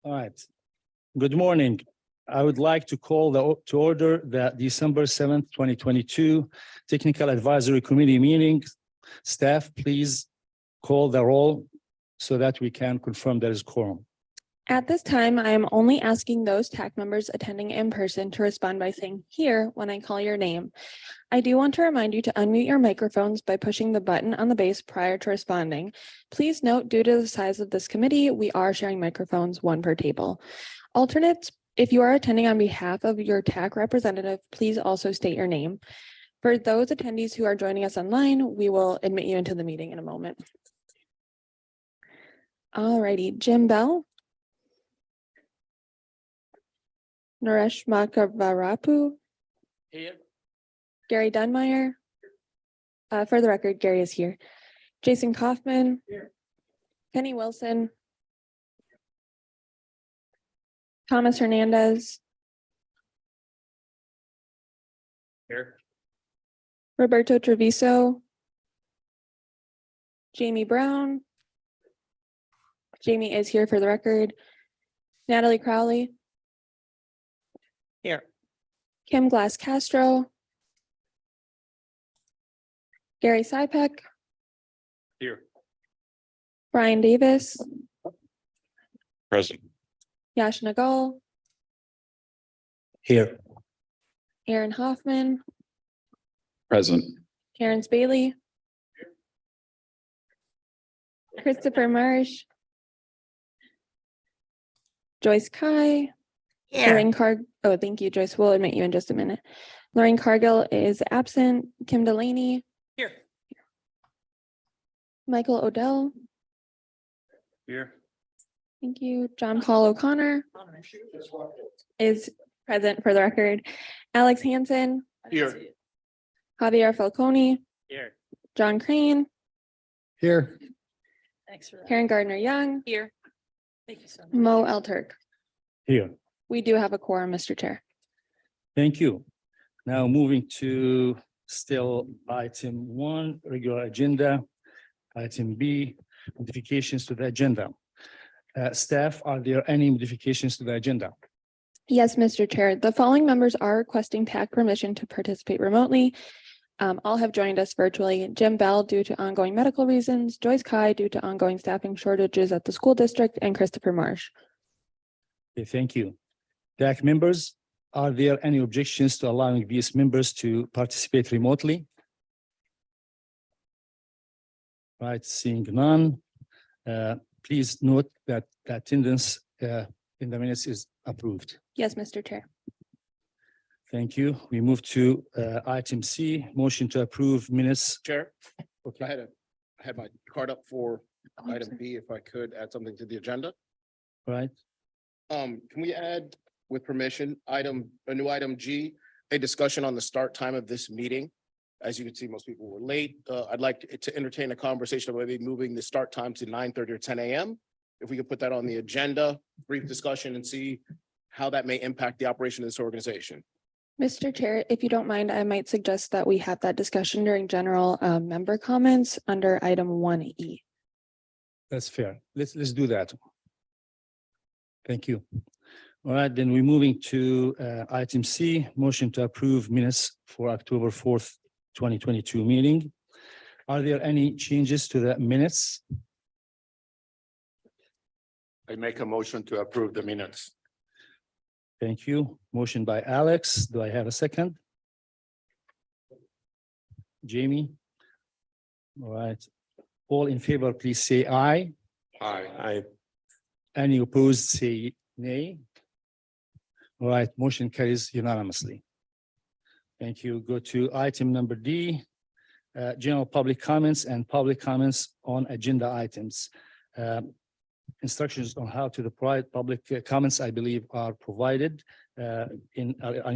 All right. Good morning. I would like to call to order the December 7th, 2022 Technical Advisory Committee meeting. Staff, please call the roll so that we can confirm there is quorum. At this time, I am only asking those TAC members attending in person to respond by saying "here" when I call your name. I do want to remind you to unmute your microphones by pushing the button on the base prior to responding. Please note, due to the size of this committee, we are sharing microphones, one per table. Alternates, if you are attending on behalf of your TAC representative, please also state your name. For those attendees who are joining us online, we will admit you into the meeting in a moment. All righty, Jim Bell. Naresh Makavarapu. Here. Gary Dunmeyer. For the record, Gary is here. Jason Kaufman. Here. Penny Wilson. Thomas Hernandez. Here. Roberto Treviso. Jamie Brown. Jamie is here for the record. Natalie Crowley. Here. Kim Glass Castro. Gary Sypek. Here. Brian Davis. Present. Yash Nagal. Here. Aaron Hoffman. Present. Terrence Bailey. Christopher Marsh. Joyce Kai. Lorraine Oh, thank you, Joyce. We'll admit you in just a minute. Lorraine Cargill is absent. Kim Delaney. Here. Michael Odell. Here. Thank you. John Paul O'Connor is present for the record. Alex Hansen. Here. Javier Falcone. Here. John Crane. Here. Thanks for that. Karen Gardner Young. Here. Thank you so much. Mo El Turk. Here. We do have a quorum, Mr. Chair. Thank you. Now moving to still item 1, regular agenda. Item B, modifications to the agenda. Staff, are there any modifications to the agenda? Yes, Mr. Chair. The following members are requesting TAC permission to participate remotely. All have joined us virtually. Jim Bell due to ongoing medical reasons, Joyce Kai due to ongoing staffing shortages at the school district, and Christopher Marsh. Okay, thank you. TAC members, are there any objections to allowing these members to participate remotely? Right, seeing none. Please note that the attendance in the minutes is approved. Yes, Mr. Chair. Thank you. We move to item C, motion to approve minutes. Chair, Okay. I had my card up for Oh, I'm item sorry. B, if I could add something to the agenda. Right, Can we add, with permission, a new item G, a discussion on the start time of this meeting? As you can see, most people were late. I'd like to entertain a conversation about maybe moving the start time to 9:30 or 10 a.m. If we could put that on the agenda, brief discussion and see how that may impact the operation of this organization. Mr. Chair, if you don't mind, I might suggest that we have that discussion during general member comments under item 1E. that's fair. Let's do that. Thank you. All right, then we're moving to item C, motion to approve minutes for October 4th, 2022 meeting. Are there any changes to the minutes? I make a motion to approve the minutes. Thank you. Motion by Alex. Do I have a second? Jamie? All right. All in favor, please say aye. Aye. Any opposed, say nay. All right, motion carries unanimously. Thank you. Go to item number D, general public comments and public comments on agenda items. Instructions on how to provide public comments, I believe, are provided are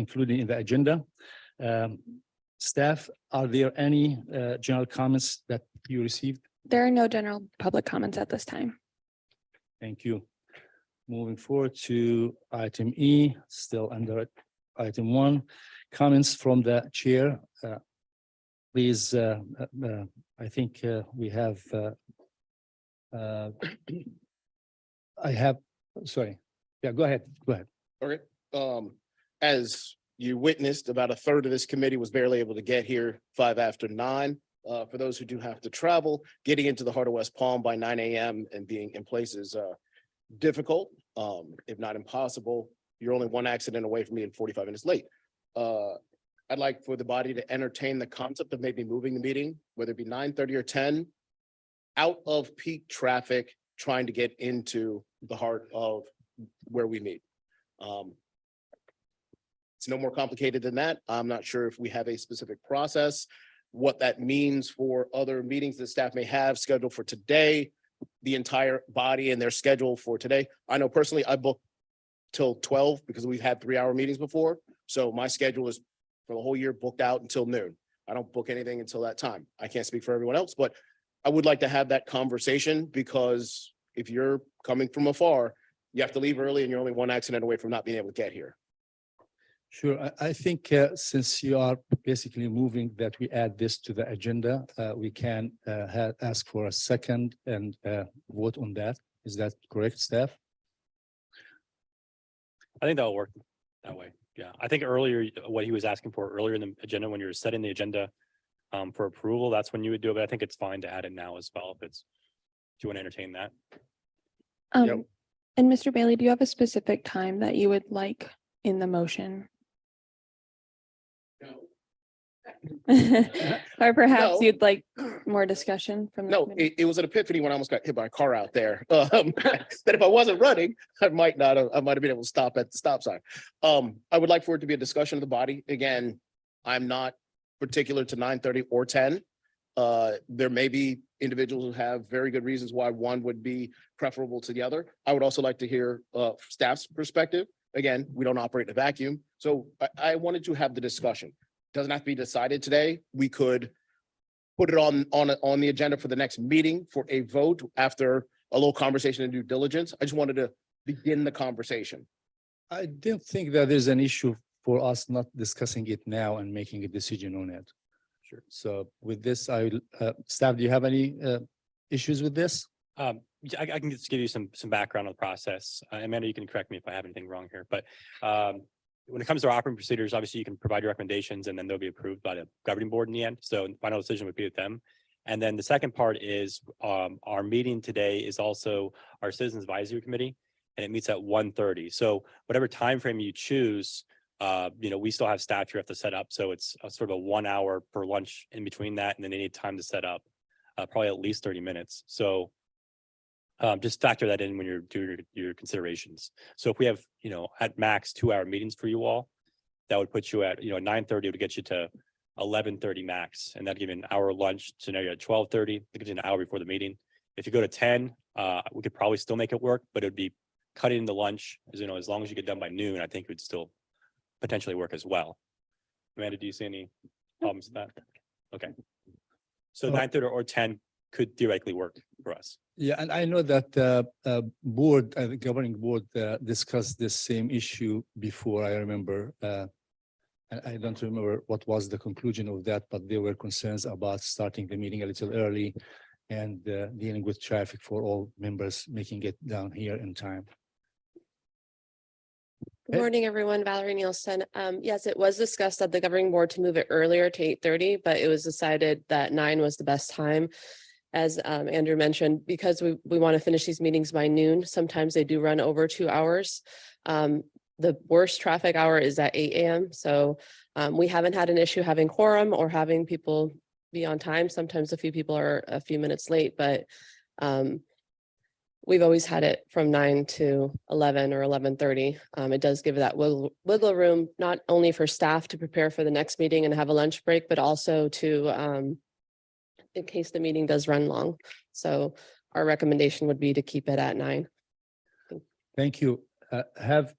included in the agenda. Staff, are there any general comments that you received? There are no general public comments at this time. Thank you. Moving forward to item E, still under item 1, comments from the chair. Please, I think we have, sorry, Yeah, go ahead. Go ahead. Okay, as you witnessed, about a third of this committee was barely able to get here 9:05. For those who do have to travel, getting into the heart of West Palm by 9 a.m. and being in place is difficult, if not impossible. You're only one accident away from being 45 minutes late. I'd like for the body to entertain the concept of maybe moving the meeting, whether it be 9:30 or 10, out of peak traffic, trying to get into the heart of where we meet. It's no more complicated than that. I'm not sure if we have a specific process, what that means for other meetings that staff may have scheduled for today, the entire body and their schedule for today. I know personally, I booked till 12 because we've had 3-hour meetings before. So my schedule is for the whole year booked out until noon. I don't book anything until that time. I can't speak for everyone else, but I would like to have that conversation because if you're coming from afar, you have to leave early and you're only one accident away from not being able to get here. Sure. I think since you are basically moving that we add this to the agenda, we can ask for a second and vote on that. Is that correct, staff? I think that'll work that way. Yeah, I think earlier, what he was asking for earlier in the agenda, when you're setting the agenda for approval, that's when you would do it. But I think it's fine to add it now as well if you want to entertain that. Yep. And Mr. Bailey, do you have a specific time that you would like in the motion? Or perhaps No. you'd like more discussion from the No, committee? it was an epiphany when I almost got hit by a car out there. That if I wasn't running, I might have been able to stop at the stop sign. I would like for it to be a discussion of the body. Again, I'm not particular to 9:30 or 10. There may be individuals who have very good reasons why one would be preferable to the other. I would also like to hear staff's perspective. Again, we don't operate in a vacuum. So I wanted to have the discussion. Doesn't have to be decided today. We could put it on the agenda for the next meeting for a vote after a little conversation and due diligence. I just wanted to begin the conversation. I don't think that there's an issue for us not discussing it now and making a decision on it. Sure. So with this, staff, do you have any issues with this? Yeah, I can just give you some background on the process. Amanda, you can correct me if I have anything wrong here, but when it comes to our operating procedures, obviously you can provide your recommendations and then they'll be approved by the governing board in the end. So the final decision would be with them. And then the second part is our meeting today is also our Citizens Advisory Committee, and it meets at 1:30. So whatever time frame you choose, we still have staff here have to set up. So it's sort of a 1 hour per lunch in between that, and then they need time to set up, probably at least 30 minutes. So just factor that in when you're doing your considerations. So if we have, at max 2-hour meetings for you all, that would put you at, 9:30 would get you to 11:30 max, and that'd give you an hour lunch. So now you're at 12:30, that gives you an hour before the meeting. If you go to 10, we could probably still make it work, but it would be cutting the lunch, as long as you get done by noon, I think it would still potentially work as well. Amanda, do you see any problems with that? Okay. So 9:30 or 10 could theoretically work for us. Yeah, and I know that the governing board discussed this same issue before, I remember. And I don't remember what was the conclusion of that, but there were concerns about starting the meeting a little early and dealing with traffic for all members, making it down here in time. Good morning, everyone. Valerie Nielsen. Yes, it was discussed at the governing board to move it earlier to 8:30, but it was decided that 9 was the best time. As Andrew mentioned, because we want to finish these meetings by noon, sometimes they do run over 2 hours. The worst traffic hour is at 8 a.m. So we haven't had an issue having quorum or having people be on time. Sometimes a few people are a few minutes late, but we've always had it from 9 to 11 or 11:30. It does give that wiggle room, not only for staff to prepare for the next meeting and have a lunch break, but also to in case the meeting does run long. So our recommendation would be to keep it at 9. Thank you. Have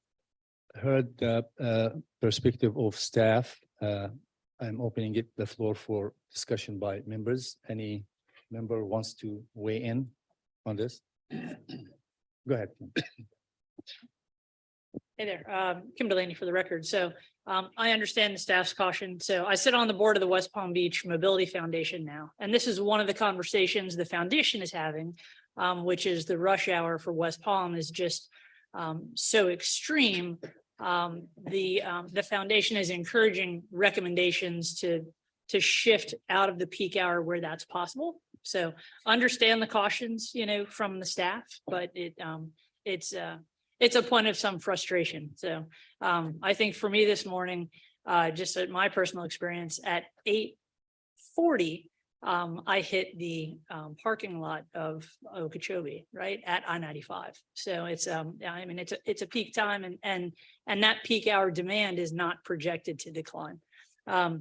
heard the perspective of staff. I'm opening the floor for discussion by members. Any member wants to weigh in on this? Go ahead. Hey there, Kim Delaney for the record. So I understand the staff's caution. So I sit on the board of the West Palm Beach Mobility Foundation now. And this is one of the conversations the foundation is having, which is the rush hour for West Palm is just so extreme, the foundation is encouraging recommendations to shift out of the peak hour where that's possible. So understand the cautions, from the staff, but it's a point of some frustration. So I think for me this morning, just at my personal experience at 8:40, I hit the parking lot of Okeechobee, right at I-95. So it's it's a peak time, and that peak hour demand is not projected to decline.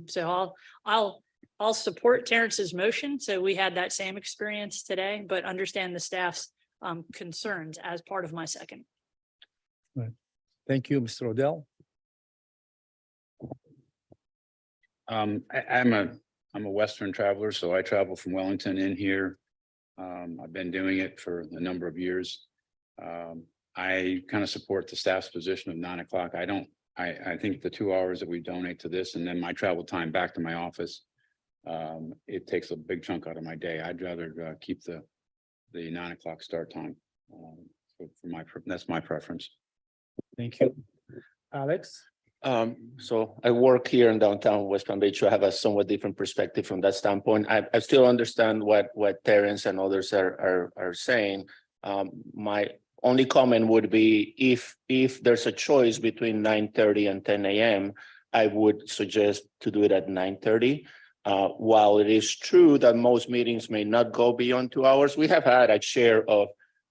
So I'll support Terrence's motion. So we had that same experience today, but understand the staff's concerns as part of my second. Thank you, Mr. Odell. I'm a Western traveler, so I travel from Wellington in here. I've been doing it for a number of years. I kind of support the staff's position of 9 o'clock. I think the 2 hours that we donate to this and then my travel time back to my office, it takes a big chunk out of my day. I'd rather keep the 9 o'clock start time. That's my preference. Thank you. Alex? So I work here in downtown West Palm Beach. So I have a somewhat different perspective from that standpoint. I still understand what Terrence and others are saying. My only comment would be if there's a choice between 9:30 and 10 a.m., I would suggest to do it at 9:30. While it is true that most meetings may not go beyond 2 hours, we have had a share of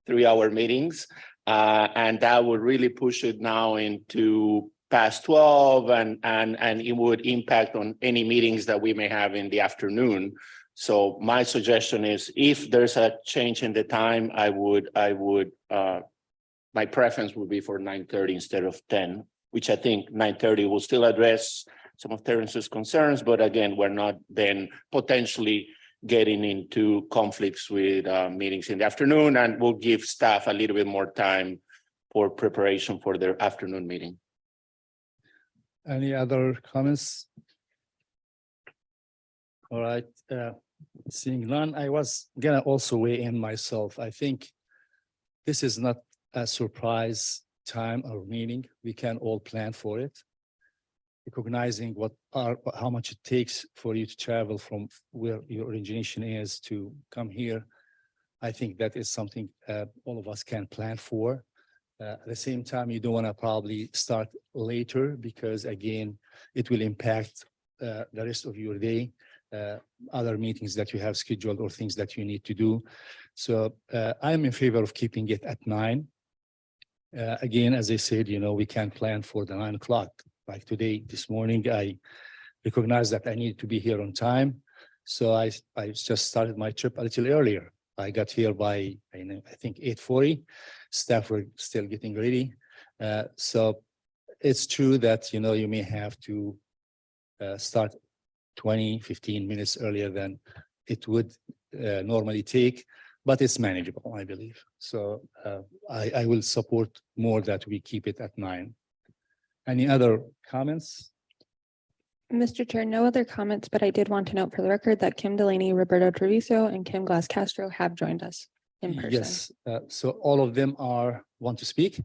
3-hour meetings. And that would really push it now into past 12 and it would impact on any meetings that we may have in the afternoon. So my suggestion is if there's a change in the time, my preference would be for 9:30 instead of 10, which I think 9:30 will still address some of Terrence's concerns. But again, we're not then potentially getting into conflicts with meetings in the afternoon, and we'll give staff a little bit more time for preparation for their afternoon meeting. Any other comments? All right, seeing none, I was gonna also weigh in myself. I think this is not a surprise time or meeting. We can all plan for it. Recognizing how much it takes for you to travel from where your origination is to come here. I think that is something all of us can plan for. At the same time, you don't want to probably start later because again, it will impact the rest of your day, other meetings that you have scheduled or things that you need to do. So I'm in favor of keeping it at 9. Again, as I said, we can plan for the 9 o'clock. Like today, this morning, I recognized that I needed to be here on time. So I just started my trip a little earlier. I got here by, I think 8:40. Staff were still getting ready. So it's true that, you may have to start 15 minutes earlier than it would normally take, but it's manageable, I believe. So I will support more that we keep it at 9. Any other comments? Mr. Chair, no other comments, but I did want to note for the record that Kim Delaney, Roberto Treviso, and Kim Glass Castro have joined us in person. Yes, so all of them want to speak?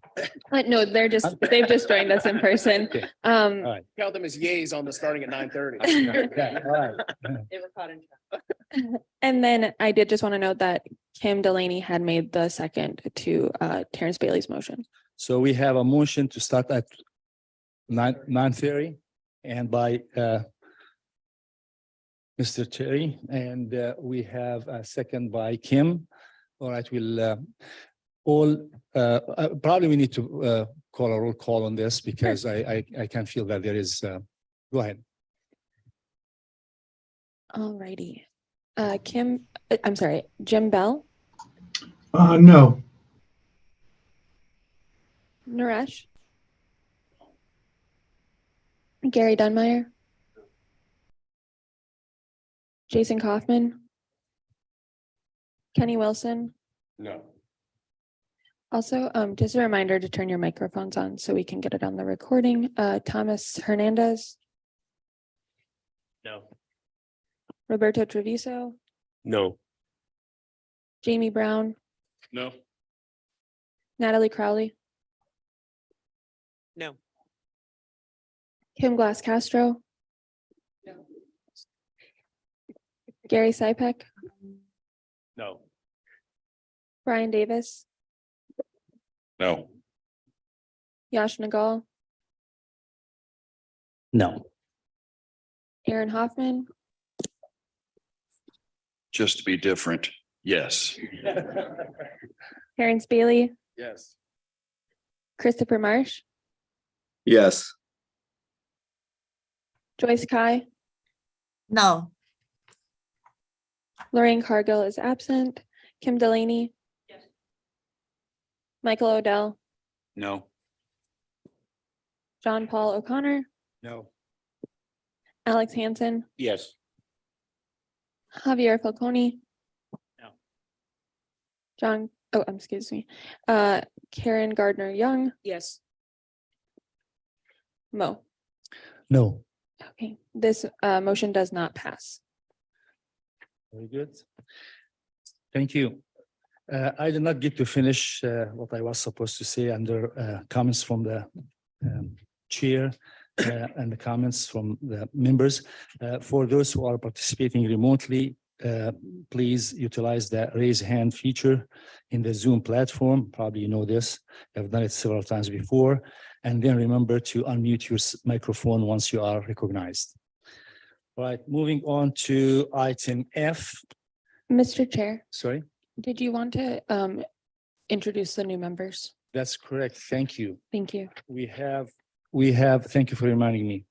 No, they've just joined us in person. Okay. Um, Count them as yays on the starting at 9:30. Okay, all right. They were caught in and then I did just want to note that Kim Delaney had made the second to Terrence Bailey's motion. So we have a motion to start at 9:30 and by Mr. Terry, and we have a second by Kim. All right, we'll probably we need to call a roll call on this because I can feel that there is, go ahead. All righty. I'm sorry, Jim Bell, No. Naresh, Gary Dunmeyer, Jason Kaufman, Kenny Wilson. No. Also, just a reminder to turn your microphones on so we can get it on the recording. Thomas Hernandez, No. Roberto Treviso, No. Jamie Brown, No. Natalie Crowley, No. Kim Glass Castro. Gary Sypek, No. Brian Davis, No. Yash Nagal, No. Aaron Hoffman, Just to be different, yes. Terrence Bailey, Yes. Christopher Marsh, Yes. Joyce Kai, No. Lorraine Cargill is absent, Kim Delaney. Michael Odell, No. John Paul O'Connor, No. Alex Hansen, Yes. Javier Falcone. No. Excuse me, Karen Gardner Young, Yes. Mo. No. Okay, this motion does not pass. Very good. Thank you. I did not get to finish what I was supposed to say under comments from the chair and the comments from the members. For those who are participating remotely, please utilize the raise hand feature in the Zoom platform. Probably you know this. I've done it several times before. And then remember to unmute your microphone once you are recognized. All right, moving on to item F. Mr. Chair, Sorry, did you want to introduce the new members? that's correct. Thank you. Thank you. We have, thank you for reminding me.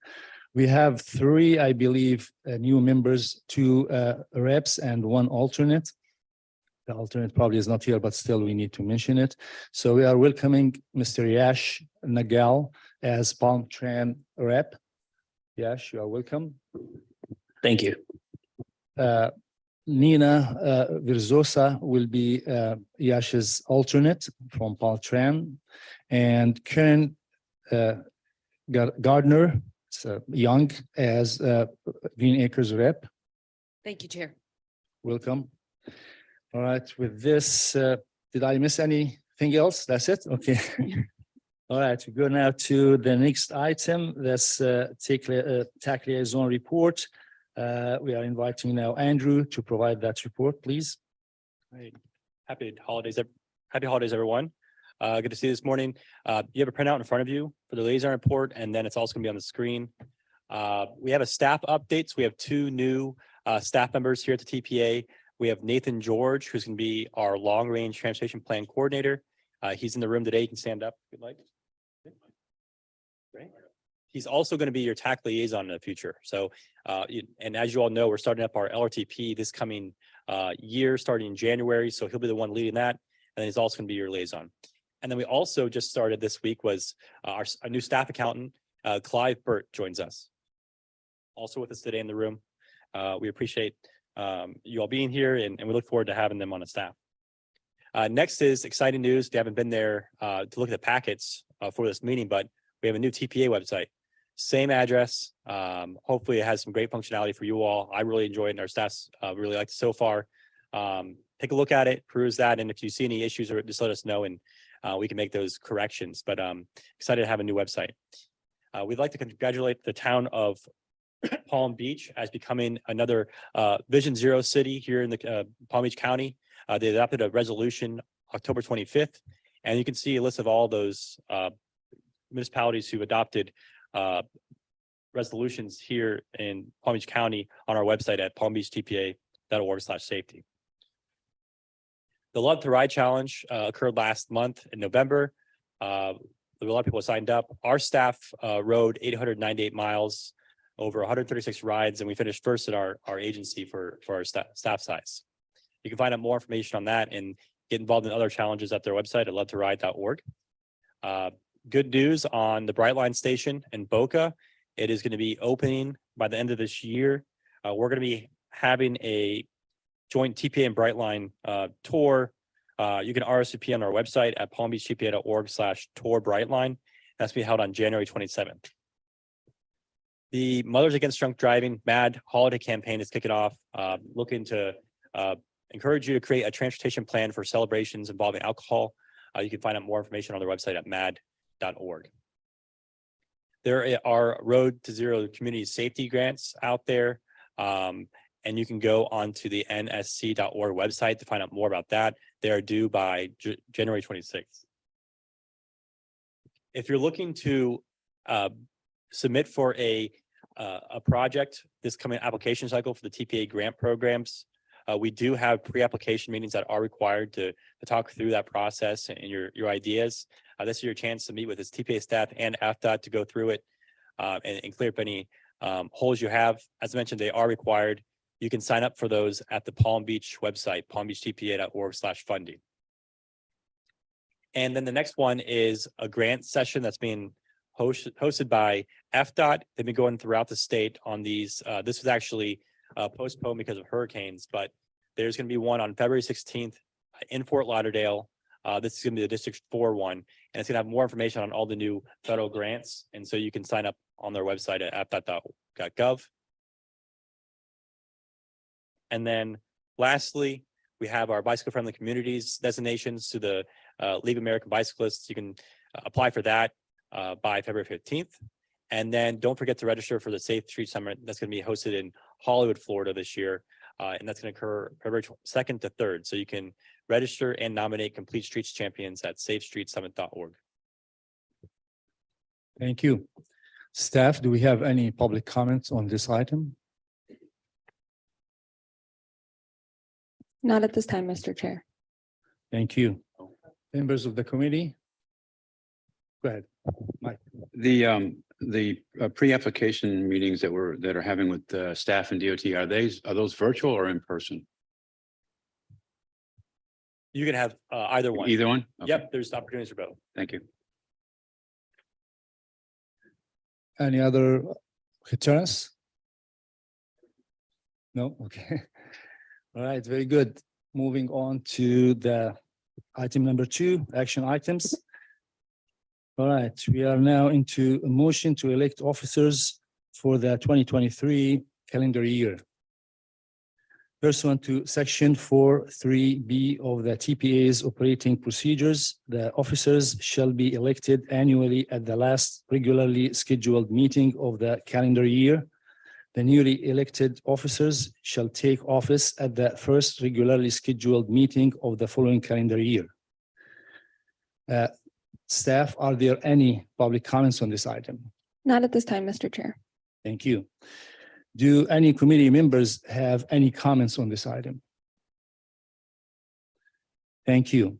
We have three, I believe, new members, two reps and one alternate. The alternate probably is not here, but still we need to mention it. So we are welcoming Mr. Yash Nagal as Palm Tran rep. Yash, you are welcome. Thank you. Nina Virzosa will be Yash's alternate from Palm Tran. And Karen Gardner, Young as Green Acres rep. Thank you, Chair. Welcome. All right, with this, did I miss anything else? That's it? Okay. All right, we go now to the next item. That's TAC liaison report. We are inviting now Andrew to provide that report, please. Great. Happy holidays, everyone. Good to see you this morning. You have a printout in front of you for the liaison report, and then it's also gonna be on the screen. We have a staff update. So we have two new staff members here at the TPA. We have Nathan George, who's gonna be our long-range transportation plan coordinator. He's in the room today. You can stand up if you'd like. Great. He's also going to be your TAC liaison in the future. So, and as you all know, we're starting up our LRTP this coming year, starting in January. So he'll be the one leading that. And then he's also going to be your liaison. And then we also just started this week was our new staff accountant, Clive Burt joins us. Also with us today in the room. We appreciate you all being here and we look forward to having them on the staff. Next is exciting news. If you haven't been there to look at the packets for this meeting, but we have a new TPA website. Same address. Hopefully it has some great functionality for you all. I really enjoyed it and our staffs really liked it so far. Take a look at it, peruse that. And if you see any issues, or just let us know and we can make those corrections. But excited to have a new website. We'd like to congratulate the town of Palm Beach as becoming another Vision Zero city here in the Palm Beach County. They adopted a resolution October 25th. And you can see a list of all those municipalities who adopted resolutions here in Palm Beach County on our website at palmbeachtpa.org/safety. The Love to Ride Challenge occurred last month in November. A lot of people signed up. Our staff rode 898 miles, over 136 rides, and we finished first in our agency for our staff size. You can find out more information on that and get involved in other challenges at their website at lovetoride.org. Good news on the Brightline station in Boca. It is going to be opening by the end of this year. We're going to be having a joint TPA and Brightline tour. You can RSVP on our website at palmbeachtpa.org/tour Brightline. That's being held on January 27th. The Mothers Against Drunk Driving MAD holiday campaign is kicking off, looking to encourage you to create a transportation plan for celebrations involving alcohol. You can find out more information on their website at mad.org. There are Road to Zero community safety grants out there. And you can go onto the nsc.org website to find out more about that. They are due by January 26th. If you're looking to submit for a project this coming application cycle for the TPA grant programs, we do have pre-application meetings that are required to talk through that process and your ideas. This is your chance to meet with this TPA staff and AFDOT to go through it and clear up any holes you have. As mentioned, they are required. You can sign up for those at the Palm Beach website, palmbeachtpa.org/funding. And then the next one is a grant session that's being hosted by FDOT. They've been going throughout the state on these. This was actually postponed because of hurricanes, but there's going to be one on February 16th in Fort Lauderdale. This is going to be the District 4 one, and it's going to have more information on all the new federal grants. And so you can sign up on their website at fdot.gov. And then lastly, we have our bicycle friendly communities designations to the League of American Bicyclists. You can apply for that by February 15th. And then don't forget to register for the Safe Street Summit. That's going to be hosted in Hollywood, Florida this year. And that's going to occur February 2nd to 3rd. So you can register and nominate Complete Streets champions at safestreetsummit.org. Thank you. Staff, do we have any public comments on this item? Not at this time, Mr. Chair. Thank you. Members of the committee? Go ahead, Mike. The pre-application meetings that are having with staff and DOT, are those virtual or in person? You can have either one. Either one? Okay. Yep, there's opportunities for both. Thank you. Any other returns? No, okay. All right, very good. Moving on to the item number 2, action items. All right, we are now into a motion to elect officers for the 2023 calendar year. Pursuant to section 4(3)(b) of the TPA's operating procedures, the officers shall be elected annually at the last regularly scheduled meeting of the calendar year. The newly elected officers shall take office at the first regularly scheduled meeting of the following calendar year. Staff, are there any public comments on this item? Not at this time, Mr. Chair. Thank you. Do any committee members have any comments on this item? Thank you.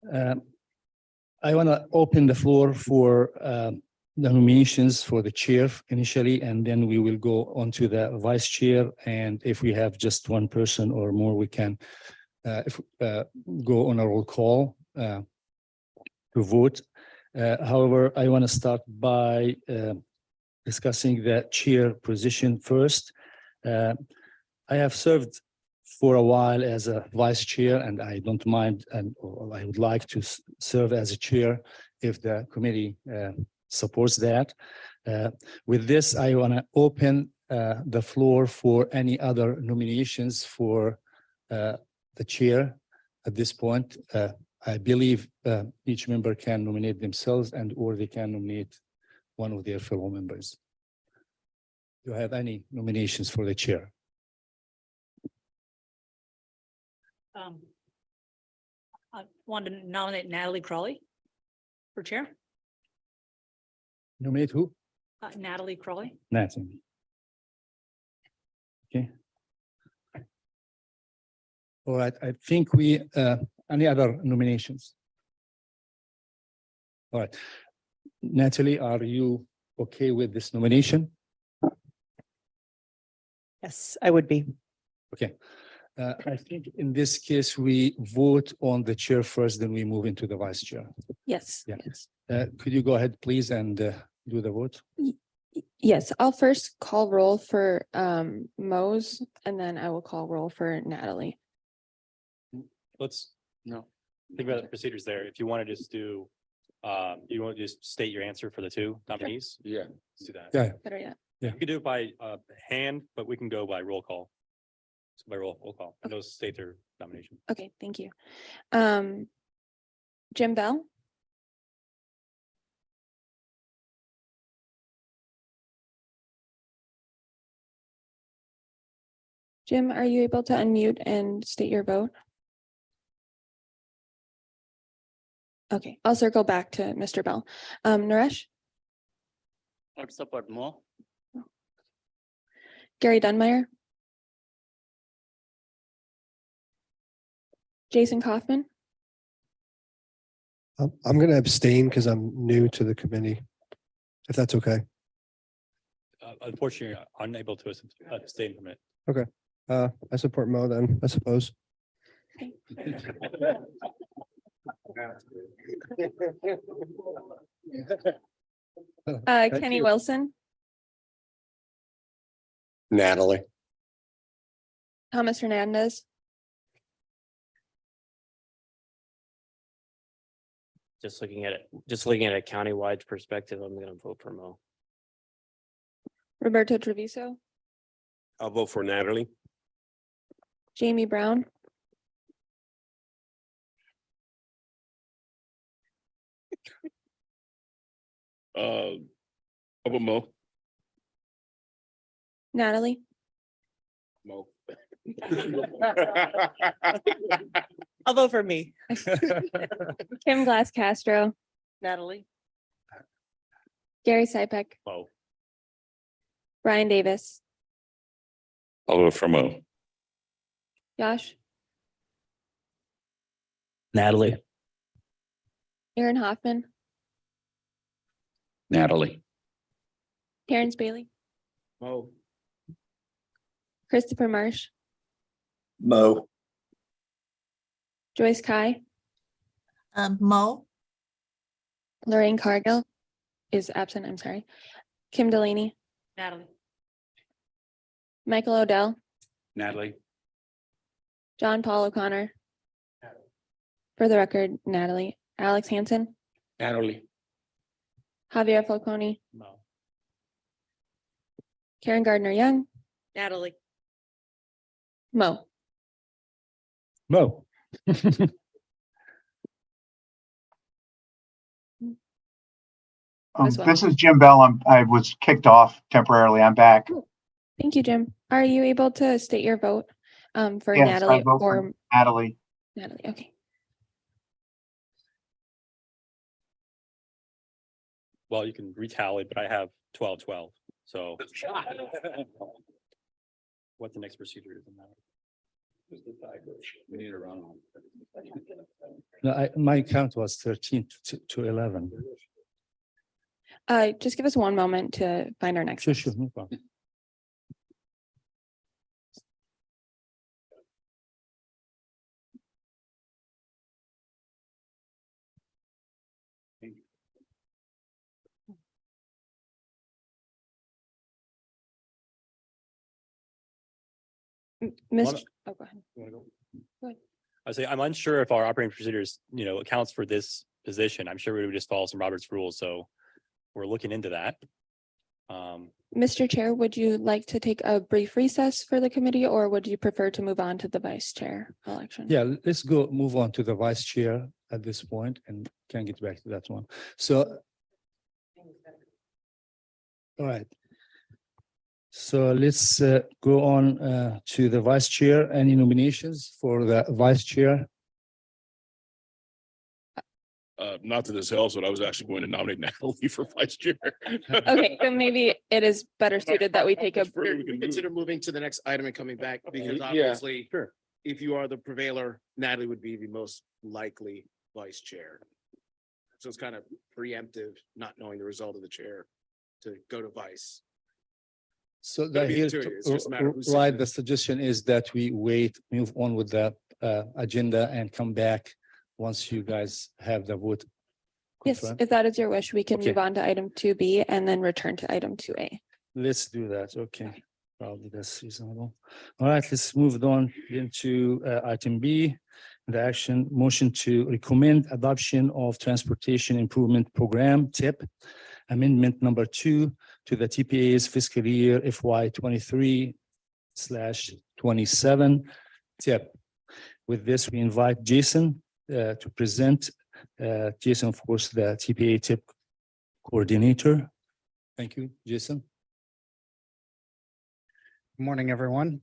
I want to open the floor for the nominations for the chair initially, and then we will go on to the vice chair. And if we have just one person or more, we can go on a roll call to vote. However, I want to start by discussing the chair position first. I have served for a while as a vice chair, and I don't mind, and I would like to serve as a chair if the committee supports that. With this, I want to open the floor for any other nominations for the chair at this point. I believe each member can nominate themselves and or they can nominate one of their fellow members. Do you have any nominations for the chair? I want to nominate Natalie Crawley for chair. Nominate who? Natalie Crawley. Natalie. Okay. All right, I think we, any other nominations? All right. Natalie, are you okay with this nomination? Yes, I would be. Okay. I think in this case, we vote on the chair first, then we move into the vice chair. Yes. Yeah. Yes. Could you go ahead, please, and do the vote? Yes, I'll first call roll for Mose, and then I will call roll for Natalie. Let's No. think about the procedures there. If you want to just do, you want to just state your answer for the two nominees? Yeah. Let's do that. Yeah. Better yet. You can do it by hand, but we can go by roll call. So by roll call, and those state their nomination. Okay, thank you. Jim Bell, Jim, are you able to unmute and state your vote? Okay, I'll circle back to Mr. Bell. Naresh, I would support Mo. Gary Dunmeyer. Jason Kaufman, I'm going to abstain because I'm new to the committee, if that's okay. Unfortunately, unable to abstain from it. I support Mo then, I suppose. Thank Kenny you. Wilson, Natalie. Thomas Hernandez, Just looking at a countywide perspective, I'm gonna vote for Mo. Roberto Treviso, I'll vote for Natalie. Jamie Brown, I'll vote Mo. Natalie, Mo. I'll vote for me. Kim Glass Castro, Natalie. Gary Sypek, Mo. Brian Davis, I'll vote for Mo. Josh, Natalie. Aaron Hoffman, Natalie. Terrence Bailey, Mo. Christopher Marsh, Mo. Joyce Kai, Mo. Lorraine Cargill is absent, I'm sorry. Kim Delaney, Natalie. Michael Odell, Natalie. John Paul O'Connor. For the record, Natalie, Alex Hansen, Natalie. Javier Falcone, No. Karen Gardner Young, Natalie. Mo. Mo. As well. This is Jim Bell. I was kicked off temporarily. I'm back. Thank you, Jim. Are you able to state your vote for Yes, I Natalie vote for or Natalie. Natalie? Okay. Well, you can retally, but I have 12-12, so. What the next procedure is in that? We need to run on. No, my count was 13 to 11. Just give us one moment to find our next. Sure, sure, no problem. Miss, oh, go ahead. I say, I'm unsure if our operating procedures, accounts for this position. I'm sure we would just follow some Robert's rules, so we're looking into that. Mr. Chair, would you like to take a brief recess for the committee or would you prefer to move on to the vice chair election? Yeah, let's move on to the vice chair at this point and can get back to that one. So. All right. So let's go on to the vice chair. Any nominations for the vice chair? Not to this else, but I was actually going to nominate Natalie for vice chair. Okay, then maybe it is better suited that we take a, We consider moving to the next item and coming back because Yeah, obviously, sure. if you are the prevailer, Natalie would be the most likely vice chair. So it's kind of preemptive, not knowing the result of the chair to go to vice. So Gonna the be here, two, it's just a matter of who's right, sitting. the suggestion is that we move on with the agenda and come back once you guys have the vote. yes, confirmed. if that is your wish, we can Okay. move on to item 2B and then return to item 2A. Let's do that, okay. Probably that's reasonable. All right, let's move on into item B. The action motion to recommend adoption of Transportation Improvement Program TIP Amendment number 2 to the TPA's fiscal year FY 23/27 TIP. With this, we invite Jason to present. Jason, of course, the TPA TIP coordinator. Thank you, Jason. Good morning, everyone.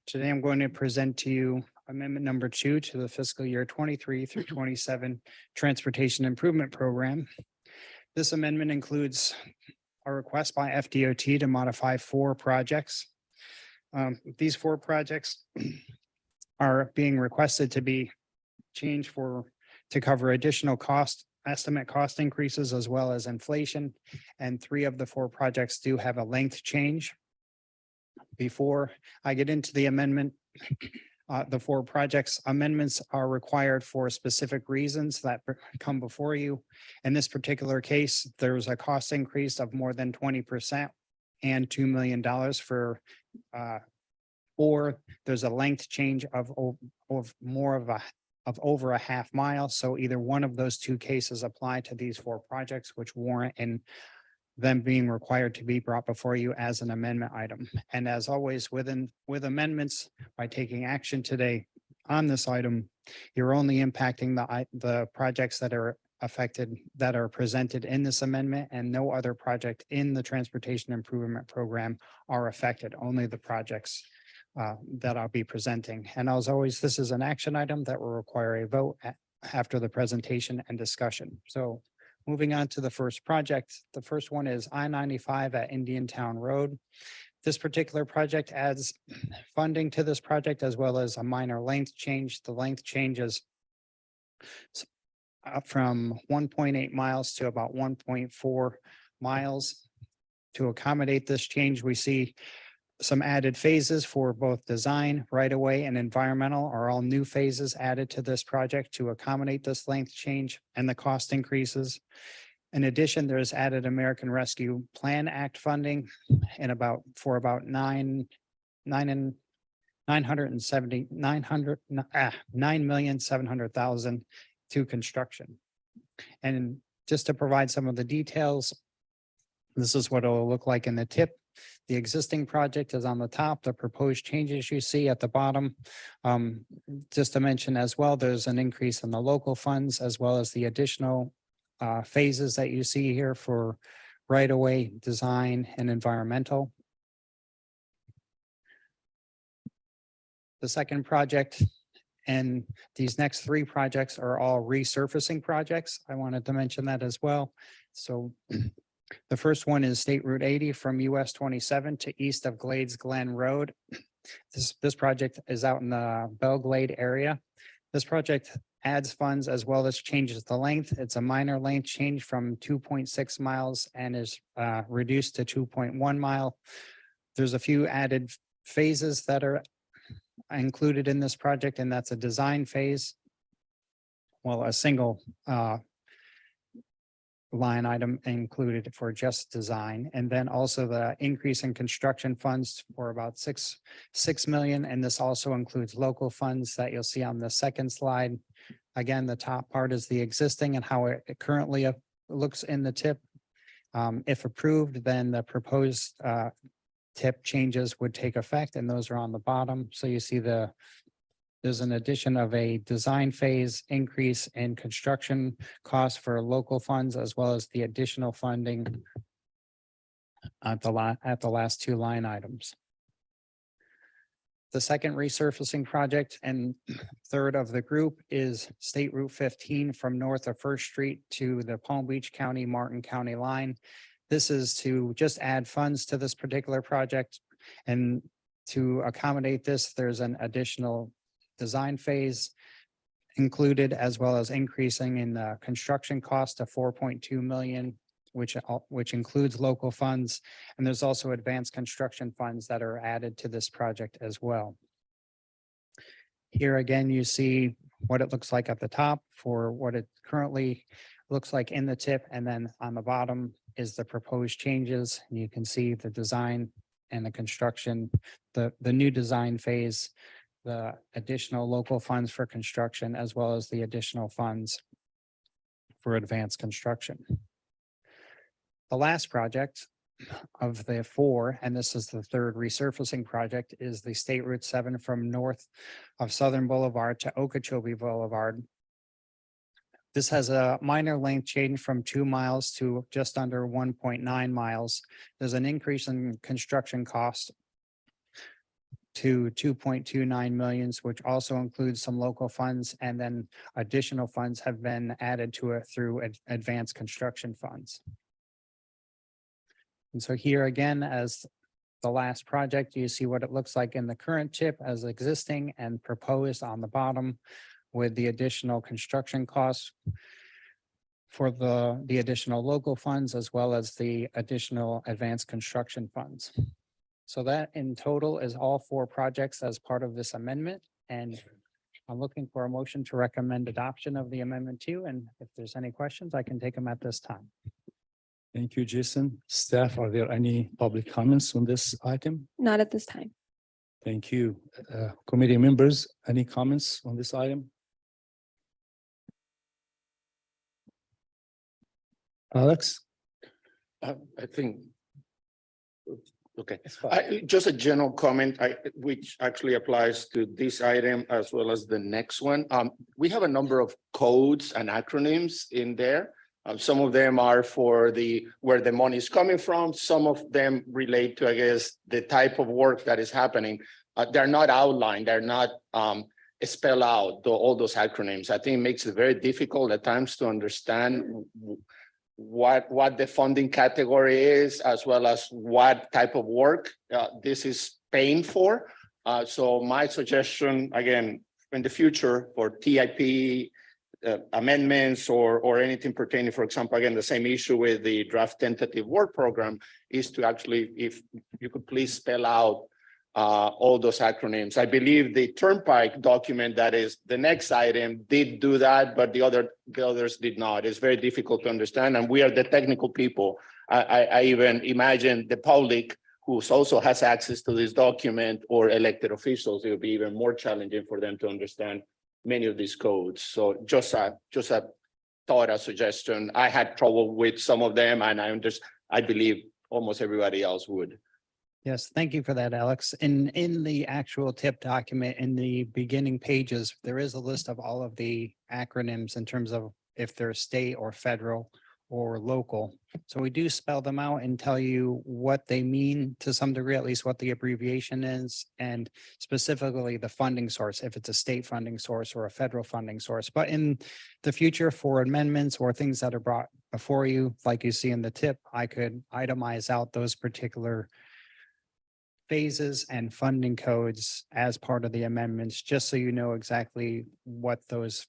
Today I'm going to present to you amendment number 2 to the fiscal year 23 through 27 Transportation Improvement Program. This amendment includes a request by FDOT to modify 4 projects. These 4 projects are being requested to be changed to cover additional estimate cost increases as well as inflation. And 3 of the 4 projects do have a length change. Before I get into the amendment, the 4 projects amendments are required for specific reasons that come before you. In this particular case, there's a cost increase of more than 20% and $2 million or there's a length change of over a half mile. So either one of those 2 cases apply to these 4 projects, which warrant in them being required to be brought before you as an amendment item. And as always, with amendments, by taking action today on this item, you're only impacting the projects that are affected, that are presented in this amendment, and no other project in the Transportation Improvement Program are affected, only the projects that I'll be presenting. And as always, this is an action item that will require a vote after the presentation and discussion. So moving on to the first project, the first one is I-95 at Indian Town Road. This particular project adds funding to this project as well as a minor length change. The length changes up from 1.8 miles to about 1.4 miles. To accommodate this change, we see some added phases for both design, right-of-way, and environmental are all new phases added to this project to accommodate this length change and the cost increases. In addition, there is added American Rescue Plan Act funding and about $9,700,000 to construction. And just to provide some of the details, this is what it will look like in the tip. The existing project is on the top, the proposed changes you see at the bottom. Just to mention as well, there's an increase in the local funds as well as the additional phases that you see here for right-of-way, design, and environmental. The second project and these next 3 projects are all resurfacing projects. I wanted to mention that as well. So the first one is State Route 80 from US 27 to east of Glades Glen Road. This project is out in the Belle Glade area. This project adds funds as well as changes the length. It's a minor length change from 2.6 miles and is reduced to 2.1 mile. There's a few added phases that are included in this project, and that's a design phase. Well, a single line item included for just design, and then also the increase in construction funds for about six million. And this also includes local funds that you'll see on the second slide. Again, the top part is the existing and how it currently looks in the tip. If approved, then the proposed tip changes would take effect, and those are on the bottom. So you see there's an addition of a design phase increase in construction costs for local funds, as well as the additional funding at the last 2 line items. The second resurfacing project and third of the group is State Route 15 from north of First Street to the Palm Beach County, Martin County line. This is to just add funds to this particular project. And to accommodate this, there's an additional design phase included, as well as increasing in the construction cost of 4.2 million, which includes local funds. And there's also advanced construction funds that are added to this project as well. Here again, you see what it looks like at the top for what it currently looks like in the tip. And then on the bottom is the proposed changes. And you can see the design and the construction, the new design phase, the additional local funds for construction, as well as the additional funds for advanced construction. The last project of the 4, and this is the third resurfacing project, is the State Route 7 from north of Southern Boulevard to Okeechobee Boulevard. This has a minor length change from 2 miles to just under 1.9 miles. There's an increase in construction cost to 2.29 millions, which also includes some local funds, and then additional funds have been added to it through advanced construction funds. And so here again, as the last project, you see what it looks like in the current chip as existing and proposed on the bottom with the additional construction costs for the additional local funds as well as the additional advanced construction funds. So that in total is all 4 projects as part of this amendment. And I'm looking for a motion to recommend adoption of the amendment 2. And if there's any questions, I can take them at this time. Thank you, Jason. Staff, are there any public comments on this item? Not at this time. Thank you. Committee members, any comments on this item? Alex? I think. Okay, just a general comment, which actually applies to this item as well as the next one. We have a number of codes and acronyms in there. Some of them are for where the money is coming from. Some of them relate to, I guess, the type of work that is happening. They're not outlined. They're not spell out all those acronyms. I think it makes it very difficult at times to understand what the funding category is, as well as what type of work this is paying for. So my suggestion, again, in the future for TIP amendments or anything pertaining, for example, again, the same issue with the draft tentative work program is to actually, if you could please spell out all those acronyms. I believe the Turnpike document that is the next item did do that, but the others did not. It's very difficult to understand, and we are the technical people. I even imagine the public who also has access to this document or elected officials, it will be even more challenging for them to understand many of these codes. So just a thought, a suggestion. I had trouble with some of them, and I believe almost everybody else would. Yes, thank you for that, Alex. In the actual tip document, in the beginning pages, there is a list of all of the acronyms in terms of if they're state or federal or local. So we do spell them out and tell you what they mean to some degree, at least what the abbreviation is, and specifically the funding source, if it's a state funding source or a federal funding source. But in the future, for amendments or things that are brought before you, like you see in the tip, I could itemize out those particular phases and funding codes as part of the amendments, just so you know exactly what those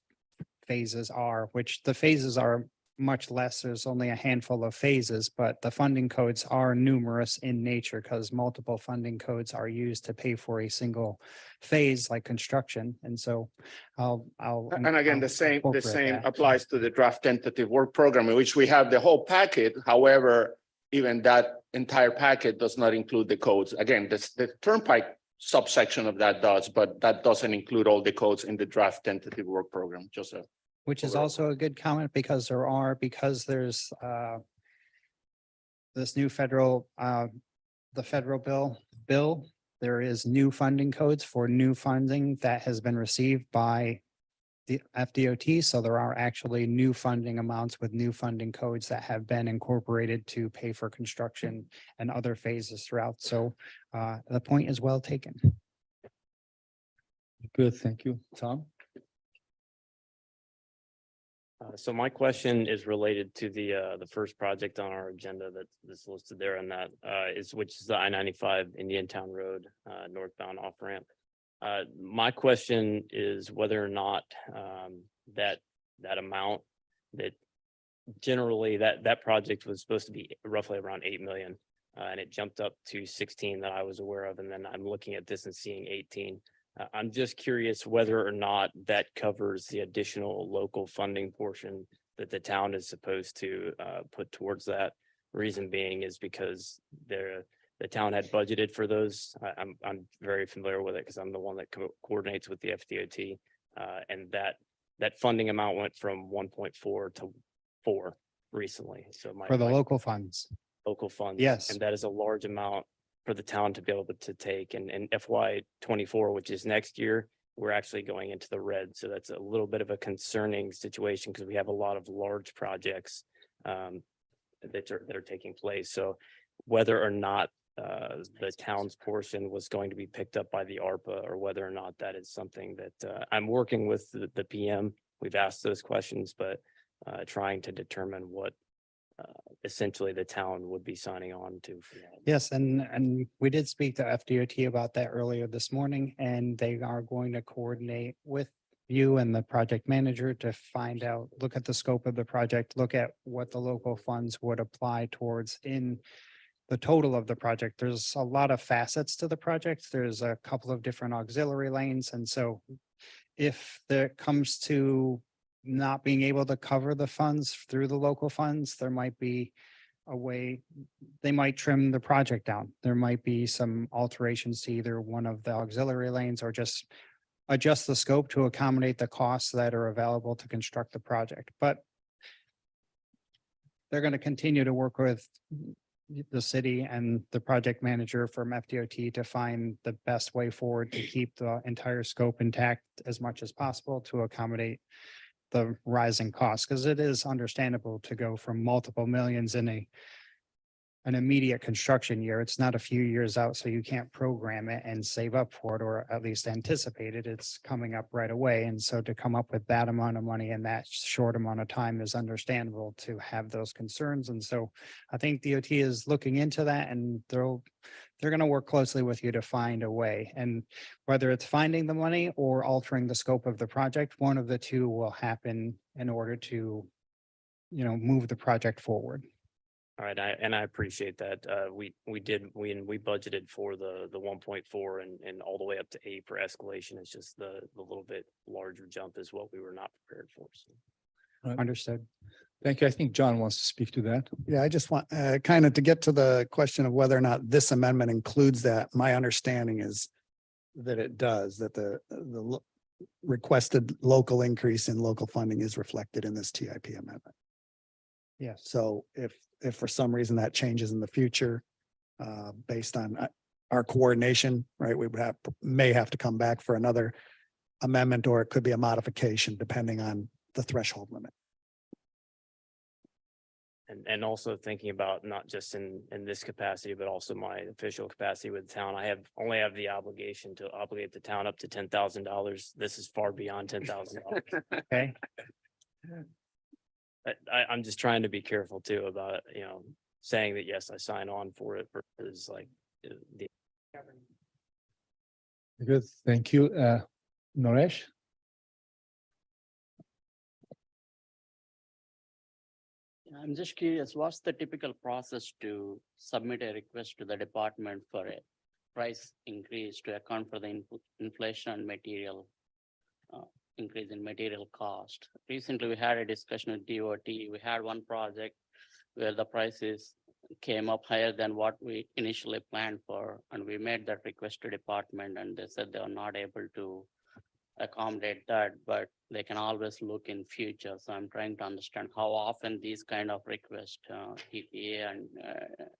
phases are, which the phases are much less. There's only a handful of phases, but the funding codes are numerous in nature because multiple funding codes are used to pay for a single phase like construction. And so And again, the same incorporate that. applies to the draft tentative work program, in which we have the whole packet. However, even that entire packet does not include the codes. Again, the Turnpike subsection of that does, but that doesn't include all the codes in the draft tentative work program. Which is also a good comment because there's this new federal, the federal bill, there is new funding codes for new funding that has been received by the FDOT. So there are actually new funding amounts with new funding codes that have been incorporated to pay for construction and other phases throughout. So the point is well taken. Good, thank you. Tom? So my question is related to the first project on our agenda that's listed there, and that which is the I-95 Indiantown Road northbound off ramp. My question is whether or not that amount that generally that project was supposed to be roughly around 8 million, and it jumped up to 16 that I was aware of, and then I'm looking at this and seeing 18. I'm just curious whether or not that covers the additional local funding portion that the town is supposed to put towards that. Reason being is because the town had budgeted for those. I'm very familiar with it because I'm the one that coordinates with the FDOT, and that funding amount went from 1.4 to 4 recently. So For the local funds. local funds. Yes. And that is a large amount for the town to be able to take. And FY 24, which is next year, we're actually going into the red. So that's a little bit of a concerning situation because we have a lot of large projects that are taking place. So whether or not the town's portion was going to be picked up by the ARPA or whether or not that is something that I'm working with the PM. We've asked those questions, but trying to determine what essentially the town would be signing on to. For that. Yes, and we did speak to FDOT about that earlier this morning, and they are going to coordinate with you and the project manager to find out, look at the scope of the project, look at what the local funds would apply towards in the total of the project. There's a lot of facets to the project. There's a couple of different auxiliary lanes, and so if there comes to not being able to cover the funds through the local funds, there might be a way, they might trim the project down. There might be some alterations to either one of the auxiliary lanes or just adjust the scope to accommodate the costs that are available to construct the project. But they're going to continue to work with the city and the project manager from FDOT to find the best way forward to keep the entire scope intact as much as possible to accommodate the rising costs, because it is understandable to go from multiple millions in an immediate construction year. It's not a few years out, so you can't program it and save up for it, or at least anticipate it. It's coming up right away. And so to come up with that amount of money in that short amount of time is understandable to have those concerns. And so I think DOT is looking into that, and they're going to work closely with you to find a way. And whether it's finding the money or altering the scope of the project, one of the two will happen in order to, move the project forward. All right, I appreciate that. We budgeted for the 1.4 and all the way up to 8 for escalation. It's just the little bit larger jump is what we were not prepared for. So. Understood. Thank you. I think John wants to speak to that. Yeah, I just want kind of to get to the question of whether or not this amendment includes that. My understanding is that it does, that the requested local increase in local funding is reflected in this TIP amendment. Yes. So if for some reason that changes in the future, based on our coordination, right, we would may have to come back for another amendment, or it could be a modification depending on the threshold limit. And also thinking about not just in this capacity, but also my official capacity with the town, I only have the obligation to obligate the town up to $10,000. This is far beyond $10,000. Okay. I'm just trying to be careful too about, saying that, yes, I sign on for it versus like the. Good. Thank you. Naresh? I'm just curious, what's the typical process to submit a request to the department for a price increase to account for the inflation and material increase in material cost? Recently, we had a discussion with DOT. We had one project where the prices came up higher than what we initially planned for, and we made that request to department, and they said they are not able to accommodate that, but they can always look in future. So I'm trying to understand how often these kind of requests EPA and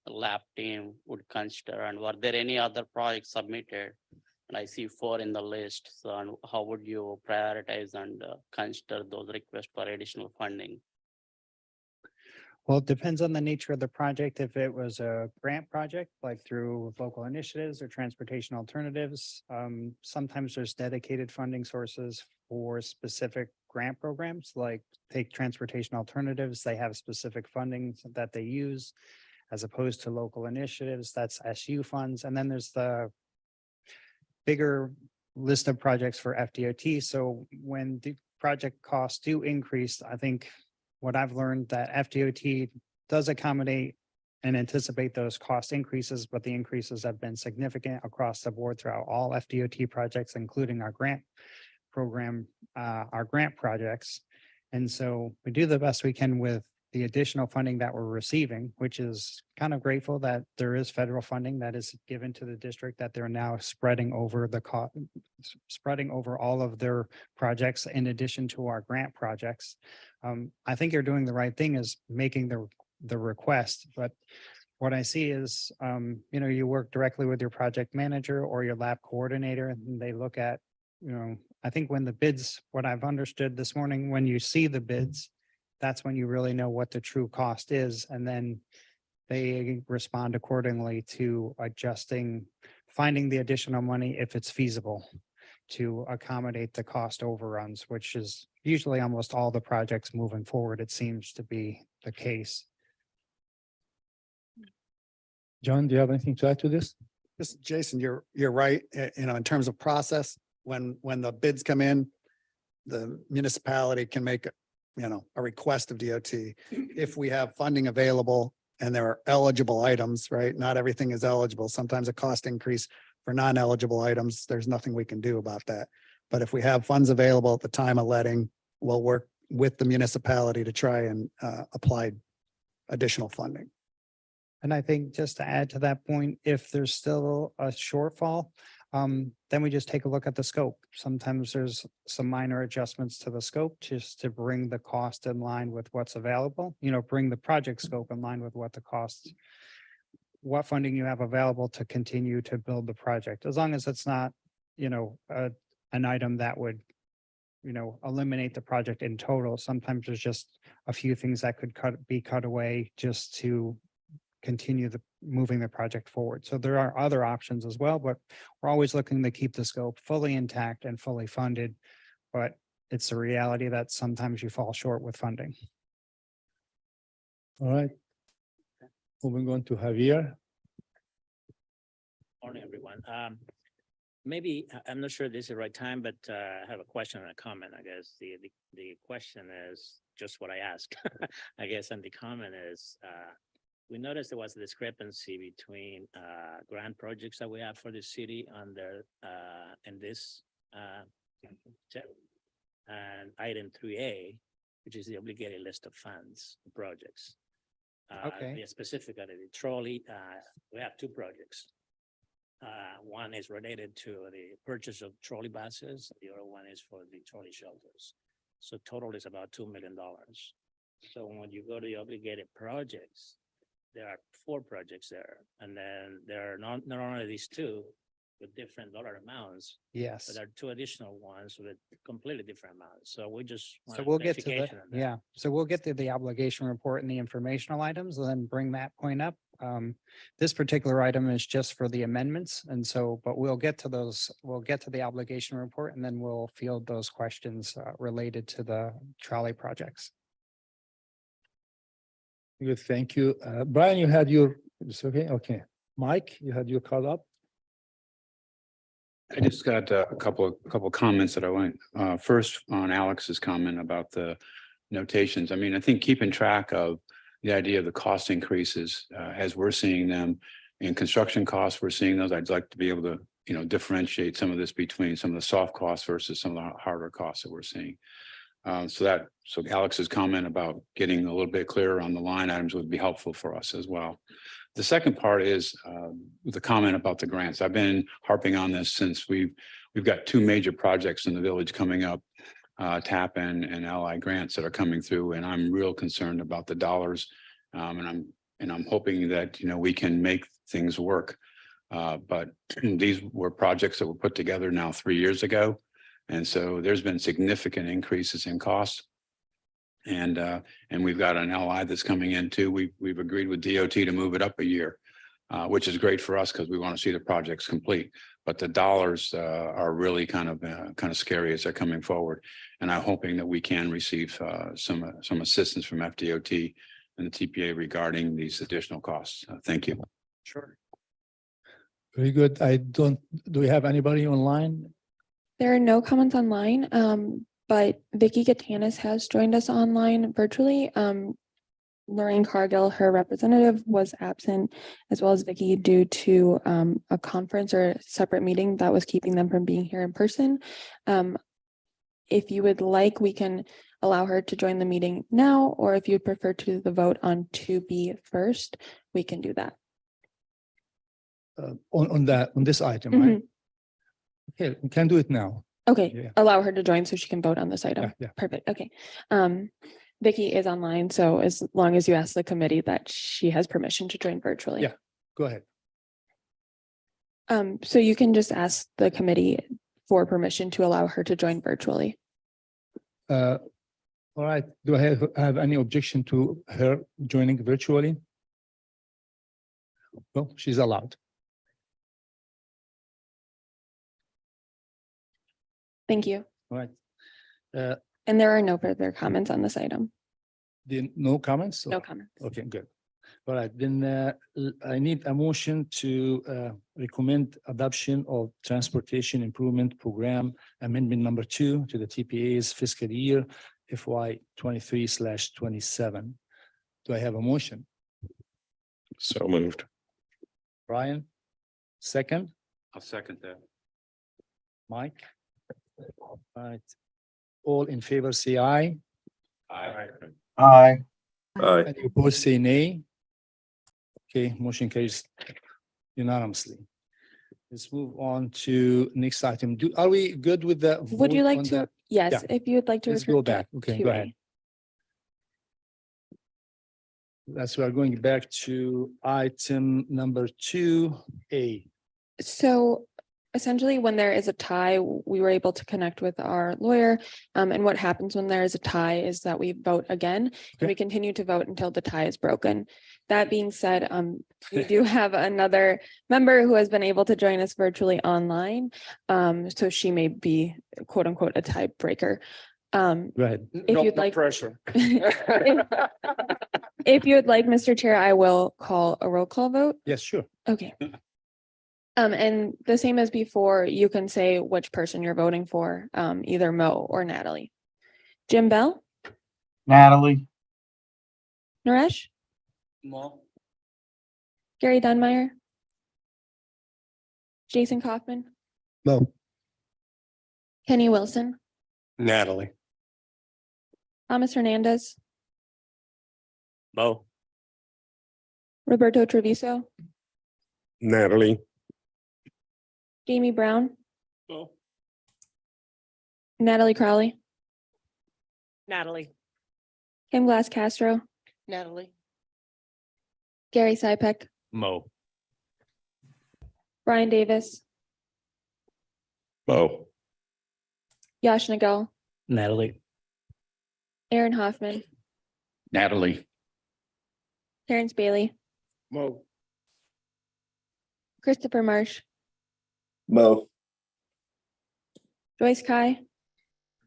lab team would consider, and were there any other projects submitted? And I see 4 in the list. So how would you prioritize and consider those requests for additional funding? Well, it depends on the nature of the project. If it was a grant project, like through local initiatives or transportation alternatives, sometimes there's dedicated funding sources for specific grant programs, like take transportation alternatives. They have specific funding that they use as opposed to local initiatives. That's SU funds. And then there's the bigger list of projects for FDOT. So when the project costs do increase, I think what I've learned that FDOT does accommodate and anticipate those cost increases, but the increases have been significant across the board throughout all FDOT projects, including our grant program, our grant projects. And so we do the best we can with the additional funding that we're receiving, which is kind of grateful that there is federal funding that is given to the district, that they're now spreading over spreading over all of their projects in addition to our grant projects. I think you're doing the right thing is making the request, but what I see is, you work directly with your project manager or your lab coordinator, and they look at, I think when the bids, what I've understood this morning, when you see the bids, that's when you really know what the true cost is. And then they respond accordingly to adjusting, finding the additional money if it's feasible to accommodate the cost overruns, which is usually almost all the projects moving forward. It seems to be the case. John, do you have anything to add to this? Just Jason, you're right. In terms of process, when the bids come in, the municipality can make, a request of DOT. If we have funding available and there are eligible items, right? Not everything is eligible. Sometimes a cost increase for non-eligible items, there's nothing we can do about that. But if we have funds available at the time of letting, we'll work with the municipality to try and apply additional funding. And I think just to add to that point, if there's still a shortfall, then we just take a look at the scope. Sometimes there's some minor adjustments to the scope just to bring the cost in line with what's available, bring the project scope in line with what the costs, what funding you have available to continue to build the project, as long as it's not, an item that would, eliminate the project in total. Sometimes there's just a few things that could be cut away just to continue moving the project forward. So there are other options as well, but we're always looking to keep the scope fully intact and fully funded. But it's a reality that sometimes you fall short with funding. All right. Moving on to Javier. Morning, everyone. Maybe, I'm not sure this is the right time, but I have a question and a comment, I guess. The question is just what I asked, I guess, and the comment is, we noticed there was a discrepancy between grant projects that we have for the city under in this and item 3A, which is the obligated list of funds projects. Okay. Specifically, the trolley, we have two projects. One is related to the purchase of trolley buses. The other one is for the trolley shelters. So total is about $2 million. So when you go to the obligated projects, there are 4 projects there. And then there are not only these 2 with different dollar amounts, Yes. but there are 2 additional ones with completely different amounts. So we just. So wanted we'll get to clarification on that. yeah. So we'll get to the obligation report and the informational items and then bring that point up. This particular item is just for the amendments. And so, but we'll get to those, we'll get to the obligation report and then we'll field those questions related to the trolley projects. Good, thank you. Brian, you had your, it's okay, okay. Mike, you had your card up? I just got a couple of comments that I want. First, on Alex's comment about the notations. I mean, I think keeping track of the idea of the cost increases as we're seeing them in construction costs, we're seeing those. I'd like to be able to, differentiate some of this between some of the soft costs versus some of the harder costs that we're seeing. So Alex's comment about getting a little bit clearer on the line items would be helpful for us as well. The second part is the comment about the grants. I've been harping on this since we've got 2 major projects in the village coming up, TAP and Ally grants that are coming through, and I'm real concerned about the dollars. And I'm hoping that we can make things work. But these were projects that were put together now 3 years ago. And so there's been significant increases in costs. And we've got an LI that's coming in too. We've agreed with DOT to move it up a year, which is great for us because we want to see the projects complete. But the dollars are really kind of scary as they're coming forward. And I'm hoping that we can receive some assistance from FDOT and the TPA regarding these additional costs. Thank you. Sure. Very good. Do we have anybody online? There are no comments online, but Vicky Gatanis has joined us online virtually. Lorraine Cargill, her representative, was absent, as well as Vicky, due to a conference or a separate meeting that was keeping them from being here in person. If you would like, we can allow her to join the meeting now, or if you'd prefer to do the vote on 2B first, we can do that. On this item, right? Okay, we can do it now. Okay, Yeah. allow her to join so she can vote on this item. Yeah. Perfect, okay. Vicky is online, so as long as you ask the committee that she has permission to join virtually. Yeah. Go ahead. So you can just ask the committee for permission to allow her to join virtually. All right. Do I have any objection to her joining virtually? Well, she's allowed. Thank you. All right. And there are no further comments on this item. Then no comments? No comments. Okay, good. All right, then I need a motion to recommend adoption of Transportation Improvement Program Amendment Number 2 to the TPA's fiscal year FY 23/27. Do I have a motion? So moved. Brian? Second, I'll second that. Mike? All right. All in favor, say aye. Aye. Aye. Any opposed, say nay. Okay, motion carries unanimously. Let's move on to next item. Are we good with the? Would you vote like on to, that? yes, Yeah. if you would like to. Let's return go to back. Okay, go 2A. ahead. That's, we are going back to item number 2A. So essentially, when there is a tie, we were able to connect with our lawyer. And what happens when there is a tie is that we vote again and we continue to vote until the tie is broken. That being said, we do have another member who has been able to join us virtually online. So she may be quote unquote a tiebreaker. Go ahead. If you'd like. Pressure. If you would like, Mr. Chair, I will call a roll call vote. Yes, sure. Okay. And the same as before, you can say which person you're voting for, either Mo or Natalie. Jim Bell, Natalie. Naresh, Mo. Gary Dunmeyer, Jason Kaufman, Mo. Kenny Wilson, Natalie. Thomas Hernandez, Mo. Roberto Treviso, Natalie. Jamie Brown, Mo. Natalie Crowley, Natalie. Kim Glass Castro, Natalie. Gary Sypek, Mo. Brian Davis, Mo. Yash Nagal, Natalie. Aaron Hoffman, Natalie. Terrence Bailey, Mo. Christopher Marsh, Mo. Joyce Kai,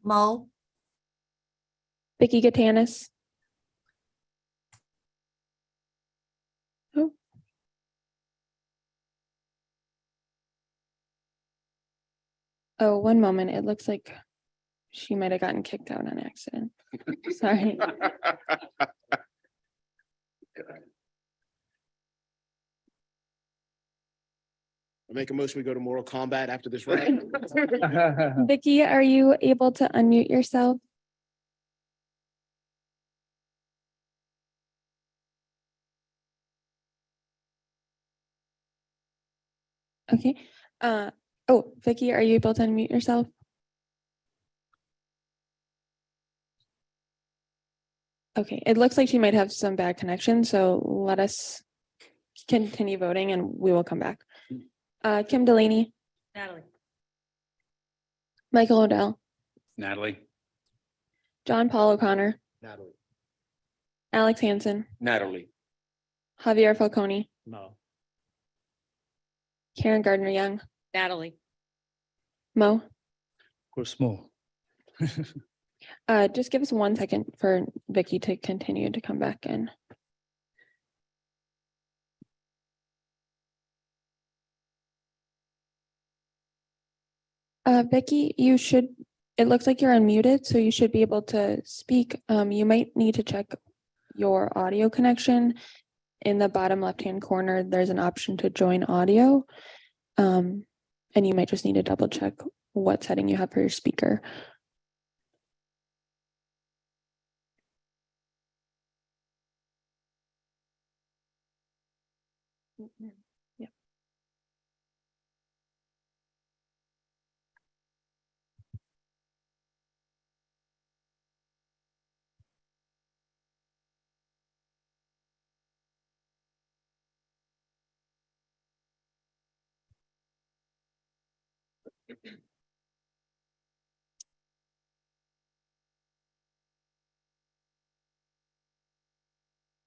Mo. Vicky Gatanis. Oh. Oh, one moment. It looks like she might have gotten kicked out on accident. Sorry. I make a motion, we go to Mortal Kombat after this round. Vicky, are you able to unmute yourself? Okay. Oh, Vicky, are you able to unmute yourself? Okay, it looks like she might have some bad connection, so let us continue voting and we will come back. Kim Delaney, Natalie. Michael Odell, Natalie. John Paul O'Connor, Natalie. Alex Hansen, Natalie. Javier Falcone, Mo. Karen Gardner Young, Natalie. Mo. Of course, Mo. Just give us 1 second for Vicky to continue to come back in. Vicky, it looks like you're unmuted, so you should be able to speak. You might need to check your audio connection. In the bottom left-hand corner, there's an option to join audio. And you might just need to double check what setting you have for your speaker. Yeah.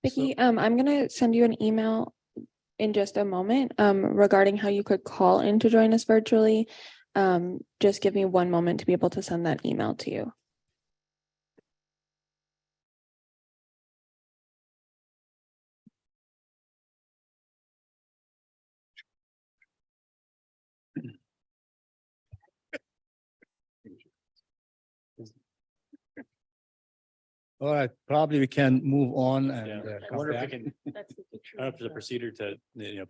Vicky, I'm gonna send you an email in just a moment regarding how you could call in to join us virtually. Just give me one moment to be able to send that email to you. All right, probably we can move on and I come wonder if we back. can, That's the picture. I don't know if there's a procedure to,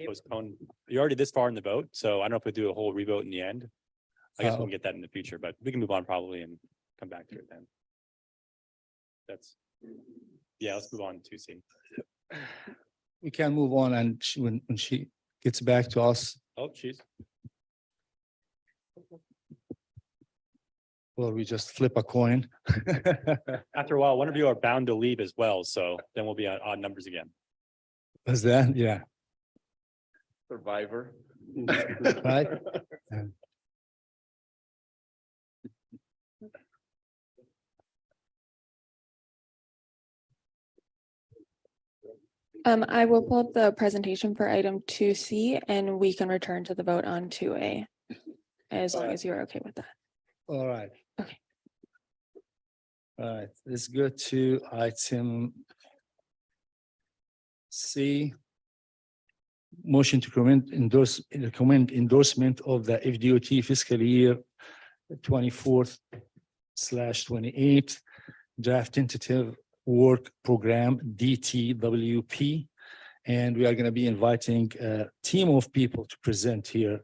postpone. You're already this far in the vote, so I don't know if we do a whole revote in the end. I guess we'll get that in the future, but we can move on probably and come back to it then. Yeah, let's move on to C. We can move on and when she gets back to us, Oh, she's. or we just flip a coin. After a while, one of you are bound to leave as well, so then we'll be on odd numbers again. Is that, yeah, Survivor. right? I will pull up the presentation for item 2C and we can return to the vote on 2A. As long as you're okay with that. All right. Okay. All right, let's go to item C. Motion to recommend endorsement of the FDOT fiscal year 24/28 draft tentative work program DTWP. And we are going to be inviting a team of people to present here.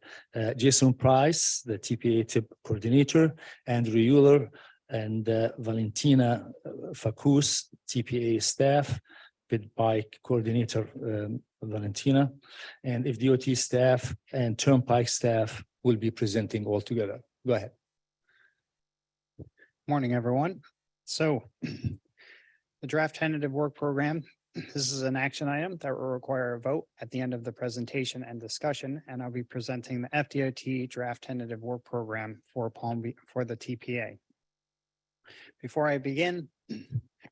Jason Price, the TPA tip coordinator, Andrew Euler, and Valentina Fakus, TPA staff, pit bike coordinator Valentina, and FDOT staff and Turnpike staff will be presenting all together. Go ahead. Morning, everyone. So the draft tentative work program, this is an action item that will require a vote at the end of the presentation and discussion, and I'll be presenting the FDOT draft tentative work program for for the TPA. Before I begin,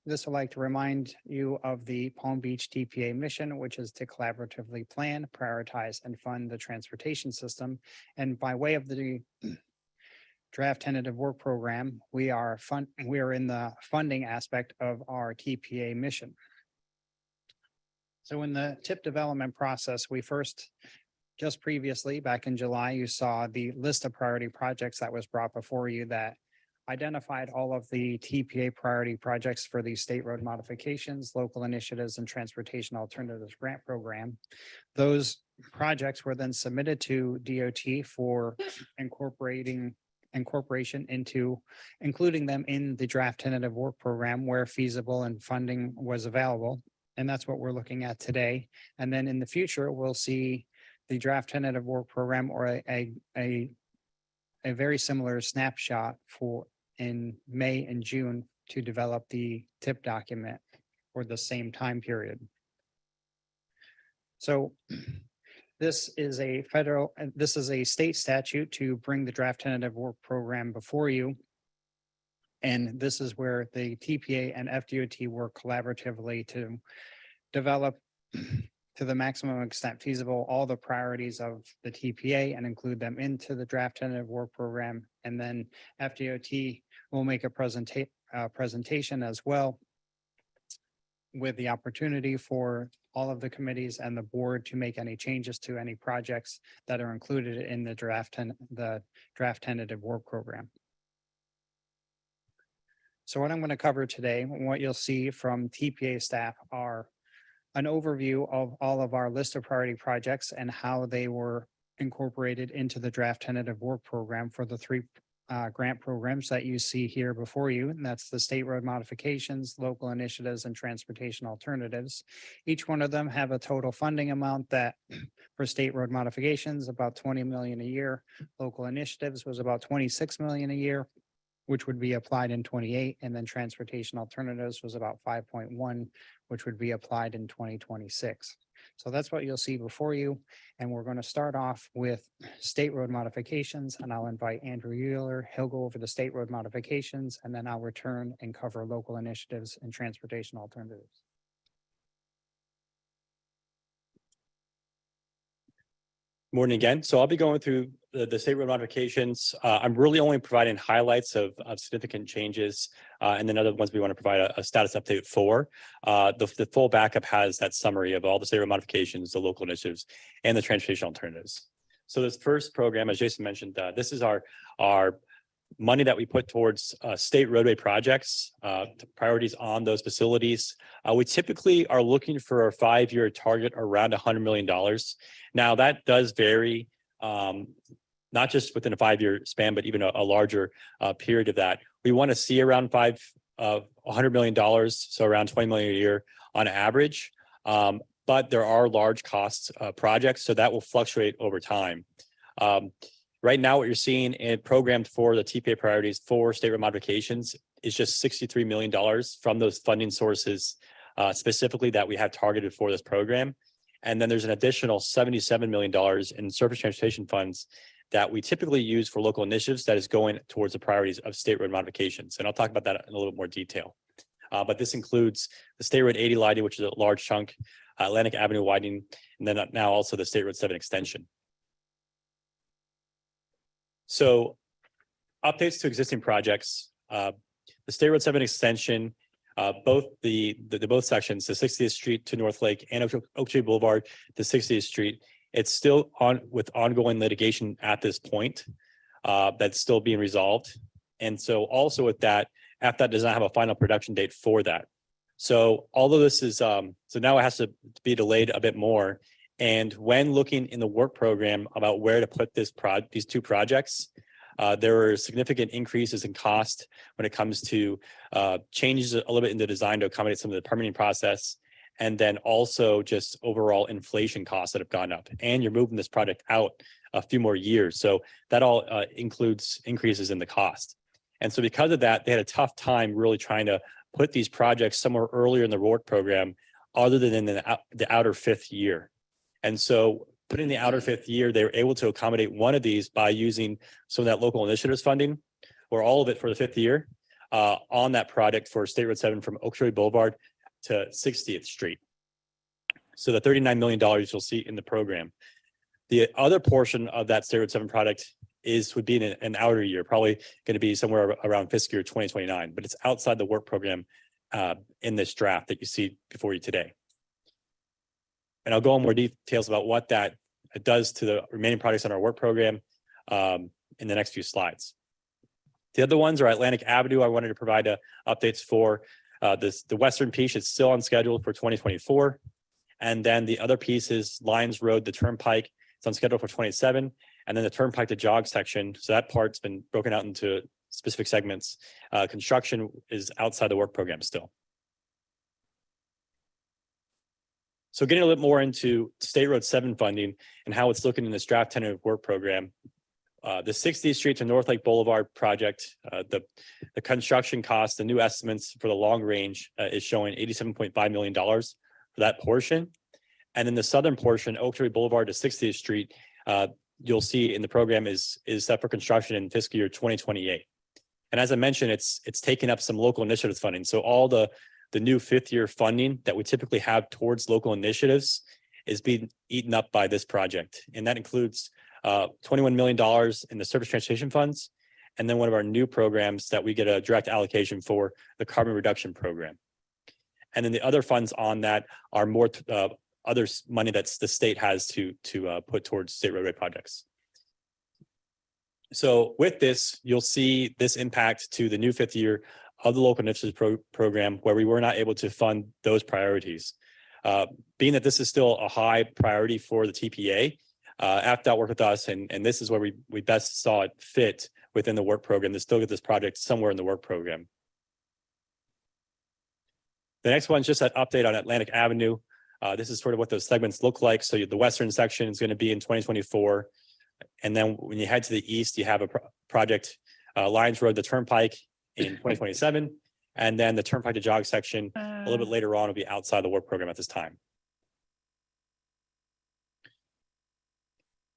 this would like to remind you of the Palm Beach TPA mission, which is to collaboratively plan, prioritize, and fund the transportation system. And by way of the draft tentative work program, we are in the funding aspect of our TPA mission. So in the TIP development process, we first, just previously, back in July, you saw the list of priority projects that was brought before you that identified all of the TPA priority projects for the state road modifications, local initiatives, and transportation alternatives grant program. Those projects were then submitted to DOT for incorporation into including them in the draft tentative work program where feasible and funding was available. And that's what we're looking at today. And then in the future, we'll see the draft tentative work program or a very similar snapshot for in May and June to develop the TIP document for the same time period. So this is a state statute to bring the draft tentative work program before you. And this is where the TPA and FDOT work collaboratively to develop to the maximum extent feasible all the priorities of the TPA and include them into the draft tentative work program. And then FDOT will make a presentation as well with the opportunity for all of the committees and the board to make any changes to any projects that are included in the draft tentative work program. So what I'm going to cover today, what you'll see from TPA staff are an overview of all of our list of priority projects and how they were incorporated into the draft tentative work program for the three grant programs that you see here before you. And that's the state road modifications, local initiatives, and transportation alternatives. Each one of them have a total funding amount that for state road modifications, about 20 million a year. Local initiatives was about 26 million a year, which would be applied in 28, and then transportation alternatives was about 5.1, which would be applied in 2026. So that's what you'll see before you. And we're going to start off with state road modifications, and I'll invite Andrew Euler. He'll go over the state road modifications, and then I'll return and cover local initiatives and transportation alternatives. Morning again. So I'll be going through the state road modifications. I'm really only providing highlights of significant changes. And then other ones we want to provide a status update for. The full backup has that summary of all the state road modifications, the local initiatives, and the transportation alternatives. So this first program, as Jason mentioned, this is our money that we put towards state roadway projects, priorities on those facilities. We typically are looking for a 5-year target around $100 million. Now that does vary, not just within a 5-year span, but even a larger period of that. We want to see around $100 million, so around 20 million a year on average. But there are large cost projects, so that will fluctuate over time. Right now, what you're seeing in programmed for the TPA priorities for state road modifications is just $63 million from those funding sources, specifically that we have targeted for this program. And then there's an additional $77 million in surface transportation funds that we typically use for local initiatives that is going towards the priorities of state road modifications. And I'll talk about that in a little bit more detail. But this includes the State Road 80 lighting, which is a large chunk, Atlantic Avenue widening, and then now also the State Road 7 extension. So updates to existing projects, the State Road 7 extension, both both sections, the 60th Street to North Lake and Oaktree Boulevard to 60th Street, it's still on with ongoing litigation at this point that's still being resolved. And so also with that, AFDOT does not have a final production date for that. So although this is, so now it has to be delayed a bit more. And when looking in the work program about where to put these two projects, there were significant increases in cost when it comes to changes a little bit in the design to accommodate some of the permitting process, and then also just overall inflation costs that have gone up. And you're moving this project out a few more years. So that all includes increases in the cost. And so because of that, they had a tough time really trying to put these projects somewhere earlier in the work program other than in the outer 5th year. And so putting the outer 5th year, they were able to accommodate one of these by using some of that local initiatives funding, or all of it for the 5th year, on that project for State Road 7 from Oaktree Boulevard to 60th Street. So the $39 million you'll see in the program. The other portion of that State Road 7 project would be in an outer year, probably going to be somewhere around fiscal year 2029, but it's outside the work program in this draft that you see before you today. And I'll go in more details about what that does to the remaining projects on our work program in the next few slides. The other ones are Atlantic Avenue. I wanted to provide updates for the western piece is still on schedule for 2024. And then the other piece is Lyons Road, the Turnpike. It's on schedule for 27. And then the Turnpike to Jog section. So that part's been broken out into specific segments. Construction is outside the work program still. So getting a little bit more into State Road 7 funding and how it's looking in this draft tentative work program. The 60th Street to North Lake Boulevard project, the construction cost, the new estimates for the long range is showing $87.5 million for that portion. And then the southern portion, Oaktree Boulevard to 60th Street, you'll see in the program is set for construction in fiscal year 2028. And as I mentioned, it's taking up some local initiatives funding. So all the new 5th year funding that we typically have towards local initiatives is being eaten up by this project. And that includes $21 million in the surface transportation funds, and then one of our new programs that we get a direct allocation for, the carbon reduction program. And then the other funds on that are more other money that the state has to put towards state roadway projects. So with this, you'll see this impact to the new 5th year of the local initiatives program, where we were not able to fund those priorities. Being that this is still a high priority for the TPA, AFDOT worked with us, and this is where we best saw it fit within the work program to still get this project somewhere in the work program. The next one is just an update on Atlantic Avenue. This is sort of what those segments look like. So the western section is going to be in 2024. And then when you head to the east, you have a project, Lyons Road, the Turnpike in 2027. And then the Turnpike to Jog section a little bit later on will be outside the work program at this time.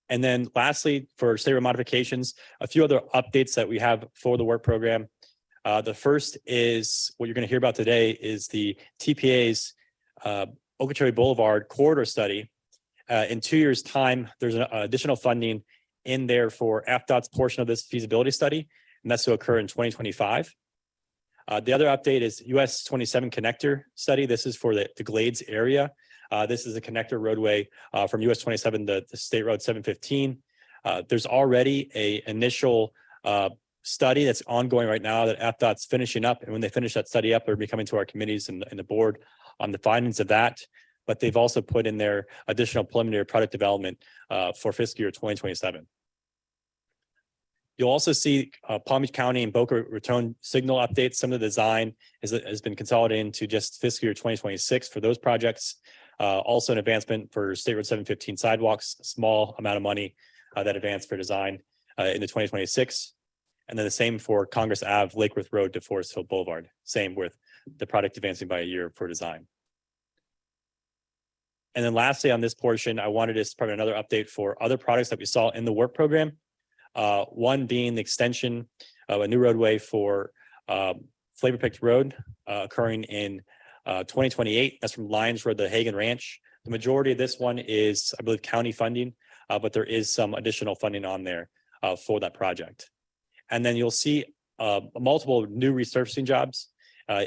And then lastly, for state road modifications, a few other updates that we have for the work program. The first is what you're going to hear about today is the TPA's Okeechobee Boulevard corridor study. In 2 years' time, there's an additional funding in there for FDOT's portion of this feasibility study, and that's to occur in 2025. The other update is US 27 connector study. This is for the Glades area. This is a connector roadway from US 27 to the State Road 715. There's already a initial study that's ongoing right now that FDOT's finishing up. And when they finish that study up, they'll be coming to our committees and the board on the findings of that. But they've also put in their additional preliminary product development for fiscal year 2027. You'll also see Palm Beach County and Boca Raton signal updates. Some of the design has been consolidated into just fiscal year 2026 for those projects. Also an advancement for State Road 715 sidewalks, a small amount of money that advanced for design into 2026. And then the same for Congress Ave, Lake Worth Road to Forest Hill Boulevard. Same with the project advancing by a year for design. And then lastly, on this portion, I wanted to provide another update for other products that we saw in the work program. One being the extension of a new roadway for Flavor Picked Road occurring in 2028. That's from Lions Road to Hagen Ranch. The majority of this one is, I believe, county funding, but there is some additional funding on there for that project. And then you'll see multiple new resurfacing jobs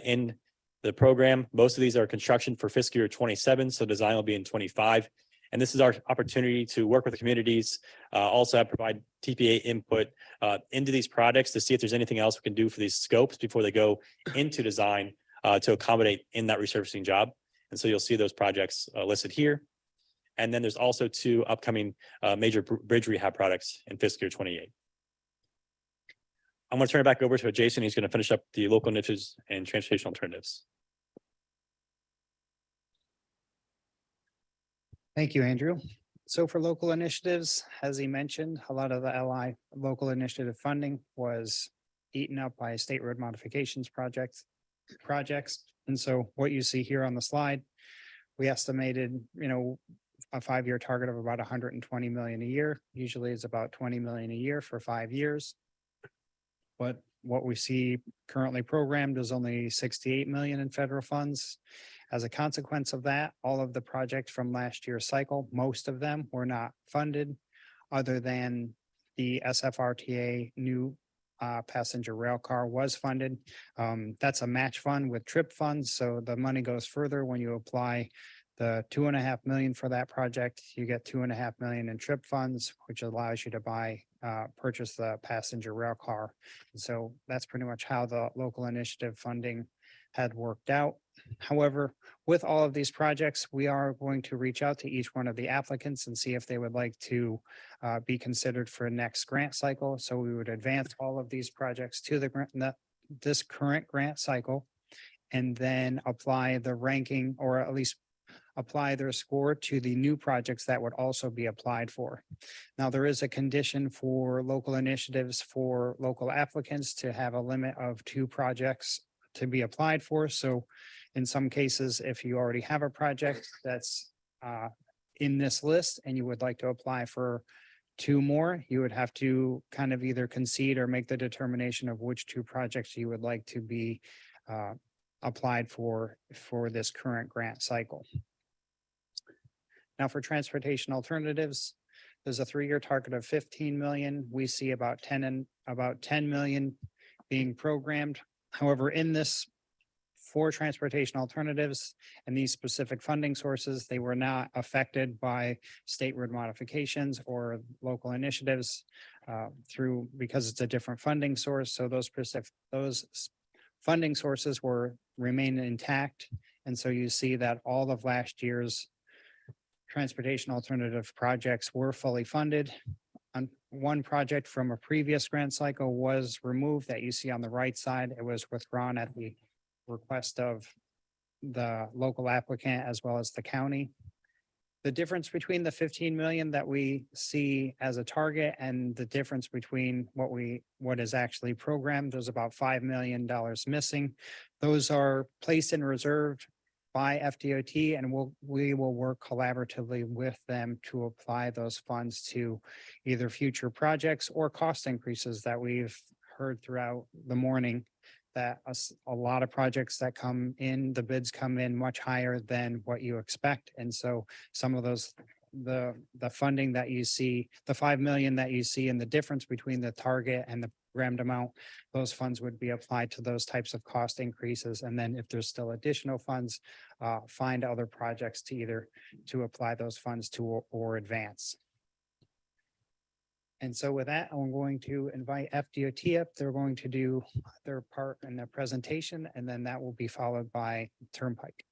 in the program. Most of these are construction for fiscal year 27, so design will be in 25. And this is our opportunity to work with the communities, also provide TPA input into these projects to see if there's anything else we can do for these scopes before they go into design to accommodate in that resurfacing job. And so you'll see those projects listed here. And then there's also 2 upcoming major bridge rehab products in fiscal year 28. I'm going to turn it back over to Jason. He's going to finish up the local initiatives and transportation alternatives. Thank you, Andrew. So for local initiatives, as he mentioned, a lot of the LI local initiative funding was eaten up by state road modifications projects. And so what you see here on the slide, we estimated, a 5-year target of about 120 million a year. Usually it's about 20 million a year for 5 years. But what we see currently programmed is only 68 million in federal funds. As a consequence of that, all of the projects from last year's cycle, most of them were not funded other than the SFRTA new passenger rail car was funded. That's a match fund with trip funds. So the money goes further when you apply the 2.5 million for that project, you get 2.5 million in trip funds, which allows you to purchase the passenger rail car. And so that's pretty much how the local initiative funding had worked out. However, with all of these projects, we are going to reach out to each one of the applicants and see if they would like to be considered for next grant cycle. So we would advance all of these projects to this current grant cycle and then apply the ranking, or at least apply their score to the new projects that would also be applied for. Now, there is a condition for local initiatives for local applicants to have a limit of 2 projects to be applied for. So in some cases, if you already have a project that's in this list and you would like to apply for 2 more, you would have to kind of either concede or make the determination of which 2 projects you would like to be applied for this current grant cycle. Now for transportation alternatives, there's a 3-year target of 15 million. We see about 10 million being programmed. However, in this for transportation alternatives and these specific funding sources, they were not affected by state road modifications or local initiatives because it's a different funding source. So those funding sources remain intact. And so you see that all of last year's transportation alternative projects were fully funded. One project from a previous grant cycle was removed that you see on the right side. It was withdrawn at the request of the local applicant as well as the county. The difference between the 15 million that we see as a target and the difference between what is actually programmed, there's about $5 million missing. Those are placed in reserve by FDOT, and we will work collaboratively with them to apply those funds to either future projects or cost increases that we've heard throughout the morning, that a lot of projects that come in, the bids come in much higher than what you expect. And so some of those the funding that you see, the 5 million that you see, and the difference between the target and the programmed amount, those funds would be applied to those types of cost increases. And then if there's still additional funds, find other projects to either to apply those funds to or advance. And so with that, I'm going to invite FDOT up. They're going to do their part in their presentation, and then that will be followed by Turnpike.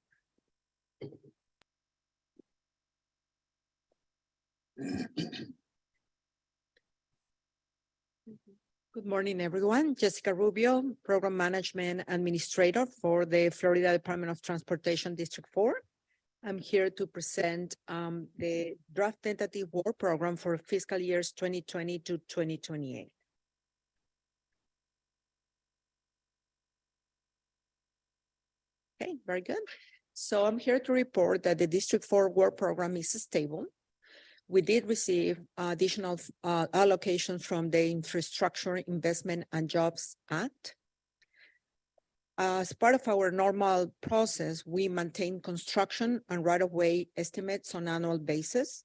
Good morning, everyone. Jessica Rubio, Program Management Administrator for the Florida Department of Transportation District 4. I'm here to present the draft tentative work program for fiscal years 2020 to 2028. Okay, very good. So I'm here to report that the District 4 work program is stable. We did receive additional allocations from the Infrastructure Investment and Jobs Act. As part of our normal process, we maintain construction and right-of-way estimates on an annual basis.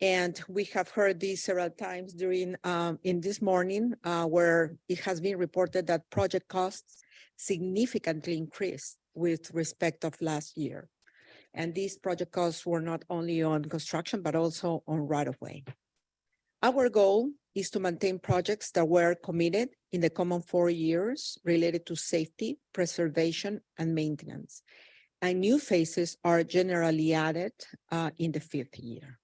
And we have heard this several times during in this morning, where it has been reported that project costs significantly increased with respect of last year. And these project costs were not only on construction, but also on right-of-way. Our goal is to maintain projects that were committed in the common 4 years related to safety, preservation, and maintenance. And new phases are generally added in the 5th year.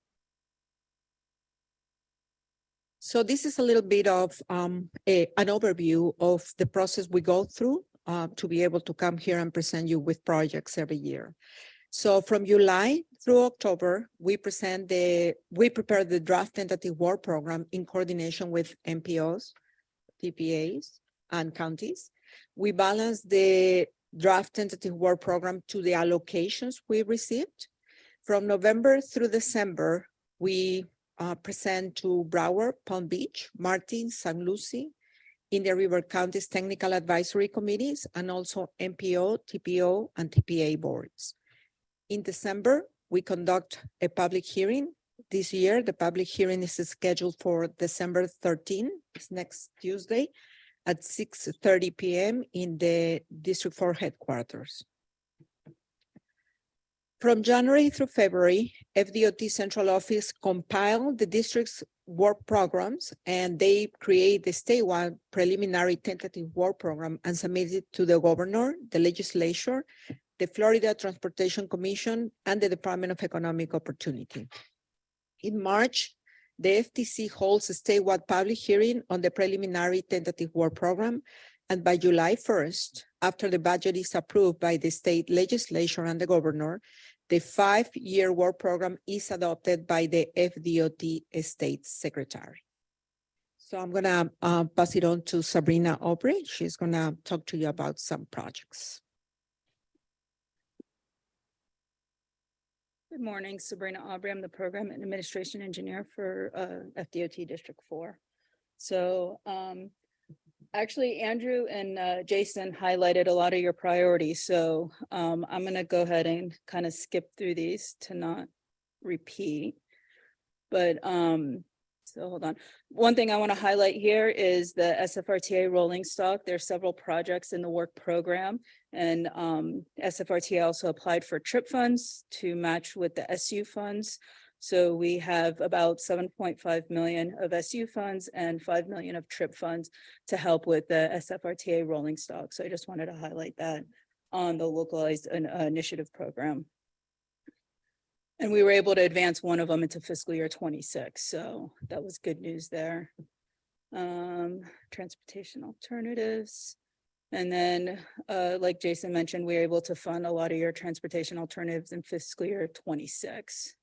So this is a little bit of an overview of the process we go through to be able to come here and present you with projects every year. So from July through October, we prepare the draft tentative work program in coordination with MPOs, TPAs, and counties. We balance the draft tentative work program to the allocations we received. From November through December, we present to Broward, Palm Beach, Martin, St. Lucie, Indian River County's technical advisory committees, and also MPO, TPO, and TPA boards. In December, we conduct a public hearing. This year, the public hearing is scheduled for December 13, it's next Tuesday, at 6:30 p.m. in the District 4 headquarters. From January through February, FDOT Central Office compiled the district's work programs, and they create the statewide preliminary tentative work program and submit it to the governor, the legislature, the Florida Transportation Commission, and the Department of Economic Opportunity. In March, the FTC holds a statewide public hearing on the preliminary tentative work program, and by July 1st, after the budget is approved by the state legislature and the governor, the 5-year work program is adopted by the FDOT State Secretary. So I'm gonna pass it on to Sabrina Aubrey. She's gonna talk to you about some projects. Good morning, Sabrina Aubrey. I'm the Program and Administration Engineer for FDOT District 4. So actually, Andrew and Jason highlighted a lot of your priorities. So I'm going to go ahead and kind of skip through these to not repeat. But so hold on. One thing I want to highlight here is the SFRTA rolling stock. There are several projects in the work program, and SFRTA also applied for TRIP funds to match with the SU funds. So we have about 7.5 million of SU funds and 5 million of TRIP funds to help with the SFRTA rolling stock. So I just wanted to highlight that on the localized initiative program. And we were able to advance one of them into fiscal year 26. So that was good news there. Transportation alternatives. And then, like Jason mentioned, we were able to fund a lot of your transportation alternatives in fiscal year 26.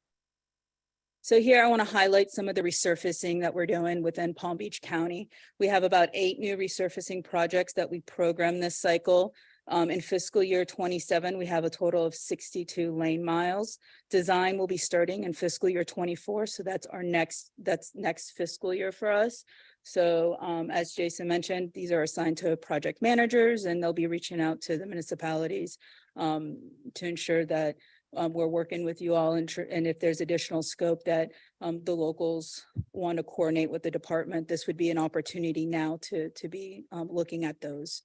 So here I want to highlight some of the resurfacing that we're doing within Palm Beach County. We have about 8 new resurfacing projects that we programmed this cycle. In fiscal year 27, we have a total of 62 lane miles. Design will be starting in fiscal year 24. So that's next fiscal year for us. So as Jason mentioned, these are assigned to project managers, and they'll be reaching out to the municipalities to ensure that we're working with you all and if there's additional scope that the locals want to coordinate with the department, this would be an opportunity now to be looking at those.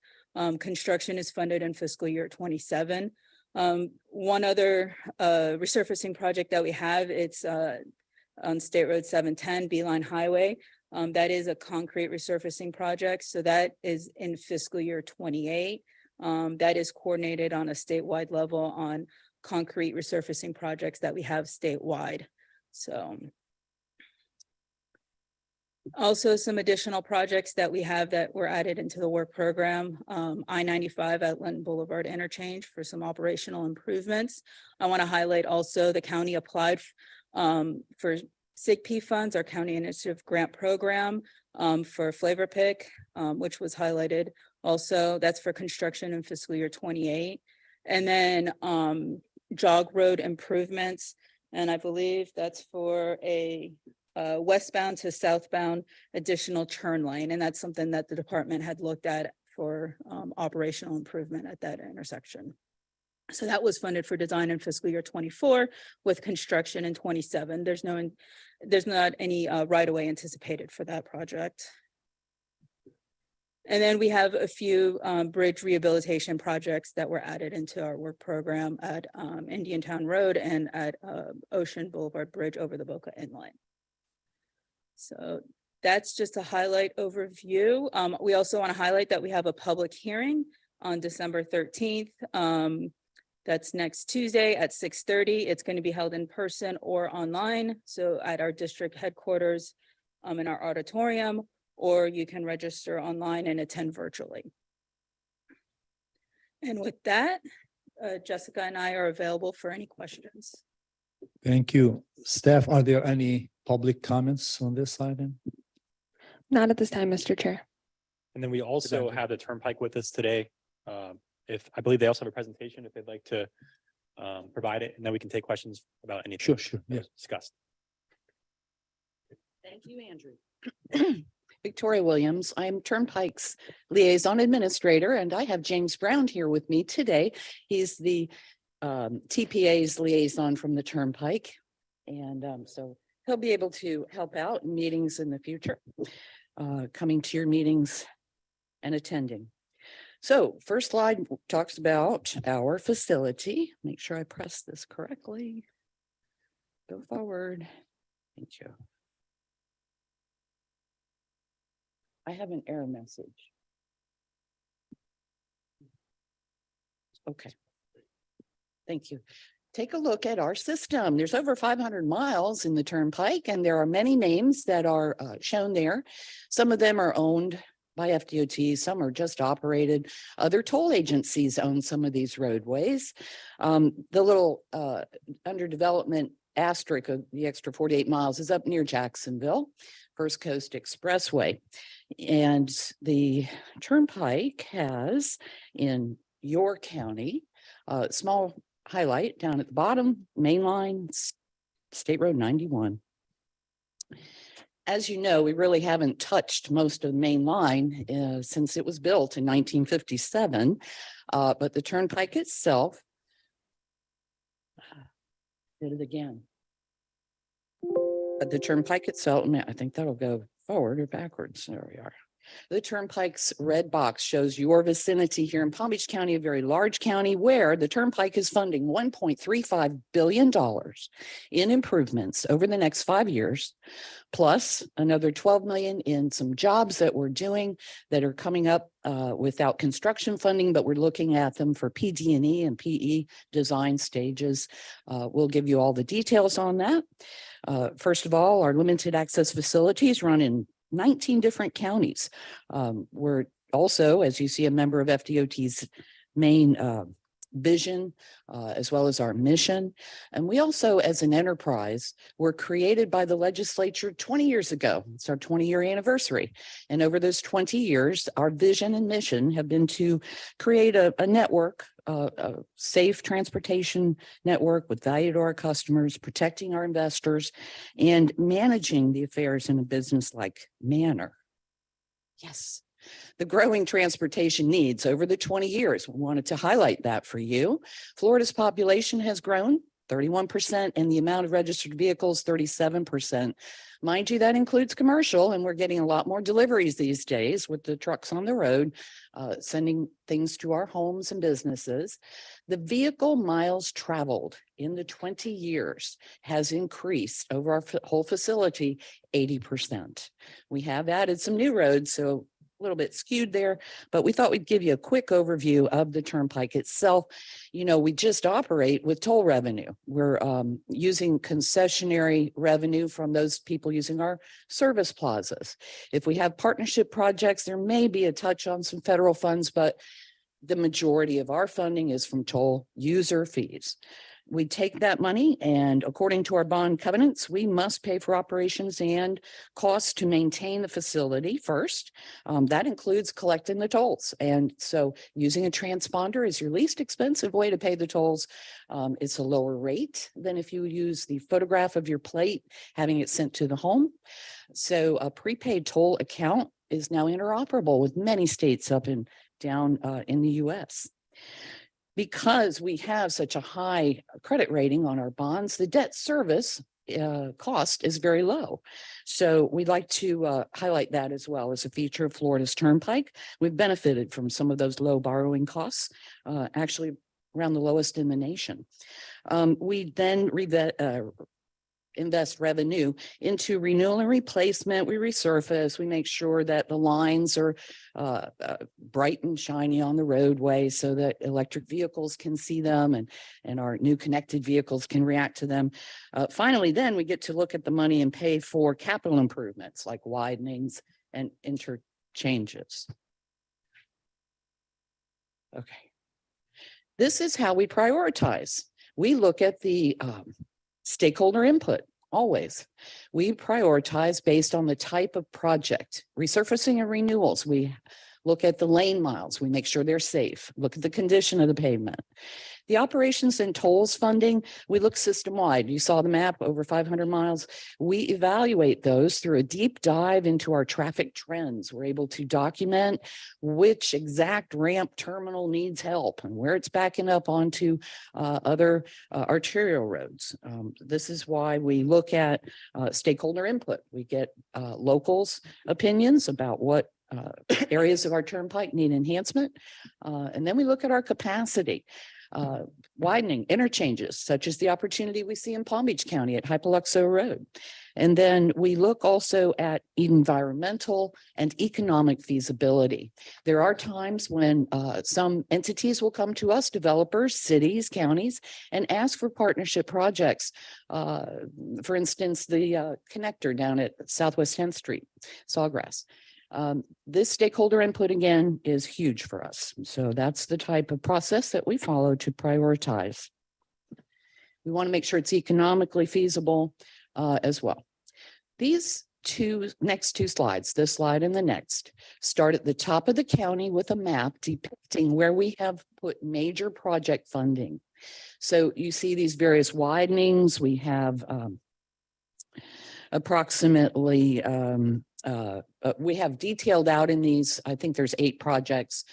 Construction is funded in fiscal year 27. One other resurfacing project that we have, it's on State Road 710 Beeline Highway. That is a concrete resurfacing project. So that is in fiscal year 28. That is coordinated on a statewide level on concrete resurfacing projects that we have statewide. So also some additional projects that we have that were added into the work program, I-95 at Linton Boulevard interchange for some operational improvements. I want to highlight also the county applied for SIGP funds, our county initiative grant program for Flavor Pick, which was highlighted. Also, that's for construction in fiscal year 28. And then jog road improvements. And I believe that's for a westbound to southbound additional turn lane. And that's something that the department had looked at for operational improvement at that intersection. So that was funded for design in fiscal year 24 with construction in 27. There's not any right of way anticipated for that project. And then we have a few bridge rehabilitation projects that were added into our work program at Indiantown Road and at Ocean Boulevard Bridge over the Boca Inlet. So that's just a highlight overview. We also want to highlight that we have a public hearing on December 13th. That's next Tuesday at 6:30. It's going to be held in person or online. So at our district headquarters in our auditorium, or you can register online and attend virtually. And with that, Jessica and I are available for any questions. Thank you. Staff, are there any public comments on this item? Not at this time, Mr. Chair. And then we also have the Turnpike with us today. If I believe they also have a presentation if they'd like to provide it, and then we can take questions about anything. Sure, yes. Discussed. Thank you, Andrew. Victoria Williams. I'm Turnpike's liaison administrator, and I have James Brown here with me today. He's the TPA's liaison from the Turnpike. And so he'll be able to help out in meetings in the future, coming to your meetings and attending. So first slide talks about our facility. Make sure I press this correctly. Go forward. Thank you. I have an error message. Okay. Thank you. Take a look at our system. There's over 500 miles in the Turnpike, and there are many names that are shown there. Some of them are owned by FDOT, some are just operated. Other toll agencies own some of these roadways. The little under development asterisk of the extra 48 miles is up near Jacksonville, First Coast Expressway. And the Turnpike has in your county, a small highlight down at the bottom, Main Line, State Road 91. As you know, we really haven't touched most of the Main Line since it was built in 1957, but the Turnpike itself, did it again. But the Turnpike itself, I think that'll go forward or backwards. There we are. The Turnpike's red box shows your vicinity here in Palm Beach County, a very large county where the Turnpike is funding $1.35 billion in improvements over the next 5 years, plus another 12 million in some jobs that we're doing that are coming up without construction funding, but we're looking at them for PD&E and PE design stages. We'll give you all the details on that. First of all, our limited access facilities run in 19 different counties. We're also, as you see, a member of FDOT's main vision, as well as our mission. And we also, as an enterprise, were created by the legislature 20 years ago. It's our 20-year anniversary. And over those 20 years, our vision and mission have been to create a network, a safe transportation network with value to our customers, protecting our investors, and managing the affairs in a business-like manner. Yes. The growing transportation needs over the 20 years. We wanted to highlight that for you. Florida's population has grown 31%, and the amount of registered vehicles, 37%. Mind you, that includes commercial, and we're getting a lot more deliveries these days with the trucks on the road, sending things to our homes and businesses. The vehicle miles traveled in the 20 years has increased over our whole facility 80%. We have added some new roads, so a little bit skewed there, but we thought we'd give you a quick overview of the turnpike itself. You know, we just operate with toll revenue. We're using concessionary revenue from those people using our service plazas. If we have partnership projects, there may be a touch on some federal funds, but the majority of our funding is from toll user fees. We take that money, and according to our bond covenants, we must pay for operations and costs to maintain the facility first. That includes collecting the tolls. And so using a transponder is your least expensive way to pay the tolls. It's a lower rate than if you use the photograph of your plate, having it sent to the home. So a prepaid toll account is now interoperable with many states up and down in the US. Because we have such a high credit rating on our bonds, the debt service cost is very low. So we'd like to highlight that as well as a feature of Florida's Turnpike. We've benefited from some of those low borrowing costs, actually around the lowest in the nation. We then invest revenue into renewal and replacement. We resurface, we make sure that the lines are bright and shiny on the roadway so that electric vehicles can see them and our new connected vehicles can react to them. Finally, then we get to look at the money and pay for capital improvements like widenings and interchanges. Okay. This is how we prioritize. We look at the stakeholder input, always. We prioritize based on the type of project. Resurfacing and renewals, we look at the lane miles, we make sure they're safe, look at the condition of the pavement. The operations and tolls funding, we look system-wide. You saw the map, over 500 miles. We evaluate those through a deep dive into our traffic trends. We're able to document which exact ramp terminal needs help and where it's backing up onto other arterial roads. This is why we look at stakeholder input. We get locals' opinions about what areas of our turnpike need enhancement. And then we look at our capacity. Widening interchanges, such as the opportunity we see in Palm Beach County at Hypoluxo Road. And then we look also at environmental and economic feasibility. There are times when some entities will come to us, developers, cities, counties, and ask for partnership projects. For instance, the connector down at Southwest 10th Street, Sawgrass. This stakeholder input, again, is huge for us. So that's the type of process that we follow to prioritize. We want to make sure it's economically feasible as well. These next two slides, this slide and the next, start at the top of the county with a map depicting where we have put major project funding. So you see these various widenings. We have approximately we have detailed out in these, I think there's 8 projects,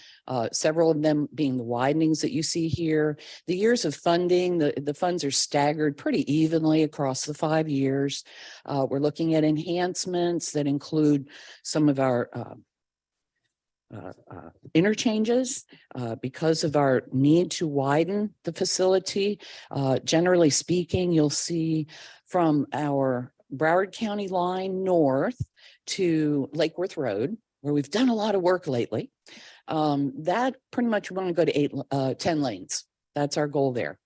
several of them being the widenings that you see here. The years of funding, the funds are staggered pretty evenly across the 5 years. We're looking at enhancements that include some of our interchanges because of our need to widen the facility. Generally speaking, you'll see from our Broward County line north to Lake Worth Road, where we've done a lot of work lately. That pretty much we want to go to 10 lanes. That's our goal there.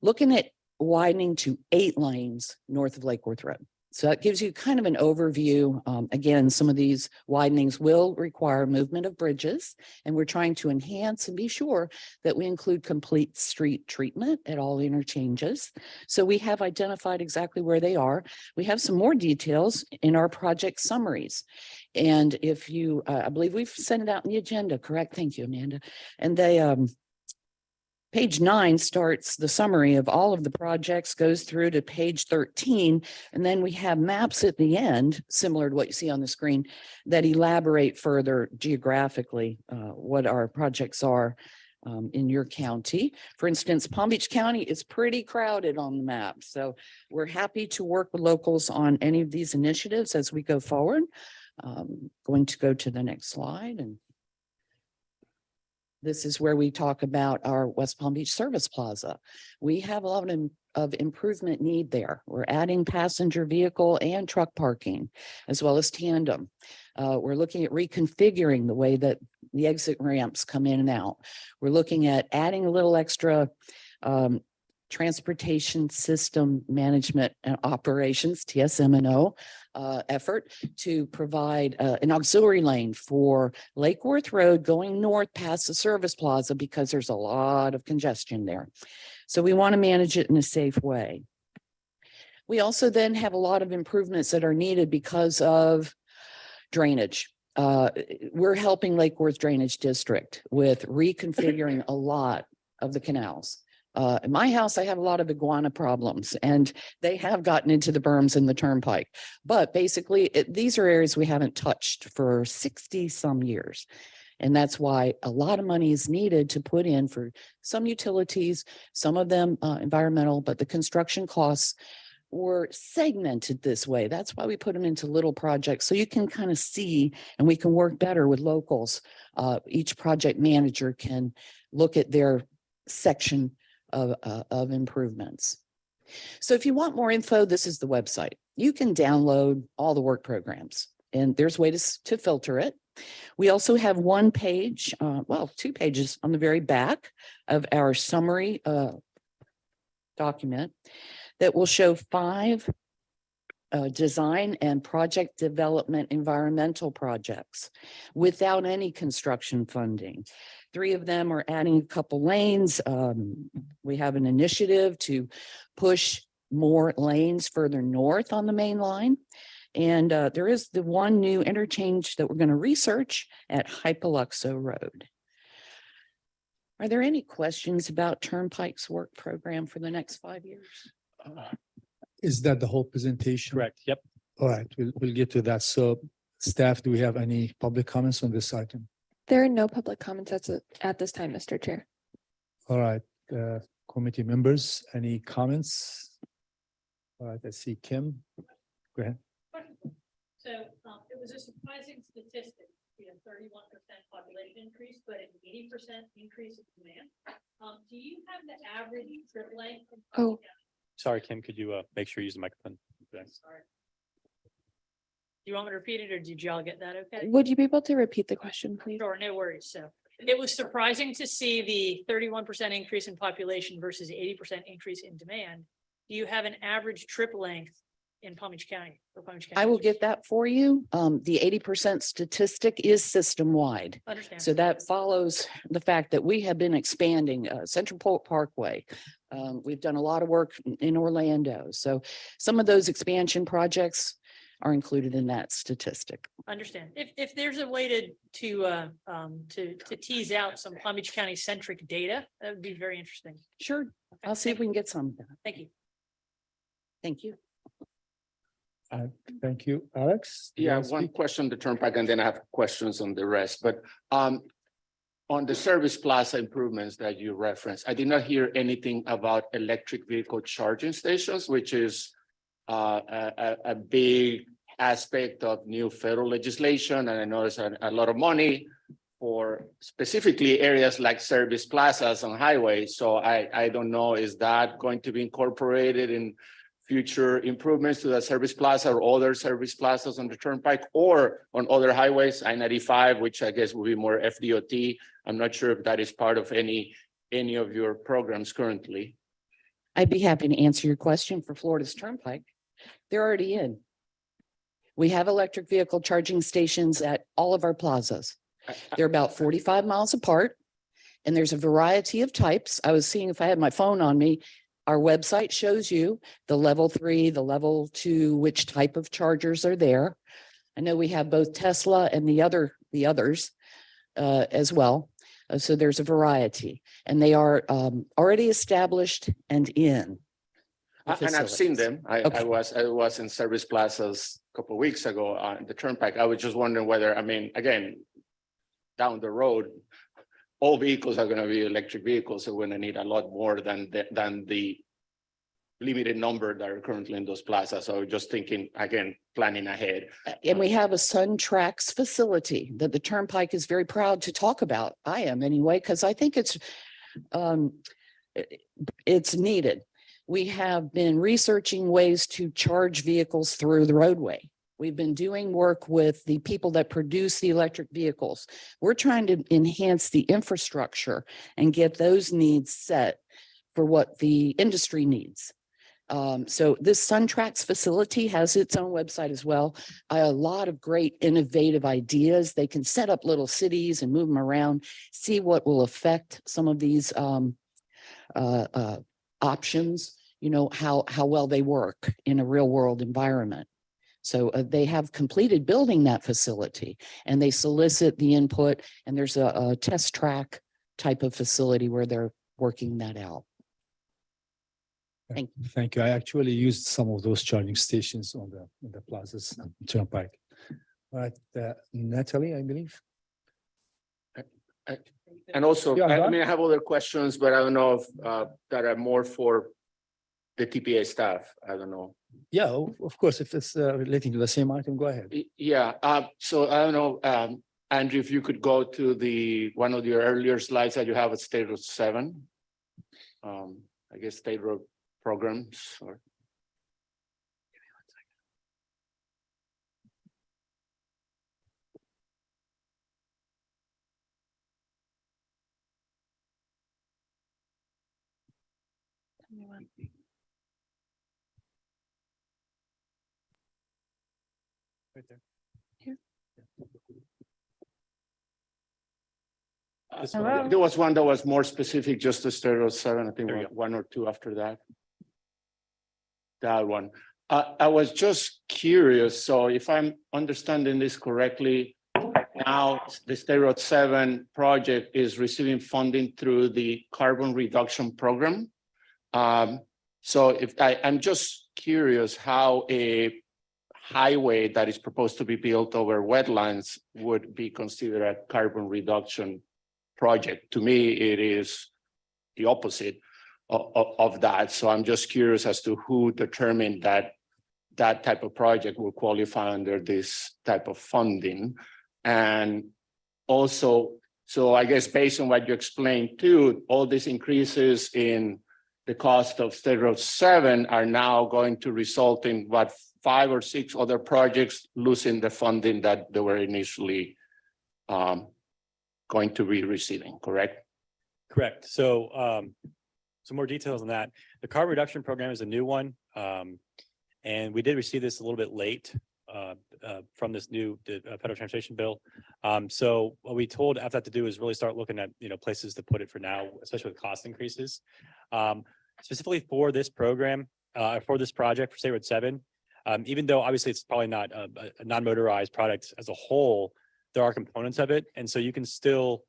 Looking at widening to 8 lanes north of Lake Worth Road. So that gives you kind of an overview. Again, some of these widenings will require movement of bridges, and we're trying to enhance and be sure that we include complete street treatment at all interchanges. So we have identified exactly where they are. We have some more details in our project summaries. And if you, I believe we've sent it out in the agenda, correct? Thank you, Amanda. And they, page 9 starts the summary of all of the projects, goes through to page 13, and then we have maps at the end, similar to what you see on the screen, that elaborate further geographically what our projects are. in your county. For instance, Palm Beach County is pretty crowded on the map. So we're happy to work with locals on any of these initiatives as we go forward. Going to go to the next slide, and this is where we talk about our West Palm Beach Service Plaza. We have a lot of improvement need there. We're adding passenger vehicle and truck parking, as well as tandem. We're looking at reconfiguring the way that the exit ramps come in and out. We're looking at adding a little extra transportation system management and operations, TSM&O, effort to provide an auxiliary lane for Lake Worth Road going north past the Service Plaza because there's a lot of congestion there. So we want to manage it in a safe way. We also then have a lot of improvements that are needed because of drainage. We're helping Lake Worth Drainage District with reconfiguring a lot of the canals. In my house, I have a lot of iguana problems, and they have gotten into the berms and the turnpike. But basically, these are areas we haven't touched for 60 some years. And that's why a lot of money is needed to put in for some utilities, some of them environmental, but the construction costs were segmented this way. That's why we put them into little projects. So you can kind of see, and we can work better with locals. Each project manager can look at their section of improvements. So if you want more info, this is the website. You can download all the work programs, and there's ways to filter it. We also have one page, well, 2 pages on the very back of our summary document that will show 5 design and project development environmental projects without any construction funding. 3 of them are adding a couple lanes. We have an initiative to push more lanes further north on the main line. And there is the one new interchange that we're going to research at Hypoluxo Road. Are there any questions about Turnpike's work program for the next 5 years? Is that the whole presentation? Correct. Yep. All right, we'll get to that. So staff, do we have any public comments on this item? There are no public comments at this time, Mr. Chair. All right, committee members, any comments? All right, I see Kim. Go ahead. So it was a surprising statistic, 31% population increase, but an 80% increase in demand. Do you have the average trip length? Oh. Sorry, Kim, could you make sure you use the microphone? Thanks. Sorry. Do you want me to repeat it, or did y'all get that okay? Would you be able to repeat the question, please? Sure, no worries. So it was surprising to see the 31% increase in population versus 80% increase in demand. Do you have an average trip length in Palm Beach County? For Palm Beach County? I will get that for you. The 80% statistic is system-wide. Understand. So that follows the fact that we have been expanding Central Polk Parkway. We've done a lot of work in Orlando. So some of those expansion projects are included in that statistic. Understand. If there's a way to tease out some Palm Beach County centric data, that would be very interesting. Sure. I'll see if we can get some. Thank you. Thank you. Thank you, Alex. do you Yeah, want to one speak? question to Turnpike, and then I have questions on the rest, but on the Service Plaza improvements that you referenced, I did not hear anything about electric vehicle charging stations, which is a big aspect of new federal legislation, and I know there's a lot of money for specifically areas like service plazas on highways. So I don't know, is that going to be incorporated in future improvements to the service plaza or other service plazas on the Turnpike or on other highways, I-95, which I guess will be more FDOT. I'm not sure if that is part of any of your programs currently. I'd be happy to answer your question for Florida's Turnpike. They're already in. We have electric vehicle charging stations at all of our plazas. They're about 45 miles apart, and there's a variety of types. I was seeing if I had my phone on me, our website shows you the level 3, the level 2, which type of chargers are there. I know we have both Tesla and the others as well. So there's a variety, and they are already established and in. the And I've seen facilities. them. I was in service plazas a couple of weeks ago on the Turnpike. I was just wondering whether, I mean, again, down the road, all vehicles are gonna be electric vehicles, so we're gonna need a lot more than the limited number that are currently in those plazas. So just thinking, again, planning ahead. And we have a Sun Tracks facility that the Turnpike is very proud to talk about. I am anyway, because I think it's needed. We have been researching ways to charge vehicles through the roadway. We've been doing work with the people that produce the electric vehicles. We're trying to enhance the infrastructure and get those needs set for what the industry needs. So this SunTrax facility has its own website as well. A lot of great innovative ideas. They can set up little cities and move them around, see what will affect some of these options, you know, how well they work in a real world environment. So they have completed building that facility and they solicit the input, and there's a test track type of facility where they're working that out. Thank you. I actually used some of those charging stations on the plazas Turnpike. All right, Natalie, I believe. And also, Yeah, I Don? mean, I have other questions, but I don't know if that are more for the TPA staff. I don't know. Yeah, of course, if it's relating to the same item, go ahead. Yeah, so I don't know, Andrew, if you could go to one of your earlier slides that you have at State Road 7. I guess State Road programs or. Right there. Hello? There was one that was more specific, just to State Road 7, I think There you one or two after that. That one. I was just curious, so if I'm understanding this correctly, now the State Road 7 project is receiving funding through the carbon reduction program. So if I'm just curious how a highway that is proposed to be built over wetlands would be considered a carbon reduction project. To me, it is the opposite of that. So I'm just curious as to who determined that that type of project will qualify under this type of funding. And also, so I guess based on what you explained too, all these increases in the cost of State Road 7 are now going to result in what, 5 or 6 other projects losing the funding that they were initially going to be receiving, correct? Correct. So some more details on that. The carbon reduction program is a new one. And we did receive this a little bit late from this new federal transportation bill. So what we told FDOT to do is really start looking at, you know, places to put it for now, especially with cost increases. Specifically for this program, for this project for State Road 7, even though obviously it's probably not a non-motorized product as a whole, there are components of it. And so you can still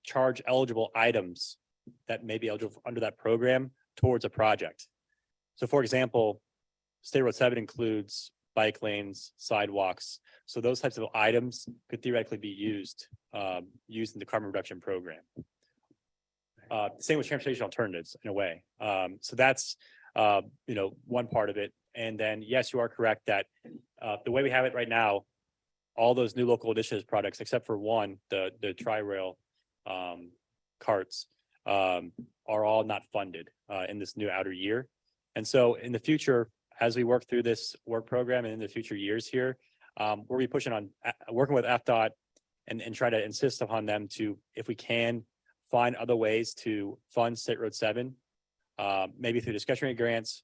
charge eligible items that may be eligible under that program towards a project. So for example, State Road 7 includes bike lanes, sidewalks. So those types of items could theoretically be used in the carbon reduction program. Same with transportation alternatives in a way. So that's, you know, one part of it. And then, yes, you are correct that the way we have it right now, all those new local initiatives products, except for one, the Tri-Rail carts, are all not funded in this new outer year. And so in the future, as we work through this work program and in the future years here, we'll be pushing on working with FDOT and try to insist upon them to, if we can, find other ways to fund State Road 7, maybe through discretionary grants,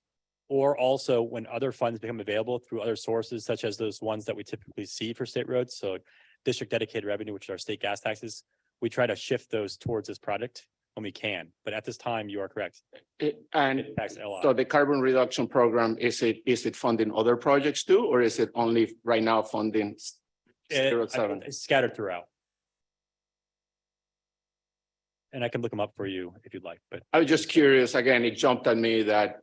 or also when other funds become available through other sources, such as those ones that we typically see for state roads. So district dedicated revenue, which are state gas taxes, we try to shift those towards this project when we can. But at this time, you are correct. And so the carbon reduction program, is it funding other projects too, or is it only right now funding State Road 7? It's scattered throughout. And I can look them up for you if you'd like, but I was just curious, again, it jumped at me that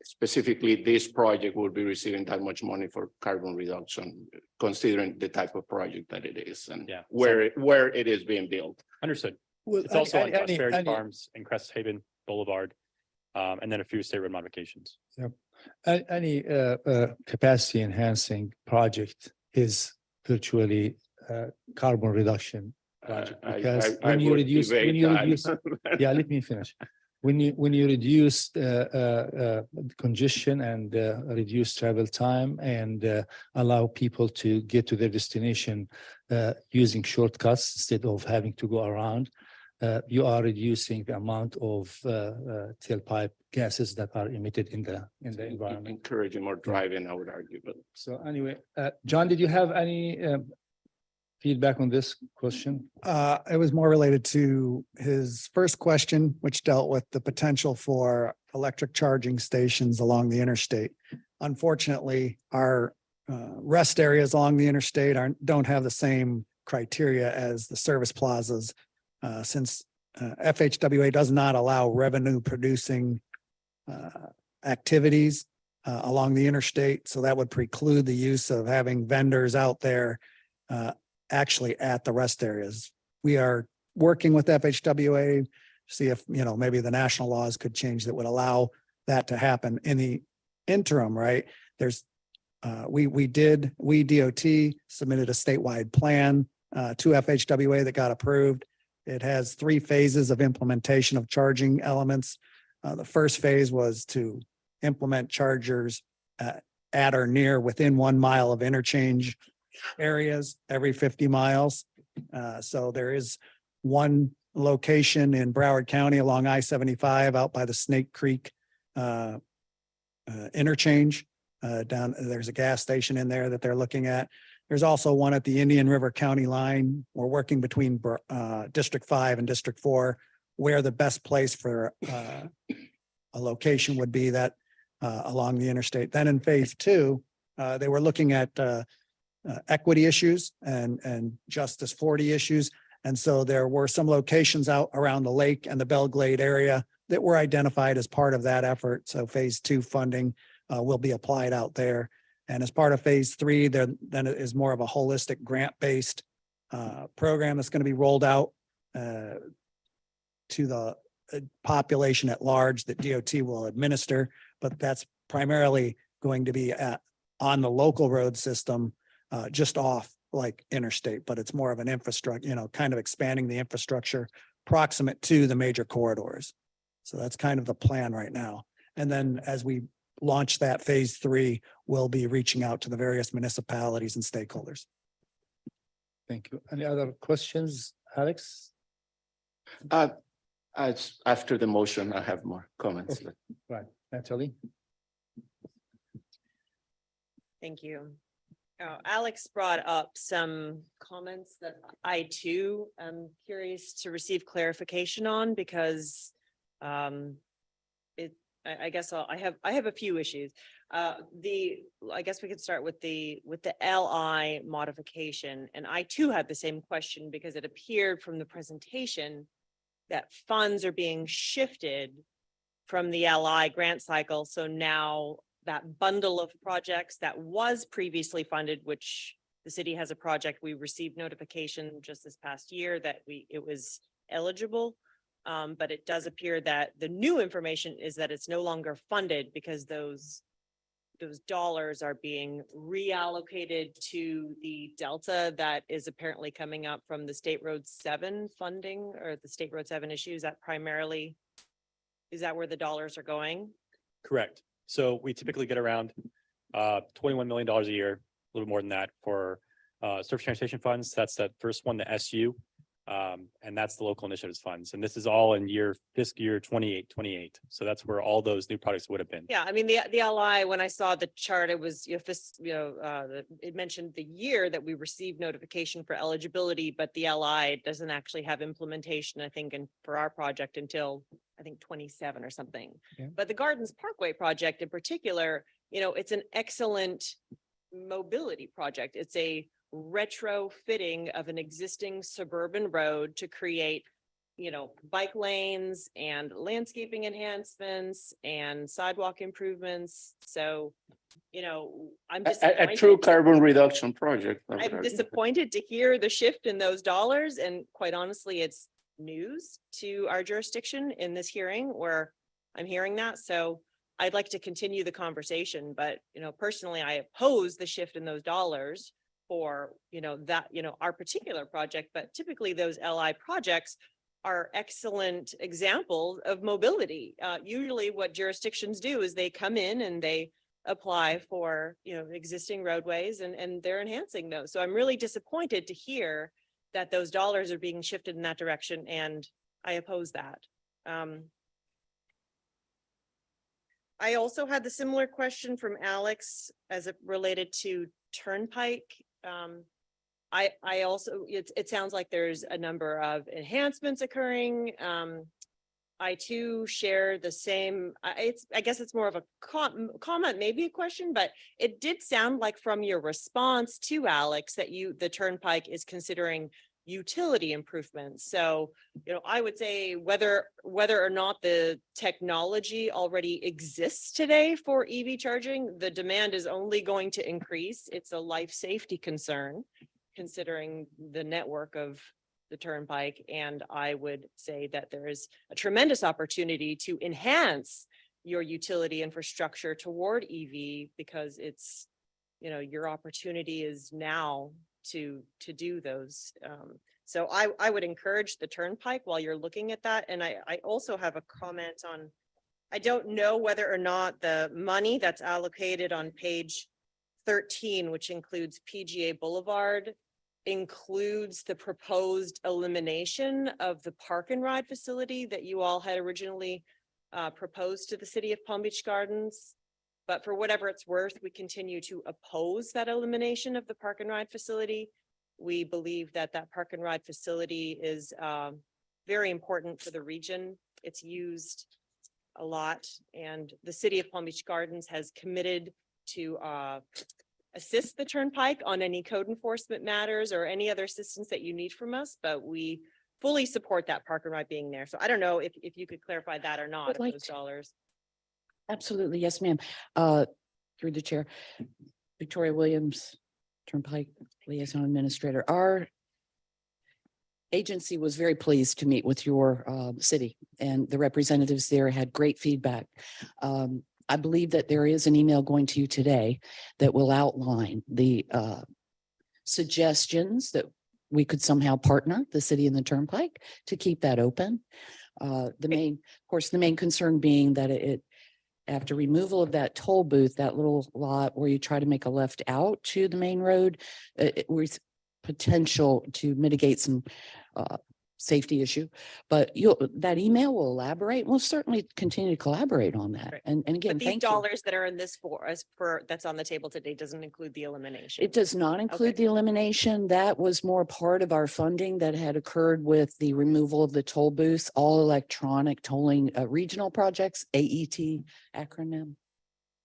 specifically this project would be receiving that much money for carbon reduction, considering the type of project that it is and yeah, where it is being built. understood. Well, It's also on any- Prosperity any- Farms and Crest Haven Boulevard. And then a few state road modifications. Any capacity enhancing project is virtually carbon reduction project because when you reduce, yeah, let me finish. When you reduce congestion and reduce travel time and allow people to get to their destination using shortcuts instead of having to go around, you are reducing the amount of tailpipe gases that are emitted in the environment. Encouraging more driving, I would argue, but. So anyway, John, did you have any feedback on this question? It was more related to his first question, which dealt with the potential for electric charging stations along the interstate. Unfortunately, our rest areas along the interstate don't have the same criteria as the service plazas. Since FHWA does not allow revenue producing activities along the interstate. So that would preclude the use of having vendors out there actually at the rest areas. We are working with FHWA, see if, maybe the national laws could change that would allow that to happen. In the interim, right, there's we DOT submitted a statewide plan to FHWA that got approved. It has 3 phases of implementation of charging elements. The first phase was to implement chargers at or near within 1 mile of interchange areas every 50 miles. So there is one location in Broward County along I-75 out by the Snake Creek interchange. There's a gas station in there that they're looking at. There's also one at the Indian River County line. We're working between District 5 and District 4, where the best place for a location would be that along the interstate. Then in phase 2, they were looking at equity issues and Justice 40 issues. And so there were some locations out around the lake and the Belglade area that were identified as part of that effort. So phase 2 funding will be applied out there. And as part of phase 3, then it is more of a holistic grant-based program that's going to be rolled out to the population at large that DOT will administer. But that's primarily going to be on the local road system, just off like interstate, but it's more of an infrastructure, kind of expanding the infrastructure proximate to the major corridors. So that's kind of the plan right now. And then as we launch that phase 3, we'll be reaching out to the various municipalities and stakeholders. Thank you. Any other questions, Alex? After the motion, I have more comments. Okay. Right, Natalie? Thank you. Alex brought up some comments that I too am curious to receive clarification on because I guess I have a few issues. I guess we could start with the LI modification, and I too had the same question because it appeared from the presentation that funds are being shifted from the LI grant cycle. So now that bundle of projects that was previously funded, which the city has a project, we received notification just this past year that it was eligible. But it does appear that the new information is that it's no longer funded because those dollars are being reallocated to the delta that is apparently coming up from the State Road 7 funding or the State Road 7 issue. Is that where the dollars are going? Correct. So we typically get around $21 million a year, a little more than that for surface transportation funds. That's that first one, the SU. And that's the local initiatives funds. And this is all in fiscal year 28. So that's where all those new products would have been. Yeah, I mean, the LI, when I saw the chart, it was, it mentioned the year that we received notification for eligibility, but the LI doesn't actually have implementation, I think, for our project until, I think, 27 or something. Yeah. But the Gardens Parkway project in particular, it's an excellent mobility project. It's a retrofitting of an existing suburban road to create, bike lanes and landscaping enhancements and sidewalk improvements. So, I'm disappointed. A true carbon reduction project. I'm disappointed to hear the shift in those dollars. And quite honestly, it's news to our jurisdiction in this hearing where I'm hearing that. So I'd like to continue the conversation, but, you know, personally, I oppose the shift in those dollars for, you know, that, you know, our particular project, but typically those LI projects are excellent examples of mobility. Usually what jurisdictions do is they come in and they apply for, you know, existing roadways and they're enhancing those. So I'm really disappointed to hear that those dollars are being shifted in that direction, and I oppose that. I also had the similar question from Alex as it related to Turnpike. I also, it sounds like there's a number of enhancements occurring. I too share the same, I guess it's more of a comment, maybe a question, but it did sound like from your response to Alex that the Turnpike is considering utility improvements. So, you know, I would say whether or not the technology already exists today for EV charging, the demand is only going to increase. It's a life safety concern, considering the network of the Turnpike. And I would say that there is a tremendous opportunity to enhance your utility infrastructure toward EV, because it's, you know, your opportunity is now to do those. So I would encourage the Turnpike while you're looking at that. And I also have a comment on, I don't know whether or not the money that's allocated on page 13, which includes PGA Boulevard, includes the proposed elimination of the park and ride facility that you all had originally proposed to the city of Palm Beach Gardens. But for whatever it's worth, we continue to oppose that elimination of the park and ride facility. We believe that that park and ride facility is very important for the region. It's used a lot, and the city of Palm Beach Gardens has committed to assist the Turnpike on any code enforcement matters or any other assistance that you need from us, but we fully support that park and ride being there. So I don't know if you could clarify that or not, Would like those to. dollars. Absolutely. Yes, ma'am. Through the chair, Victoria Williams, Turnpike Liaison Administrator. Our agency was very pleased to meet with your city, and the representatives there had great feedback. I believe that there is an email going to you today that will outline the suggestions that we could somehow partner the city and the Turnpike to keep that open. Of course, the main concern being that after removal of that toll booth, that little lot where you try to make a left out to the main road, with potential to mitigate some safety issue. But that email will elaborate. We'll certainly continue to collaborate on that. Right. And again, But these thank you. dollars that are in this that's on the table today doesn't include the elimination. It does not include the elimination. That was more part of our funding that had occurred with the removal of the toll booths, all electronic tolling regional projects, AET acronym.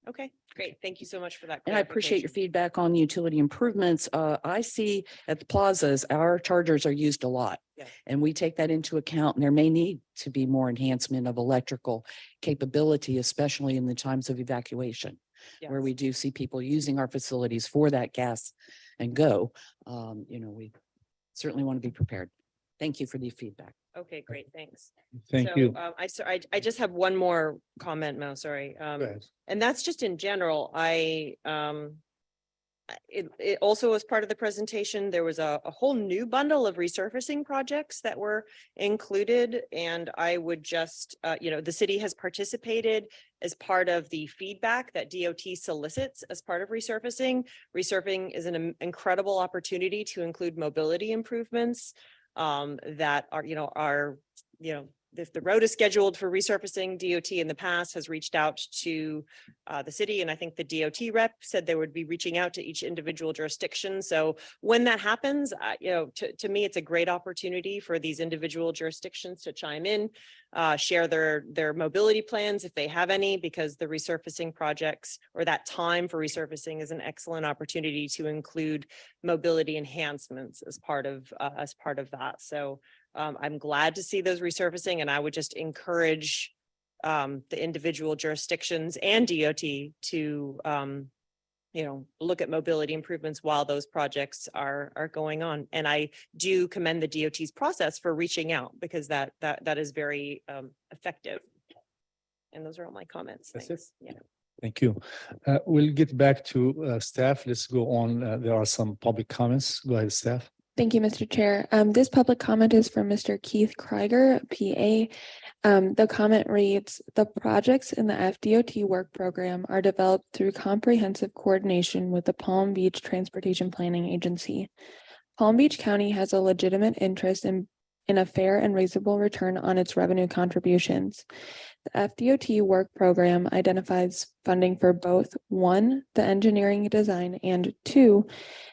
Okay, great. Thank you so much for that. And I appreciate your clarification. feedback on utility improvements. I see at the plazas, our chargers are used a lot. Yeah. And we take that into account, and there may need to be more enhancement of electrical capability, especially in the times of evacuation, where Yes. we do see people using our facilities for that gas and go. You know, we certainly want to be prepared. Thank you for the feedback. Okay, great. Thanks. Thank So, you. I just have one more comment, Mo, sorry. Go ahead. And that's just in general. It also was part of the presentation. There was a whole new bundle of resurfacing projects that were included. And I would just, you know, the city has participated as part of the feedback that DOT solicits as part of resurfacing. Resurfacing is an incredible opportunity to include mobility improvements that are, if the road is scheduled for resurfacing, DOT in the past has reached out to the city. And I think the DOT rep said they would be reaching out to each individual jurisdiction. So when that happens, to me, it's a great opportunity for these individual jurisdictions to chime in, share their mobility plans if they have any, because the resurfacing projects or that time for resurfacing is an excellent opportunity to include mobility enhancements as part of that. So I'm glad to see those resurfacing, and I would just encourage the individual jurisdictions and DOT to look at mobility improvements while those projects are going on. And I do commend the DOT's process for reaching out because that is very effective. And those are all my comments. That's it? Thanks. Yeah. Thank you. We'll get back to staff. Let's go on. There are some public comments. Go ahead, staff. Thank you, Mr. Chair. This public comment is from Mr. Keith Krieger, PA. The comment reads, the projects in the FDOT work program are developed through comprehensive coordination with the Palm Beach Transportation Planning Agency. Palm Beach County has a legitimate interest in a fair and reasonable return on its revenue contributions. The FDOT work program identifies funding for both 1, the engineering design, and 2,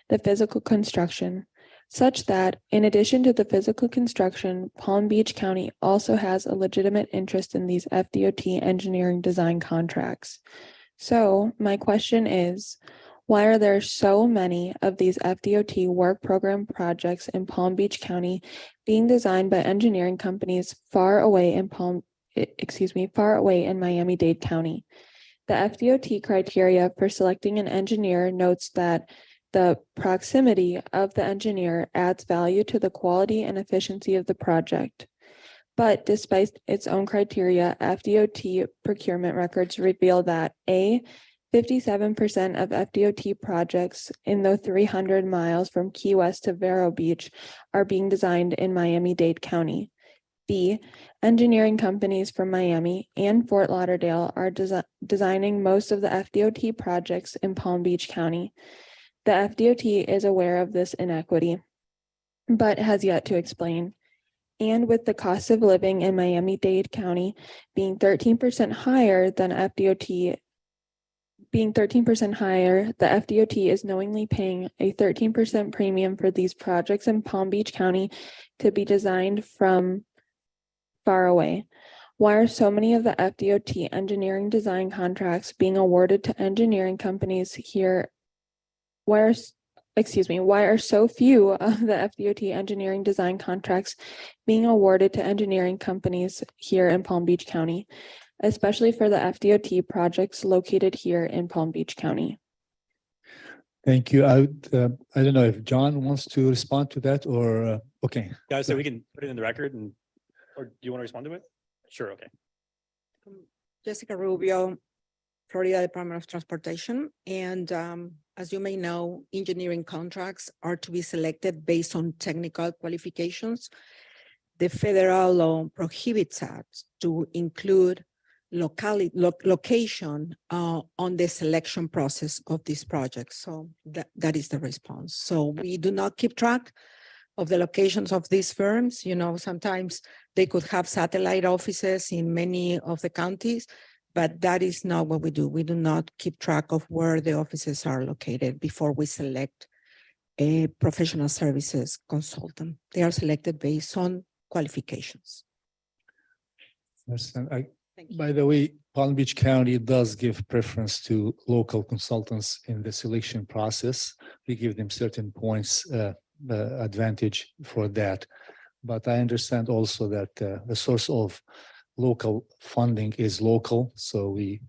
the physical construction, such that in addition to the physical construction, Palm Beach County also has a legitimate interest in these FDOT engineering design contracts. So my question is, why are there so many of these FDOT work program projects in Palm Beach County being designed by engineering companies far away in Miami-Dade County? The FDOT criteria for selecting an engineer notes that the proximity of the engineer adds value to the quality and efficiency of the project. But despite its own criteria, FDOT procurement records reveal that 57% of FDOT projects in the 300 miles from Key West to Vero Beach are being designed in Miami-Dade County. B, engineering companies from Miami and Fort Lauderdale are designing most of the FDOT projects in Palm Beach County. The FDOT is aware of this inequity, but has yet to explain. And with the cost of living in Miami-Dade County being 13% higher than FDOT, the FDOT is knowingly paying a 13% premium for these projects in Palm Beach County to be designed from far away. Why are so many of the FDOT engineering design contracts being awarded to engineering companies here? Why are so few of the FDOT engineering design contracts being awarded to engineering companies here in Palm Beach County, especially for the FDOT projects located here in Palm Beach County? Thank you. I don't know if John wants to respond to that or, okay. Yeah, so we can put it in the record or do you want to respond to it? Sure, okay. Jessica Rubio, Florida Department of Transportation. And as you may know, engineering contracts are to be selected based on technical qualifications. The federal law prohibits us to include location on the selection process of these projects. So that is the response. So we do not keep track of the locations of these firms. Sometimes they could have satellite offices in many of the counties, but that is not what we do. We do not keep track of where the offices are located before we select a professional services consultant. They are selected based on qualifications. By the way, Palm Beach County does give preference to local consultants in the selection process. We give them certain points advantage for that. But I understand also that the source of local funding is local, so we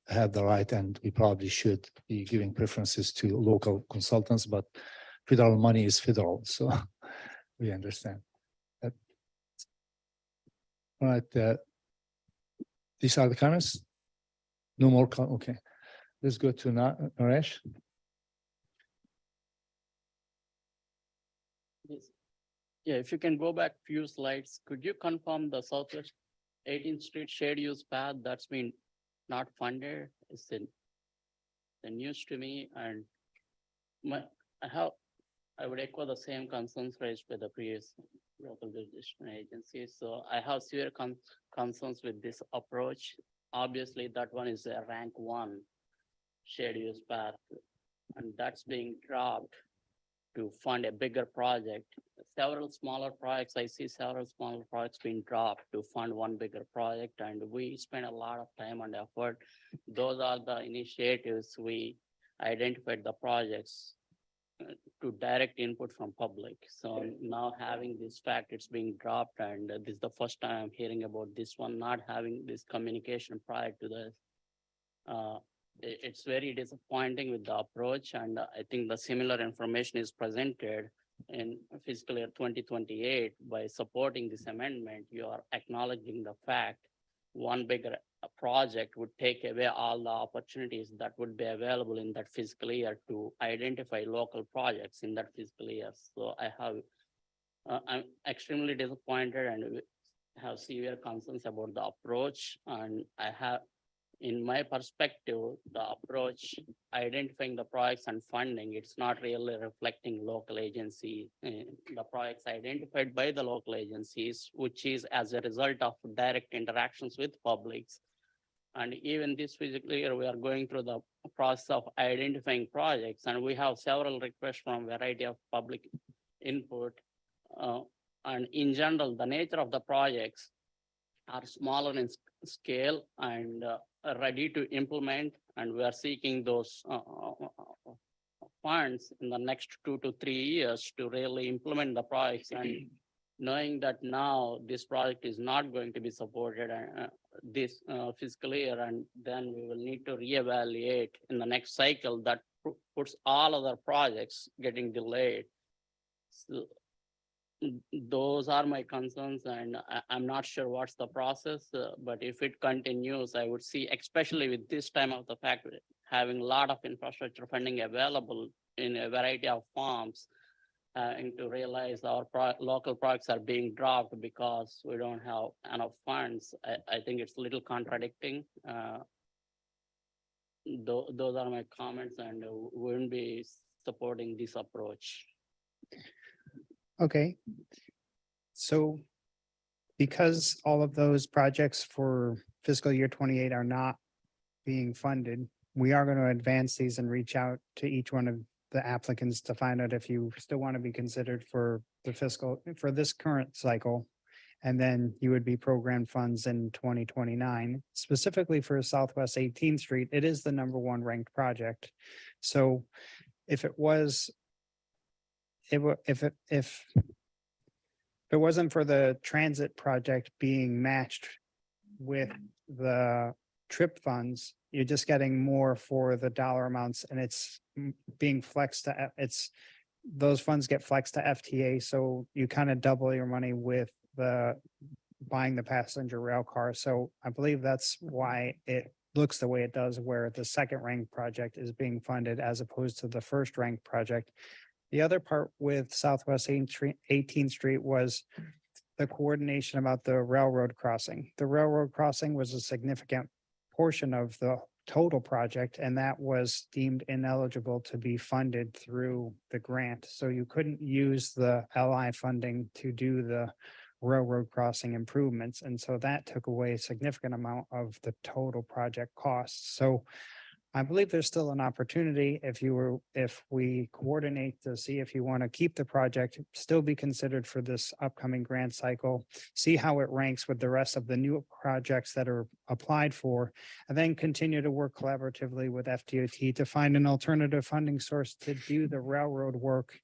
have the right and we probably should be giving preferences to local consultants, but federal money is federal, so we understand that. All right, these are the comments. No more, okay. Let's go to Naresh. Yeah, if you can go back few slides, could you confirm the Southwest 18th Street shared use path that's been not funded? Is the news to me, and I would echo the same concerns raised by the previous local jurisdiction agencies. So I have severe concerns with this approach. Obviously, that one is a rank 1 shared use path, and that's being dropped to fund a bigger project. Several smaller projects, I see several smaller projects being dropped to fund one bigger project, and we spend a lot of time and effort. Those are the initiatives we identified the projects to direct input from public. So now having this fact, it's being dropped, and this is the first time I'm hearing about this one, not having this communication prior to this. it's very disappointing with the approach, and I think the similar information is presented in fiscal year 2028. By supporting this amendment, you are acknowledging the fact one bigger project would take away all the opportunities that would be available in that fiscal year to identify local projects in that fiscal year. So I'm extremely disappointed and have severe concerns about the approach. And in my perspective, the approach identifying the projects and funding, it's not really reflecting local agency, the projects identified by the local agencies, which is as a result of direct interactions with publics. And even this fiscal year, we are going through the process of identifying projects, and we have several requests from a variety of public input. And in general, the nature of the projects are smaller in scale and ready to implement, and we are seeking those funds in the next 2 to 3 years to really implement the projects. And knowing that now this project is not going to be supported this fiscal year, and then we will need to reevaluate in the next cycle, that puts all other projects getting delayed. So those are my concerns, and I'm not sure what's the process, but if it continues, I would see, especially with this time of the fact, having a lot of infrastructure funding available in a variety of forms, and to realize our local projects are being dropped because we don't have enough funds. I think it's a little contradicting. Those are my comments, and we wouldn't be supporting this approach. Okay. So because all of those projects for fiscal year 28 are not being funded, we are going to advance these and reach out to each one of the applicants to find out if you still want to be considered for this current cycle. And then you would be programmed funds in 2029, specifically for Southwest 18th Street. It is the #1 ranked project. So if it wasn't for the transit project being matched with the trip funds, you're just getting more for the dollar amounts, and it's being flexed to, those funds get flexed to FTA. So you kind of double your money with buying the passenger rail car. So I believe that's why it looks the way it does, where the second ranked project is being funded as opposed to the first ranked project. The other part with Southwest 18th Street was the coordination about the railroad crossing. The railroad crossing was a significant portion of the total project, and that was deemed ineligible to be funded through the grant. So you couldn't use the LI funding to do the railroad crossing improvements. And so that took away a significant amount of the total project costs. So I believe there's still an opportunity if we coordinate to see if you want to keep the project, still be considered for this upcoming grant cycle, see how it ranks with the rest of the new projects that are applied for, and then continue to work collaboratively with FDOT to find an alternative funding source to do the railroad work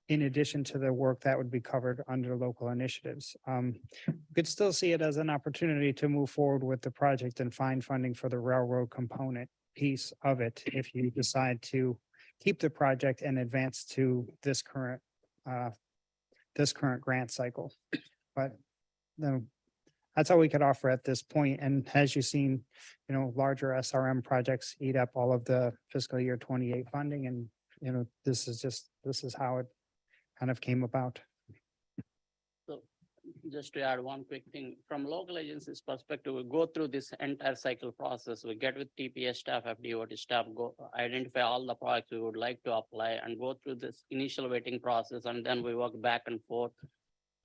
in addition to the work that would be covered under local initiatives. You could still see it as an opportunity to move forward with the project and find funding for the railroad component piece of it if you decide to keep the project and advance to this current grant cycle. But that's all we could offer at this point. And as you've seen, larger SRM projects eat up all of the fiscal year 28 funding. And, this is how it kind of came about. So just to add one quick thing, from local agencies perspective, we go through this entire cycle process. We get with TPS staff, FDOT staff, go identify all the projects we would like to apply and go through this initial waiting process. And then we work back and forth.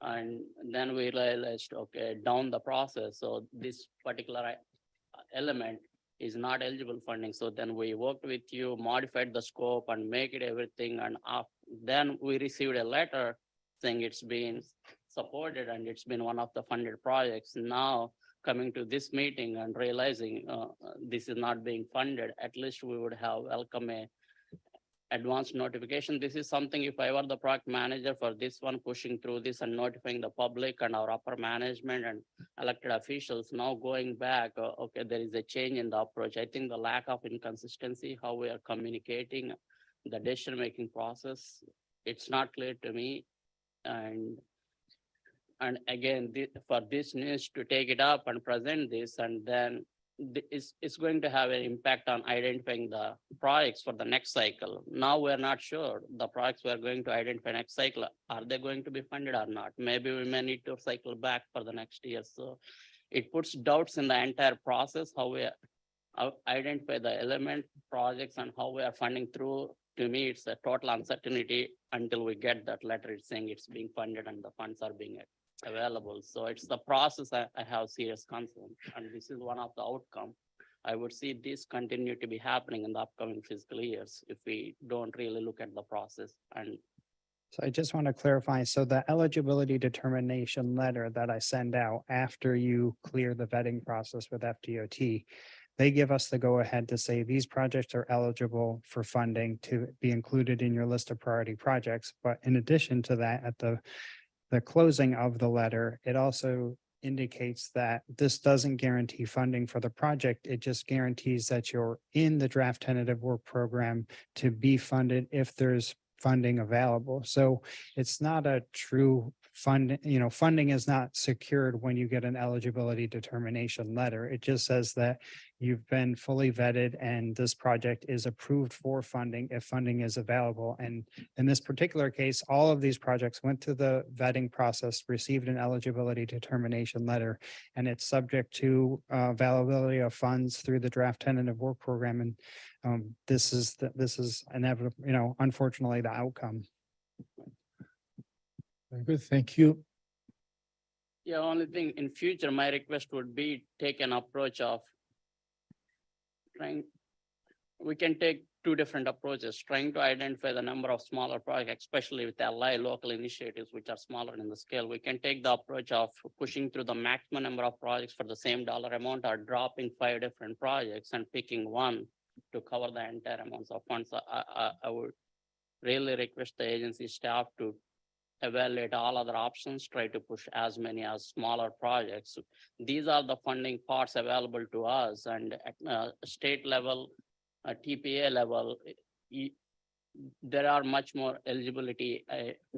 And then we realized, okay, down the process, so this particular element is not eligible funding. So then we worked with you, modified the scope and make it everything. And then we received a letter saying it's been supported and it's been one of the funded projects. Now coming to this meeting and realizing this is not being funded, at least we would have welcome advance notification. This is something if I were the product manager for this one, pushing through this and notifying the public and our upper management and elected officials, now going back, okay, there is a change in the approach. I think the lack of inconsistency, how we are communicating the decision-making process, it's not clear to me. And again, for this news to take it up and present this, and then it's going to have an impact on identifying the projects for the next cycle. Now we're not sure the projects we're going to identify next cycle, are they going to be funded or not? Maybe we may need to cycle back for the next year. So it puts doubts in the entire process, how we identify the element projects and how we are funding through. To me, it's a total uncertainty until we get that letter saying it's being funded and the funds are being available. So it's the process I have serious concern, and this is one of the outcome. I would see this continue to be happening in the upcoming fiscal years if we don't really look at the process. And So I just want to clarify, so the eligibility determination letter that I send out after you clear the vetting process with FDOT, they give us the go-ahead to say these projects are eligible for funding to be included in your list of priority projects. But in addition to that, at the closing of the letter, it also indicates that this doesn't guarantee funding for the project. It just guarantees that you're in the draft tentative work program to be funded if there's funding available. So it's not a true fund, funding is not secured when you get an eligibility determination letter. It just says that you've been fully vetted and this project is approved for funding if funding is available. And in this particular case, all of these projects went through the vetting process, received an eligibility determination letter, and it's subject to availability of funds through the draft tentative work program. And this is inevitable, unfortunately, the outcome. Very good, thank you. yeah, only thing in future, my request would be take an approach of we can take two different approaches, trying to identify the number of smaller projects, especially with LI local initiatives, which are smaller in the scale. We can take the approach of pushing through the maximum number of projects for the same dollar amount, or dropping 5 different projects and picking one to cover the entire amounts of funds. I would really request the agency staff to evaluate all other options, try to push as many as smaller projects. These are the funding parts available to us, and at state level, TPA level, there are much more eligibility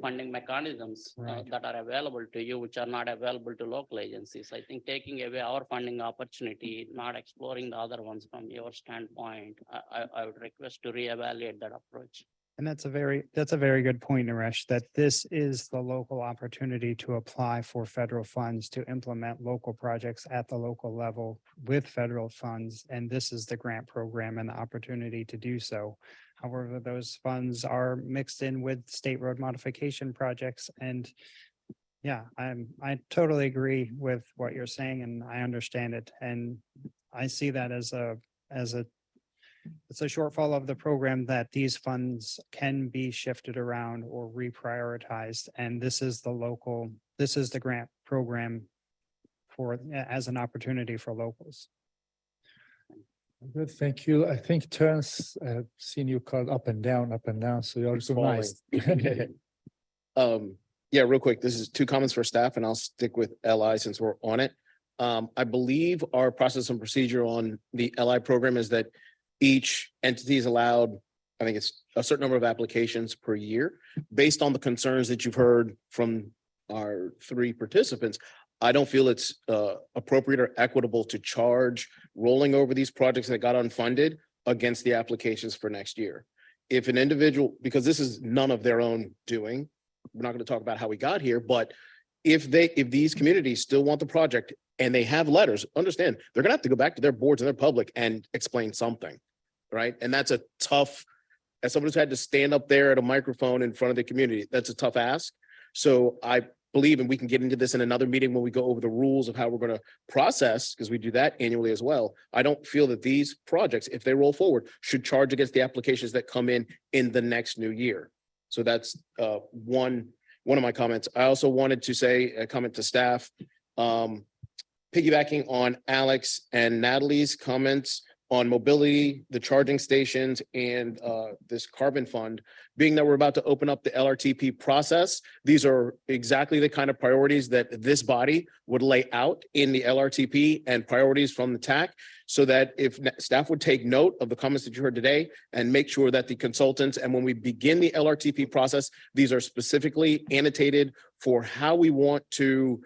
funding mechanisms that are available to you, which are not available to local agencies. I think taking away our funding opportunity, not exploring the other ones from your standpoint, I would request to reevaluate that approach. And that's a very good point, Naresh, that this is the local opportunity to apply for federal funds to implement local projects at the local level with federal funds. And this is the grant program and the opportunity to do so. However, those funds are mixed in with state road modification projects. And yeah, I totally agree with what you're saying, and I understand it. And I see that it's a shortfall of the program that these funds can be shifted around or reprioritized. And this is the grant program as an opportunity for locals. Good, thank you. I think Terrence, seen you called up and down, so you're so nice. Yeah, real quick, this is 2 comments for staff, and I'll stick with LI since we're on it. I believe our process and procedure on the LI program is that each entity is allowed, I think it's a certain number of applications per year. Based on the concerns that you've heard from our 3 participants, I don't feel it's appropriate or equitable to charge rolling over these projects that got unfunded against the applications for next year. If an individual, because this is none of their own doing, we're not going to talk about how we got here, but if these communities still want the project and they have letters, understand, they're going to have to go back to their boards and their public and explain something, right? And that's a tough, as someone who's had to stand up there at a microphone in front of the community, that's a tough ask. So I believe, and we can get into this in another meeting when we go over the rules of how we're going to process, because we do that annually as well. I don't feel that these projects, if they roll forward, should charge against the applications that come in the next new year. So that's one of my comments. I also wanted to say a comment to staff, piggybacking on Alex and Natalie's comments. on mobility, the charging stations, and this carbon fund. Being that we're about to open up the LRTP process, these are exactly the kind of priorities that this body would lay out in the LRTP and priorities from the TAC, so that if staff would take note of the comments that you heard today and make sure that the consultants, and when we begin the LRTP process, these are specifically annotated for how we want to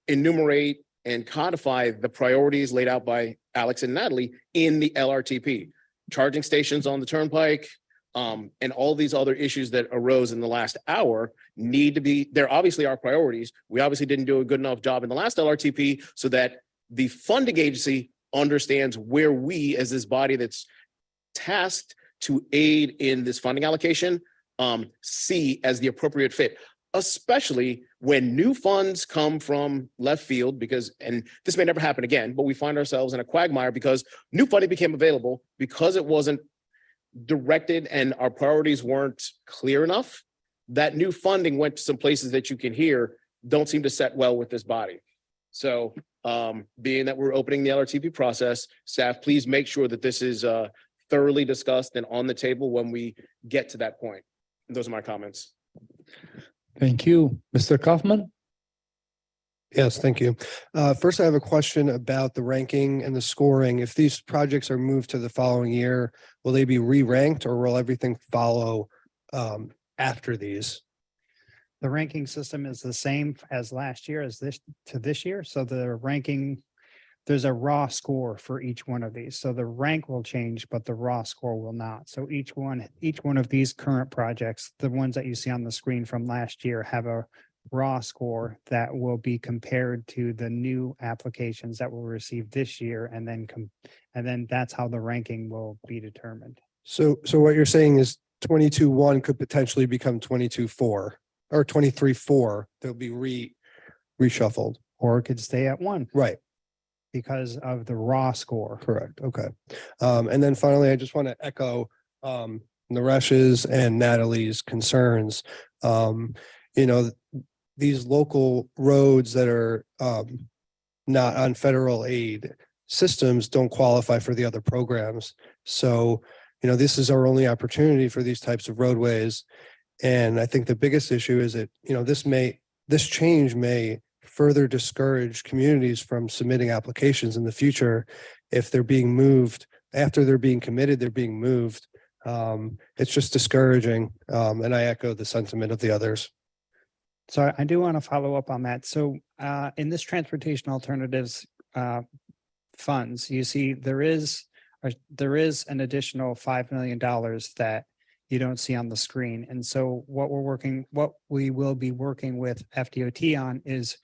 enumerate and codify the priorities laid out by Alex and Natalie in the LRTP. Charging stations on the turnpike, and all these other issues that arose in the last hour need to be, there obviously are priorities. We obviously didn't do a good enough job in the last LRTP so that the funding agency understands where we, as this body that's tasked to aid in this funding allocation, see as the appropriate fit, especially when new funds come from left field, because, and this may never happen again, but we find ourselves in a quagmire because new funding became available because it wasn't directed and our priorities weren't clear enough. That new funding went to some places that you can hear don't seem to set well with this body. So being that we're opening the LRTP process, staff, please make sure that this is thoroughly discussed and on the table when we get to that point. And those are my comments. Thank you. Mr. Kaufman? Yes, thank you. First, I have a question about the ranking and the scoring. If these projects are moved to the following year, will they be re-ranked or will everything follow after these? The ranking system is the same as last year as this year. So the ranking, there's a raw score for each one of these. So the rank will change, but the raw score will not. So each one of these current projects, the ones that you see on the screen from last year, have a raw score that will be compared to the new applications that will receive this year. And then that's how the ranking will be determined. So what you're saying is 22-1 could potentially become 22-4 or 23-4. They'll be reshuffled. Or it could stay at 1. Right. Because of the raw score. Correct. Okay. And then finally, I just want to echo Naresh's and Natalie's concerns. These local roads that are not on federal aid systems don't qualify for the other programs. So, this is our only opportunity for these types of roadways. And I think the biggest issue is that, this change may further discourage communities from submitting applications in the future. If they're being moved, after they're being committed, they're being moved. It's just discouraging. And I echo the sentiment of the others. So I do want to follow up on that. So in this transportation alternatives funds, you see there is an additional $5 million that you don't see on the screen. And so what we will be working with FDOT on is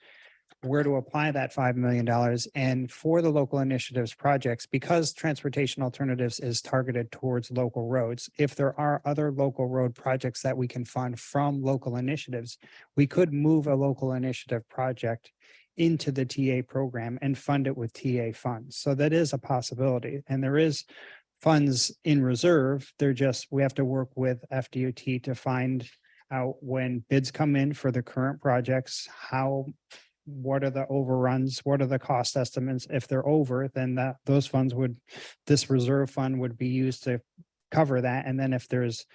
where to apply that $5 million. And for the local initiatives projects, because transportation alternatives is targeted towards local roads, if there are other local road projects that we can fund from local initiatives, we could move a local initiative project into the TA program and fund it with TA funds. So that is a possibility. And there is funds in reserve. We have to work with FDOT to find out when bids come in for the current projects, what are the overruns? What are the cost estimates? If they're over, then this reserve fund would be used to cover that. And then if there's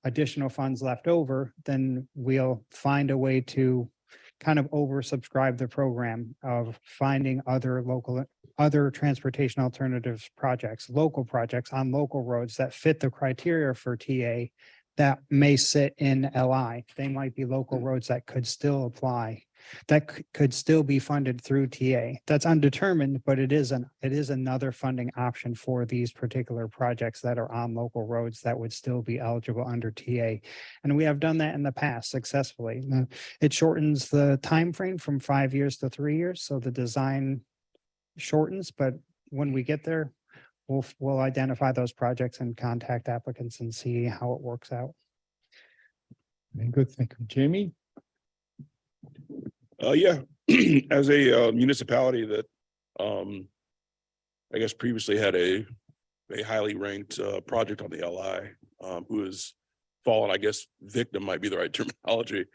additional funds left over, then we'll find a way to kind of oversubscribe the program of finding other transportation alternatives projects, local projects on local roads that fit the criteria for TA that may sit in LI. They might be local roads that could still apply, that could still be funded through TA. That's undetermined, but it is another funding option for these particular projects that are on local roads that would still be eligible under TA. And we have done that in the past successfully. It shortens the time frame from 5 years to 3 years. So the design shortens, but when we get there, we'll identify those projects and contact applicants and see how it works out. Very good. Thank you. Jamie? Yeah, as a municipality that I guess previously had a highly ranked project on the LI, who has fallen, I guess victim might be the right terminology,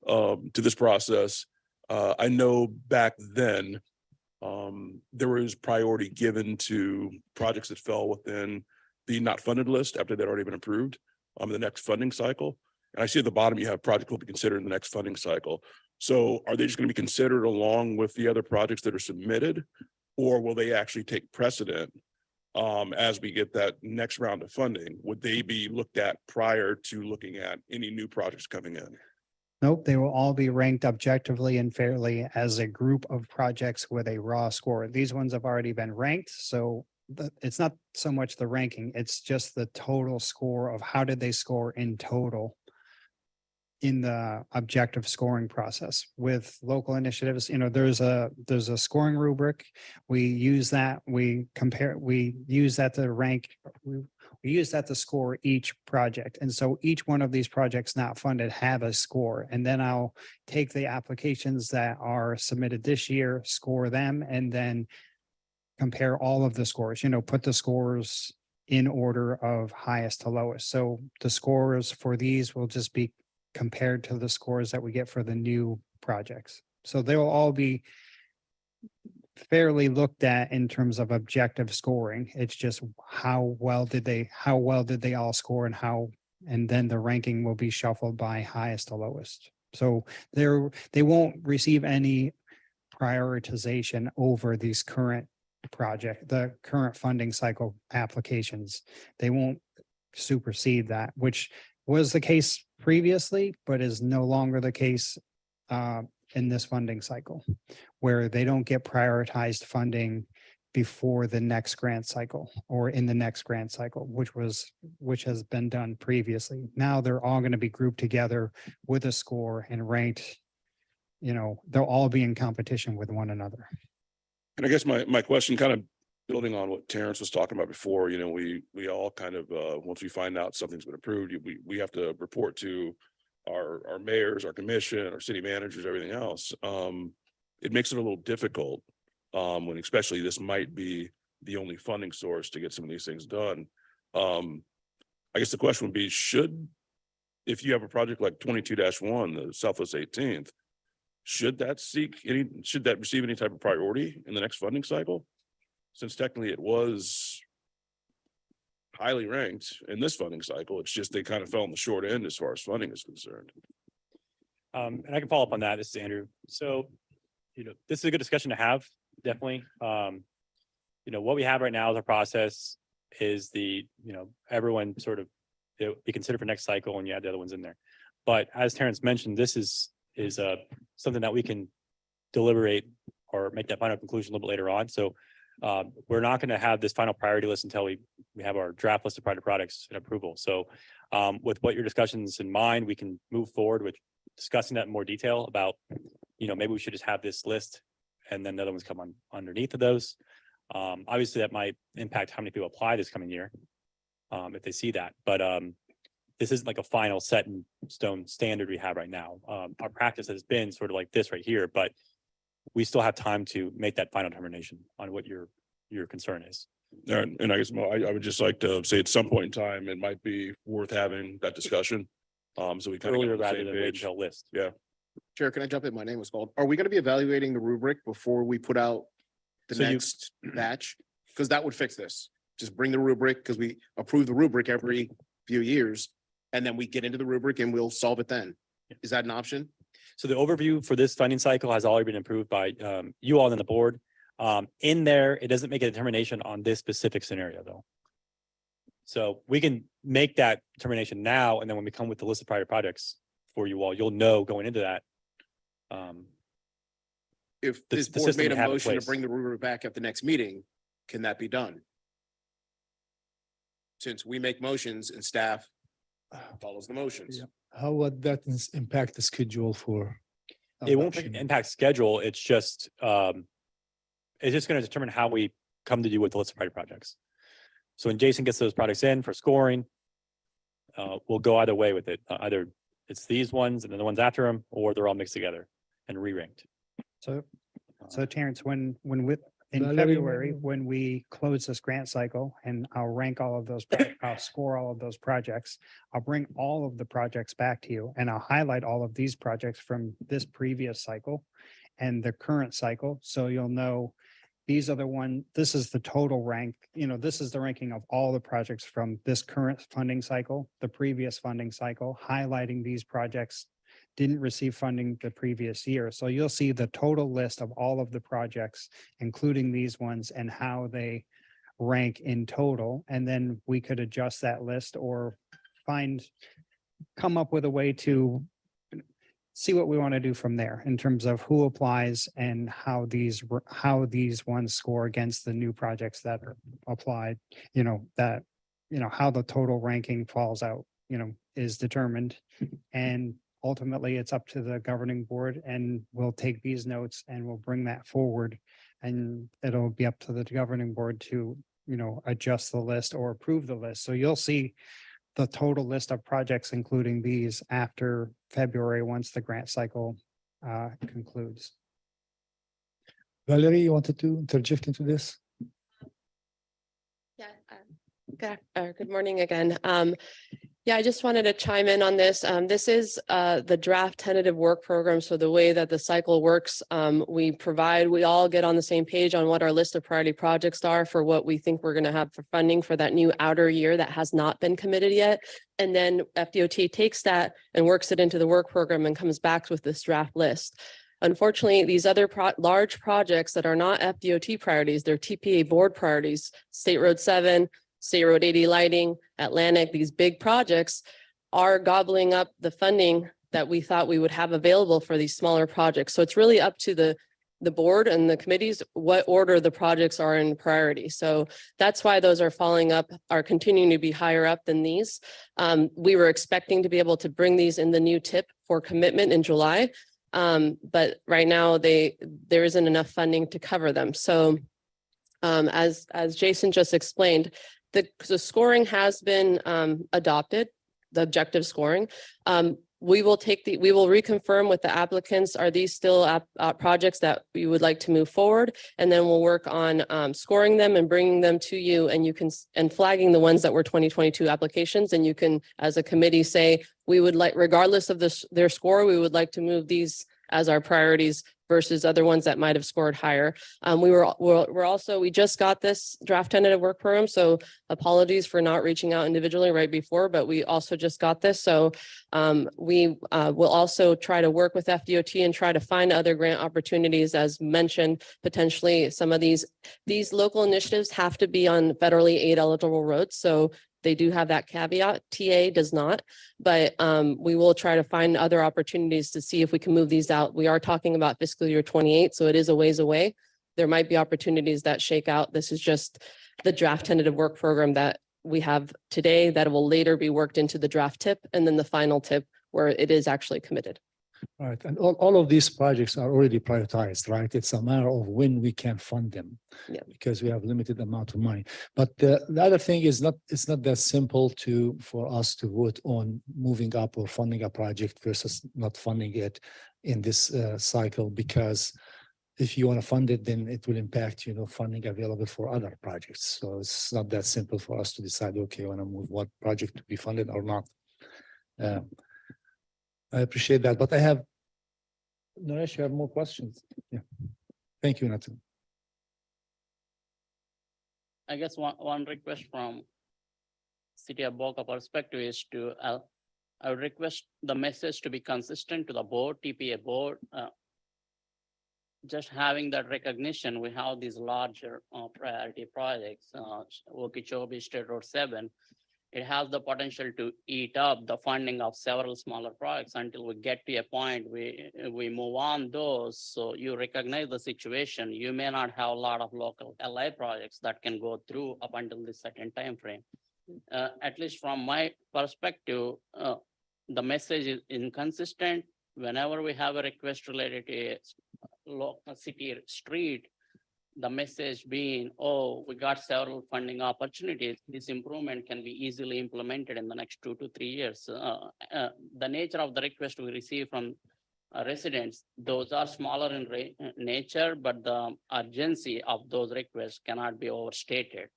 to this process. I know back then there was priority given to projects that fell within the not funded list after they'd already been approved in the next funding cycle. And I see at the bottom, you have project will be considered in the next funding cycle. So are they just going to be considered along with the other projects that are submitted? Or will they actually take precedent as we get that next round of funding? Would they be looked at prior to looking at any new projects coming in? Nope, they will all be ranked objectively and fairly as a group of projects with a raw score. These ones have already been ranked, so it's not so much the ranking, it's just the total score of how did they score in total in the objective scoring process. With local initiatives, there's a scoring rubric. We use that, we use that to rank, we use that to score each project. And so each one of these projects not funded have a score. And then I'll take the applications that are submitted this year, score them, and then compare all of the scores, put the scores in order of highest to lowest. So the scores for these will just be compared to the scores that we get for the new projects. So they will all be fairly looked at in terms of objective scoring. It's just how well did they all score, and then the ranking will be shuffled by highest to lowest. So they won't receive any prioritization over the current funding cycle applications. They won't supersede that, which was the case previously, but is no longer the case in this funding cycle, where they don't get prioritized funding before the next grant cycle or in the next grant cycle, which has been done previously. Now they're all going to be grouped together with a score and ranked. They'll all be in competition with one another. And I guess my question, kind of building on what Terrence was talking about before, we all kind of, once we find out something's been approved, we have to report to our mayors, our commission, our city managers, everything else. It makes it a little difficult when especially this might be the only funding source to get some of these things done. I guess the question would be, if you have a project like 22-1, the Southwest 18th, should that receive any type of priority in the next funding cycle? Since technically it was highly ranked in this funding cycle, it's just they kind of fell on the short end as far as funding is concerned. And I can follow up on that. This is Andrew. So, this is a good discussion to have, definitely. What we have right now as a process is everyone sort of be considered for next cycle, and you add the other ones in there. But as Terrence mentioned, this is something that we can deliberate or make that final conclusion a little bit later on. So we're not going to have this final priority list until we have our draft list of priority products and approval. So with what your discussions in mind, we can move forward with discussing that in more detail about, maybe we should just have this list and then the other ones come on underneath of those. Obviously that might impact how many people apply this coming year if they see that, but this isn't like a final set in stone standard we have right now. Our practice has been sort of like this right here, but we still have time to make that final determination on what your concern is. And I guess I would just like to say at some point in time, it might be worth having that discussion. So we kind of Earlier get on the rather same than wait page. until list. Yeah. Chair, can I jump in? My name was called. Are we going to be evaluating the rubric before we put out the So you- next batch? Because that would fix this. Just bring the rubric, because we approve the rubric every few years, and then we get into the rubric and we'll solve it then. Is that an option? So the overview for this funding cycle has already been approved by you all on the board. In there, it doesn't make a determination on this specific scenario, though. So we can make that determination now, and then when we come with the list of priority projects for you all, you'll know going into that. If The- this the board system made we a have in motion to place. bring the rubric back at the next meeting, can that be done? Since we make motions and staff follows the motions. How would that impact the schedule for? It won't impact schedule. It's just going to determine how we come to you with the list of priority projects. So when Jason gets those projects in for scoring, we'll go either way with it. Either it's these ones and then the ones after them, or they're all mixed together and re-ranked. So Terrence, in Valerie, February, when we close this grant cycle and I'll rank all of those, I'll score all of those projects. I'll bring all of the projects back to you and I'll highlight all of these projects from this previous cycle and the current cycle. So you'll know these are the one, this is the total rank, this is the ranking of all the projects from this current funding cycle, the previous funding cycle, highlighting these projects didn't receive funding the previous year. So you'll see the total list of all of the projects, including these ones, and how they rank in total. And then we could adjust that list or come up with a way to see what we want to do from there in terms of who applies and how these ones score against the new projects that are applied, how the total ranking falls out, is determined. And ultimately, it's up to the governing board, and we'll take these notes and we'll bring that forward. And it'll be up to the governing board to, adjust the list or approve the list. So you'll see the total list of projects, including these, after February, once the grant cycle concludes. Valerie, you wanted to interject into this? Yeah. Good morning again. Yeah, I just wanted to chime in on this. This is the draft tentative work program. So the way that the cycle works, we all get on the same page on what our list of priority projects are for what we think we're going to have for funding for that new outer year that has not been committed yet. And then FDOT takes that and works it into the work program and comes back with this draft list. Unfortunately, these other large projects that are not FDOT priorities, they're TPA board priorities, State Road 7, State Road 80 lighting, Atlantic, these big projects are gobbling up the funding that we thought we would have available for these smaller projects. So it's really up to the board and the committees what order the projects are in priority. So that's why those are continuing to be higher up than these. We were expecting to be able to bring these in the new tip for commitment in July. But right now there isn't enough funding to cover them. So as Jason just explained, the scoring has been adopted, the objective scoring. We will reconfirm with the applicants, are these still projects that we would like to move forward? And then we'll work on scoring them and bringing them to you, and flagging the ones that were 2022 applications. And you can, as a committee, say, we would like, regardless of their score, we would like to move these as our priorities versus other ones that might have scored higher. We just got this draft tentative work program, so apologies for not reaching out individually right before, but we also just got this. So we will also try to work with FDOT and try to find other grant opportunities. As mentioned, potentially some of these local initiatives have to be on federally aid eligible roads. So they do have that caveat. TA does not, but we will try to find other opportunities to see if we can move these out. We are talking about fiscal year 28, so it is a ways away. There might be opportunities that shake out. This is just the draft tentative work program that we have today that will later be worked into the draft tip, and then the final tip where it is actually committed. All right, and all of these projects are already prioritized, right? It's a matter of when we can fund them. Yeah. Because we have limited amount of money. But the other thing is it's not that simple for us to vote on moving up or funding a project versus not funding it in this cycle, because if you want to fund it, then it will impact, funding available for other projects. So it's not that simple for us to decide, okay, I want to move what project to be funded or not. I appreciate that, but Naresh, you have more questions? Yeah. Thank you, Nathan. I guess one request from City of Boca perspective is I would request the message to be consistent to the board, TPA board. Just having that recognition, we have these larger priority projects, Okeechobee State Road 7. It has the potential to eat up the funding of several smaller projects until we get to a point we move on those. So you recognize the situation. You may not have a lot of local LI projects that can go through up until this certain time frame. At least from my perspective, the message is inconsistent. Whenever we have a request related to a local city street, the message being, oh, we got several funding opportunities. This improvement can be easily implemented in the next 2 to 3 years. The nature of the request we receive from residents, those are smaller in nature, but the urgency of those requests cannot be overstated.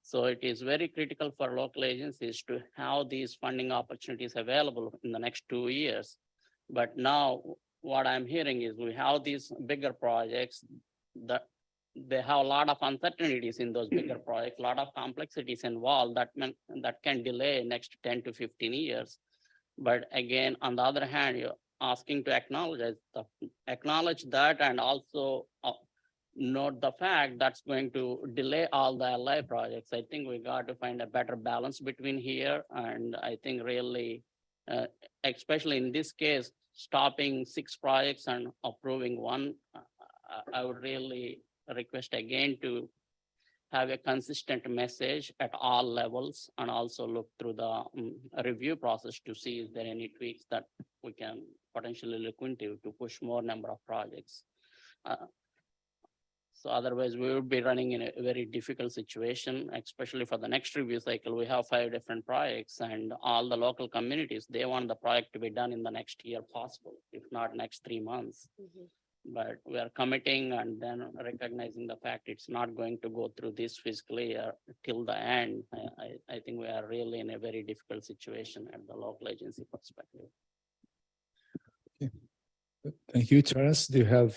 So it is very critical for local agencies to have these funding opportunities available in the next 2 years. But now what I'm hearing is we have these bigger projects that they have a lot of uncertainties in those bigger projects, a lot of complexities involved that can delay next 10 to 15 years. But again, on the other hand, you're asking to acknowledge that and also note the fact that's going to delay all the LI projects. I think we got to find a better balance between here. And I think really, especially in this case, stopping 6 projects and approving 1, I would really request again to have a consistent message at all levels and also look through the review process to see if there are any tweaks that we can potentially look into to push more number of projects. So otherwise we will be running in a very difficult situation, especially for the next review cycle. We have 5 different projects and all the local communities, they want the project to be done in the next year possible, if not next 3 months. But we are committing and then recognizing the fact it's not going to go through this fiscal year till the end. I think we are really in a very difficult situation at the local agency perspective. Thank you, Terrence. Do you have?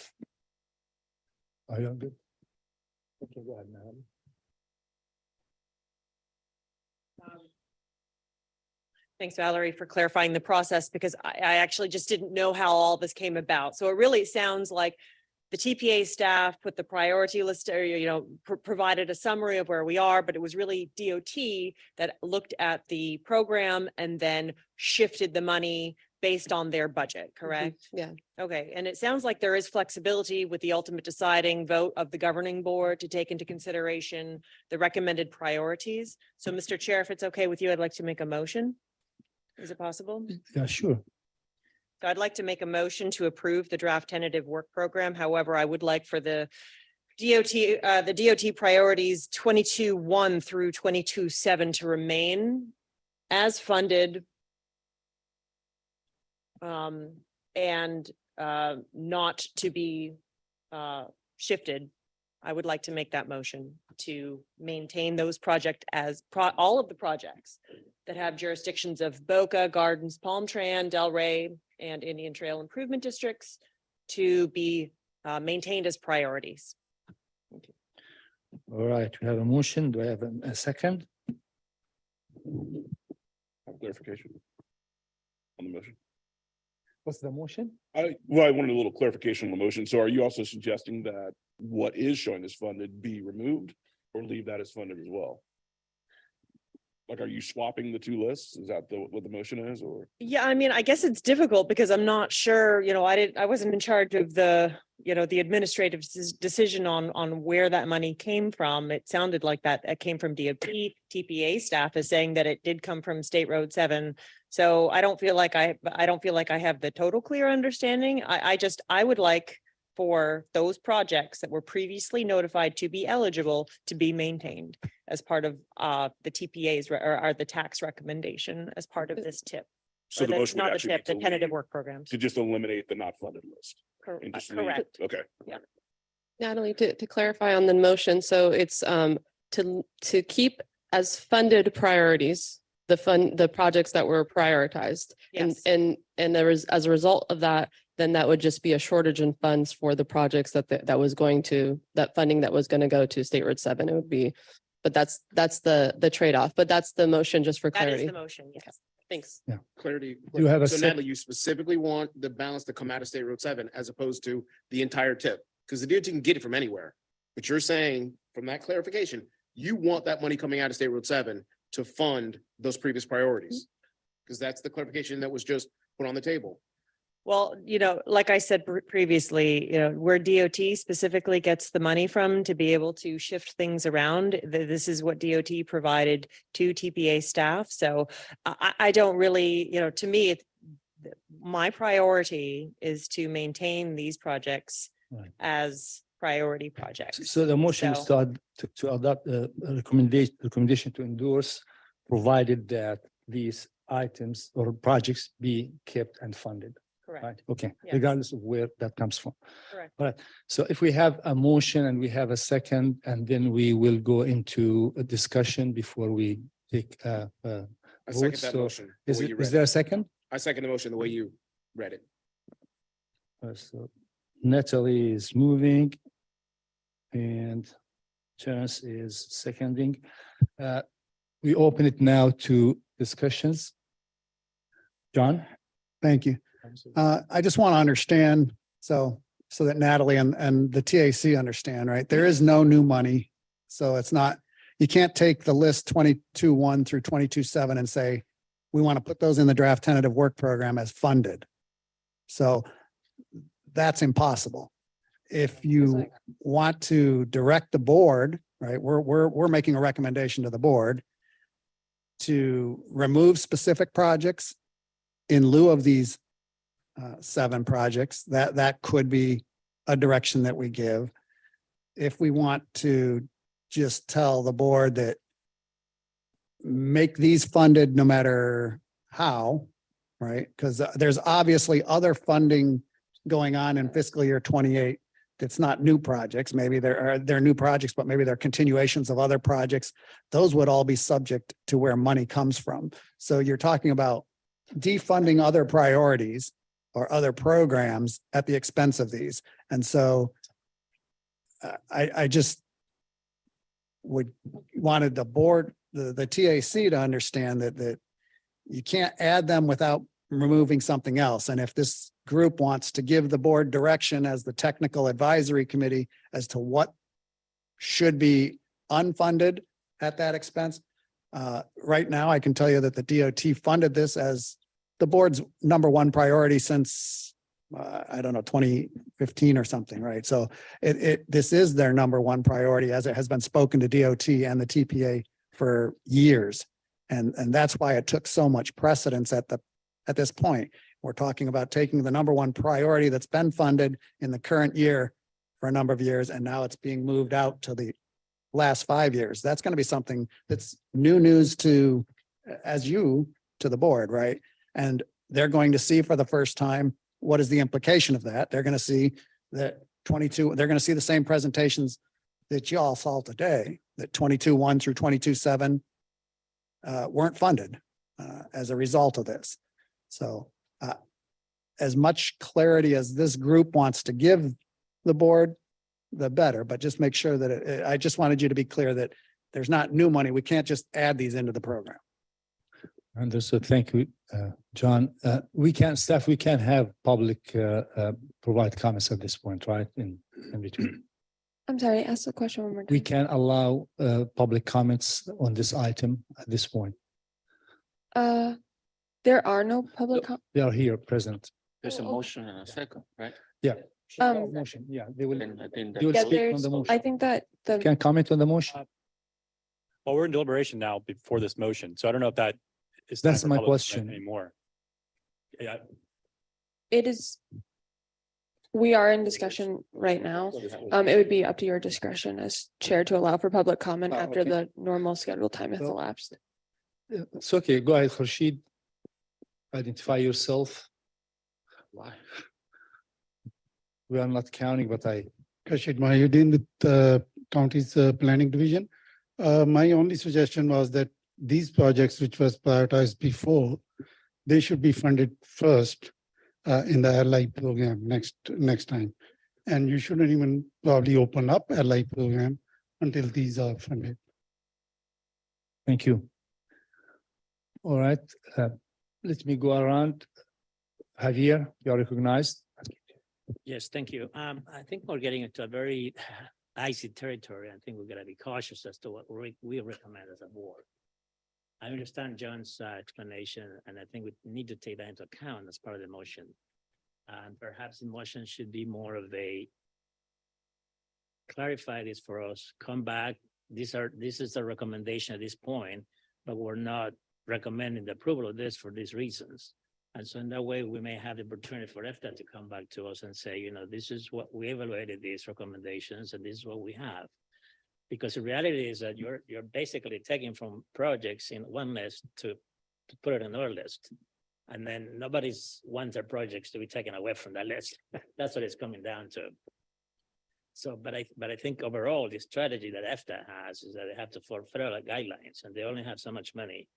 Are you good? Okay, go ahead, madam. Thanks, Valerie, for clarifying the process, because I actually just didn't know how all this came about. So it really sounds like the TPA staff put the priority list, or, provided a summary of where we are, but it was really DOT that looked at the program and then shifted the money based on their budget, correct? Yeah. Okay, and it sounds like there is flexibility with the ultimate deciding vote of the governing board to take into consideration the recommended priorities. So, Mr. Chair, if it's okay with you, I'd like to make a motion. Is it possible? Yeah, sure. So I'd like to make a motion to approve the draft tentative work program. However, I would like for the DOT priorities 22-1 through 22-7 to remain as funded and not to be shifted. I would like to make that motion to maintain those projects as all of the projects that have jurisdictions of Boca, Gardens, Palm Tran, Delray, and Indian Trail Improvement Districts to be maintained as priorities. All right, we have a motion. Do I have a second? Clarification on the motion. What's the motion? I wanted a little clarification on the motion. So are you also suggesting that what is showing as funded be removed or leave that as funded as well? Like, are you swapping the 2 lists? Is that what the motion is, or? Yeah, I mean, I guess it's difficult because I'm not sure, I wasn't in charge of the administrative decision on where that money came from. It sounded like that it came from DOT. TPA staff is saying that it did come from State Road 7. So I don't feel like I have the total clear understanding. I would like for those projects that were previously notified to be eligible to be maintained as part of the TPA's or the tax recommendation as part of this tip. So Or the motion would not the actually be tip, the to tentative leave- work programs. to just eliminate the not funded list. and just leave- Correct. Okay. Natalie, to clarify on the motion, so it's to keep as funded priorities, the projects that were prioritized. Yes. And there was, as a result of that, then that would just be a shortage in funds for the projects that funding that was going to go to State Road 7. It would be, but that's the trade-off, but that's the motion just for That is clarity. the motion, yes. Thanks. Clarity. You have a So sec- Natalie, you specifically want the balance to come out of State Road 7 as opposed to the entire tip? Because the DOT can get it from anywhere. But you're saying, from that clarification, you want that money coming out of State Road 7 to fund those previous priorities? Because that's the clarification that was just put on the table. Well, like I said previously, where DOT specifically gets the money from to be able to shift things around, this is what DOT provided to TPA staff. So I don't really, to me, my priority is to maintain these projects Right. as priority projects. So the motion is So- to adopt a recommendation to endorse, provided that these items or projects be kept and funded. Correct. Right, okay, Yes. regardless of where that comes from. Correct. All right, so if we have a motion and we have a second, and then we will go into a discussion before we take a I vote. second that So motion. the way you is read there it. a second? I second the motion the way you read it. So Natalie is moving. And Terence is seconding. We open it now to discussions. John? Thank you. I just want to understand, so that Natalie and the TAC understand, right? There is no new money. So it's not, you can't take the list 22-1 through 22-7 and say, we want to put those in the draft tentative work program as funded. So that's impossible. If you want to direct the board, right, we're making a recommendation to the board to remove specific projects in lieu of these 7 projects, that could be a direction that we give. If we want to just tell the board that make these funded no matter how, right? Because there's obviously other funding going on in fiscal year 28 that's not new projects. Maybe they're new projects, but maybe they're continuations of other projects. Those would all be subject to where money comes from. So you're talking about defunding other priorities or other programs at the expense of these. And so I just wanted the board, the TAC to understand that you can't add them without removing something else. And if this group wants to give the board direction as the technical advisory committee as to what should be unfunded at that expense, right now, I can tell you that the DOT funded this as the board's #1 priority since, I don't know, 2015 or something, right? So this is their #1 priority as it has been spoken to DOT and the TPA for years. And that's why it took so much precedence at this point. We're talking about taking the #1 priority that's been funded in the current year for a number of years, and now it's being moved out to the last 5 years. That's going to be something that's new news to the board, right? And they're going to see for the first time, what is the implication of that? They're going to see that they're going to see the same presentations that you all saw today, that 22-1 through 22-7 weren't funded as a result of this. So as much clarity as this group wants to give the board, the better, but just make sure that I just wanted you to be clear that there's not new money. We can't just add these into the program. Understood. Thank you, John. We can't have public provide comments at this point, right? In between. I'm sorry, ask the question one more time. We can't allow public comments on this item at this point. There are no public. They are here present. There's a motion and a second, right? Yeah. Um, Motion, yeah, they will. And I think They will Yeah, speak on there's, the motion. I think that the, Can comment on the motion? Well, we're in deliberation now before this motion, so I don't know if that is. That's time for my public question. comment Anymore. Yeah, it is. We are in discussion right now. It would be up to your discretion as chair to allow for public comment Oh, after okay. the normal scheduled time has Well, elapsed. It's okay. Go ahead, Khurshid. Identify yourself. Why? We are not counting, but Kashid Mahyuddin with the county's planning division. My only suggestion was that these projects, which was prioritized before, they should be funded first in the LI program next time. And you shouldn't even probably open up LI program until these are funded. Thank you. All right, let me go around. Javier, you are recognized. Yes, thank you. I think we're getting into a very icy territory. I think we're gonna be cautious as to what we recommend as a board. I understand John's explanation, and I think we need to take that into account as part of the motion. And perhaps the motion should be more of a clarify this for us, come back. This is the recommendation at this point, but we're not recommending the approval of this for these reasons. And so in that way, we may have the opportunity for EFTA to come back to us and say, this is what we evaluated these recommendations and this is what we have. Because the reality is that you're basically taking from projects in one list to put it in another list. And then nobody's wants their projects to be taken away from that list. That's what it's coming down to. So, but I think overall, the strategy that EFTA has is that they have to follow federal guidelines and they only have so much money.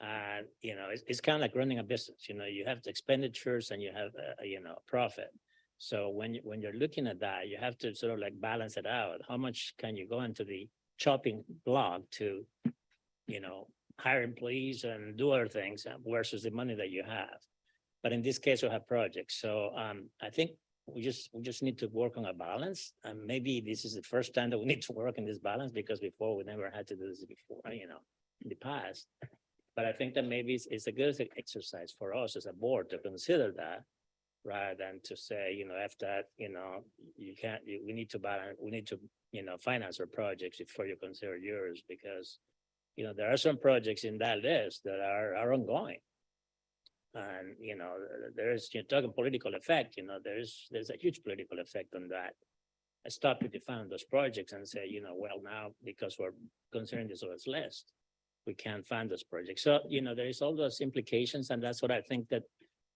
And, it's kind of like running a business, you have the expenditures and you have, a profit. So when you're looking at that, you have to sort of like balance it out. How much can you go into the chopping block to, hire employees and do other things versus the money that you have? But in this case, we have projects. So I think we just need to work on a balance. And maybe this is the first time that we need to work in this balance, because before we never had to do this before, in the past. But I think that maybe it's a good exercise for us as a board to consider that, rather than to say, after that, we need to balance, we need to, finance our projects before you consider yours, because, there are some projects in that list that are ongoing. And, you're talking political effect, there's a huge political effect on that. I start to define those projects and say, well, now, because we're considering this on this list, we can't fund those projects. So, there is all those implications, and that's what I think that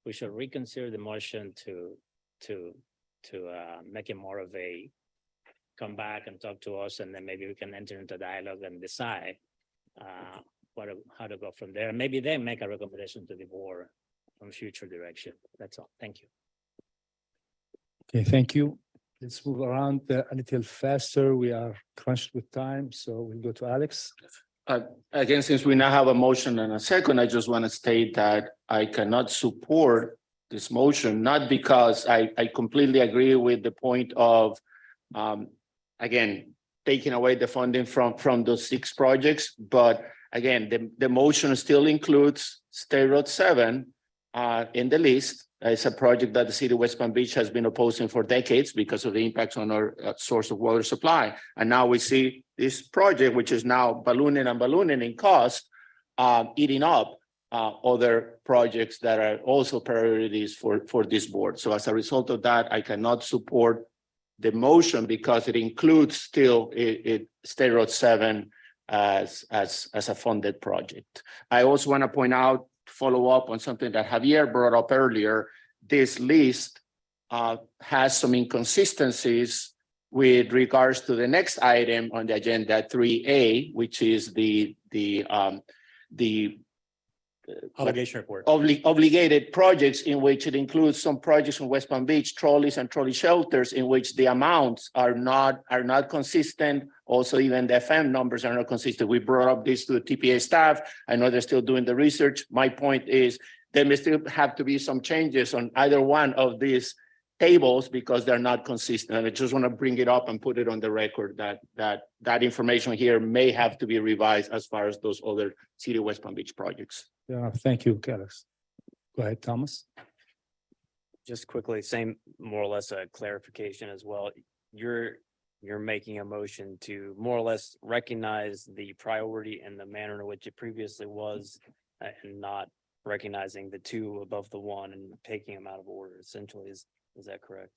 we should reconsider the motion to make it more of a come back and talk to us, and then maybe we can enter into dialogue and decide how to go from there. Maybe they make a recommendation to the board on future direction. That's all. Thank you. Okay, thank you. Let's move around a little faster. We are crunched with time, so we'll go to Alex. Again, since we now have a motion and a second, I just want to state that I cannot support this motion, not because I completely agree with the point of, again, taking away the funding from those 6 projects. But again, the motion still includes State Road 7 in the list. It's a project that the city of West Palm Beach has been opposing for decades because of the impacts on our source of water supply. And now we see this project, which is now ballooning in cost, eating up other projects that are also priorities for this board. So as a result of that, I cannot support the motion because it includes still State Road 7 as a funded project. I also want to point out, follow up on something that Javier brought up earlier. This list has some inconsistencies with regards to the next item on the agenda, 3A, which is the Obligation report. Obligated projects, in which it includes some projects from West Palm Beach, trolleys and trolley shelters, in which the amounts are not consistent. Also, even the FM numbers are not consistent. We brought up this to the TPA staff. I know they're still doing the research. My point is there may still have to be some changes on either one of these tables because they're not consistent. And I just want to bring it up and put it on the record that information here may have to be revised as far as those other City of West Palm Beach projects. Yeah, thank you, Alex. Go ahead, Thomas. Just quickly, same, more or less a clarification as well. You're making a motion to more or less recognize the priority and the manner in which it previously was, and not recognizing the 2 above the 1 and taking them out of order, essentially. Is that correct?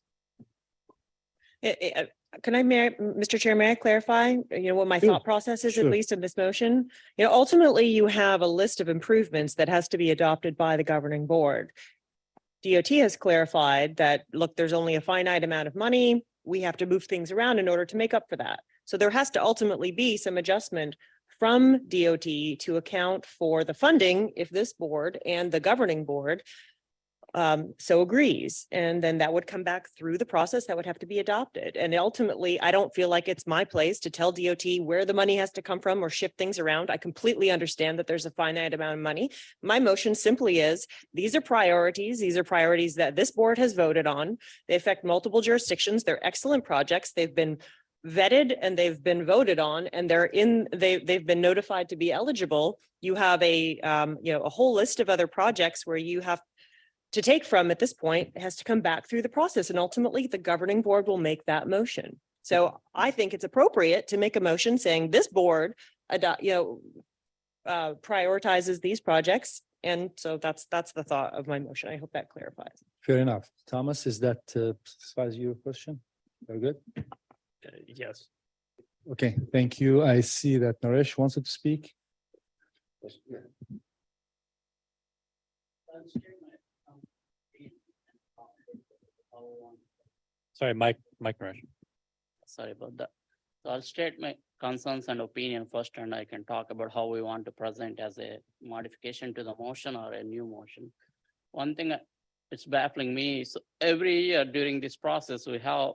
Mr. Chair, may I clarify, what my Sure, thought process is, sure. at least in this motion? Ultimately, you have a list of improvements that has to be adopted by the governing board. DOT has clarified that, look, there's only a finite amount of money. We have to move things around in order to make up for that. So there has to ultimately be some adjustment from DOT to account for the funding if this board and the governing board so agrees. And then that would come back through the process that would have to be adopted. And ultimately, I don't feel like it's my place to tell DOT where the money has to come from or shift things around. I completely understand that there's a finite amount of money. My motion simply is, these are priorities. These are priorities that this board has voted on. They affect multiple jurisdictions. They're excellent projects. They've been vetted and they've been voted on, and they've been notified to be eligible. You have a whole list of other projects where you have to take from at this point. It has to come back through the process, and ultimately the governing board will make that motion. So I think it's appropriate to make a motion saying this board prioritizes these projects. And so that's the thought of my motion. I hope that clarifies. Fair enough. Thomas, is that satisfies your question? Very good. Yes. Okay, thank you. I see that Naresh wants to speak. Sorry, Mike Naresh. Sorry about that. So I'll state my concerns and opinion first, and I can talk about how we want to present as a modification to the motion or a new motion. One thing it's baffling me. So every year during this process, we have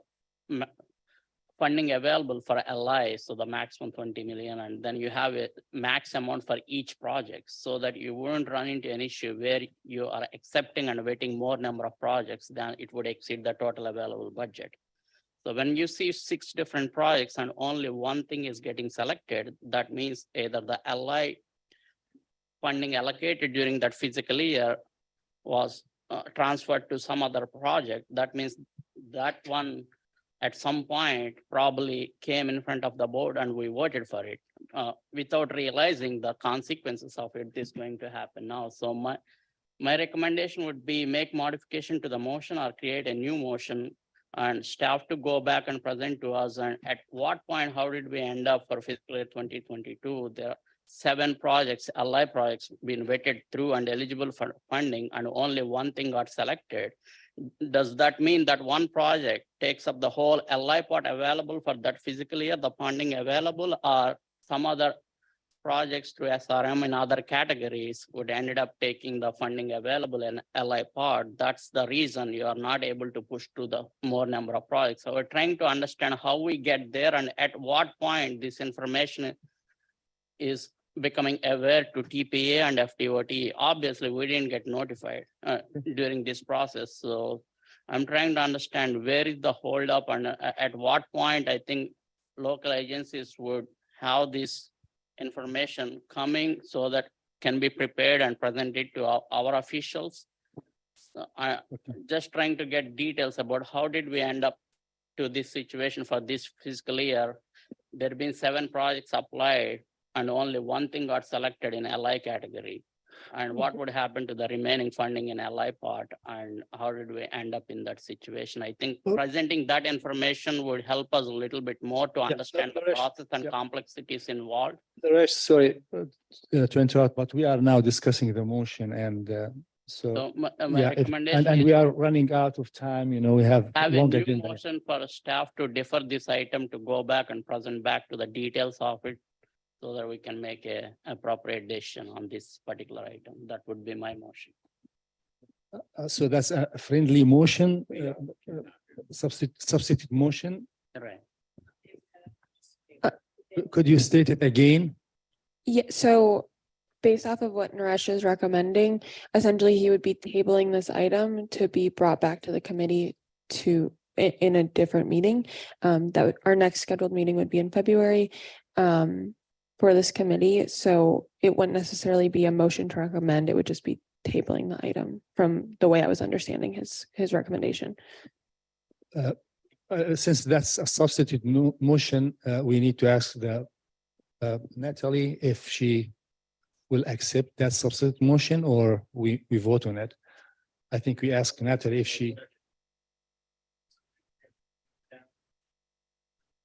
funding available for LI, so the maximum 20 million, and then you have a max amount for each project so that you won't run into an issue where you are accepting and waiting more number of projects than it would exceed the total available budget. So when you see 6 different projects and only one thing is getting selected, that means either the LI funding allocated during that fiscal year was transferred to some other project. That means that one at some point probably came in front of the board and we voted for it without realizing the consequences of it is going to happen now. So my recommendation would be make modification to the motion or create a new motion and staff to go back and present to us. And at what point, how did we end up for fiscal year 2022? There are 7 projects, LI projects being vetted through and eligible for funding, and only one thing got selected. Does that mean that one project takes up the whole LI part available for that fiscal year, the funding available, or some other projects through SRM and other categories would ended up taking the funding available in LI part? That's the reason you are not able to push to the more number of projects. So we're trying to understand how we get there and at what point this information is becoming aware to TPA and FDOT. Obviously, we didn't get notified during this process. So I'm trying to understand where is the holdup and at what point I think local agencies would have this information coming so that can be prepared and presented to our officials. So just trying to get details about how did we end up to this situation for this fiscal year. There have been 7 projects applied and only one thing got selected in LI category. And what would happen to the remaining funding in LI part, and how did we end up in that situation? I think presenting that information would help us a little bit more to understand the process and complexities involved. Naresh, sorry to interrupt, but we are now discussing the motion and So my yeah, recommendation and is we are running out of time, we have have a long new agenda. motion for staff to defer this item to go back and present back to the details of it so that we can make a appropriate decision on this particular item. That would be my motion. So that's a friendly motion, substitute motion. Right. Could you state it again? Yeah, so based off of what Naresh is recommending, essentially he would be tabling this item to be brought back to the committee in a different meeting. Our next scheduled meeting would be in February for this committee. So it wouldn't necessarily be a motion to recommend. It would just be tabling the item from the way I was understanding his recommendation. Since that's a substitute motion, we need to ask Natalie if she will accept that substitute motion or we vote on it. I think we ask Natalie if she.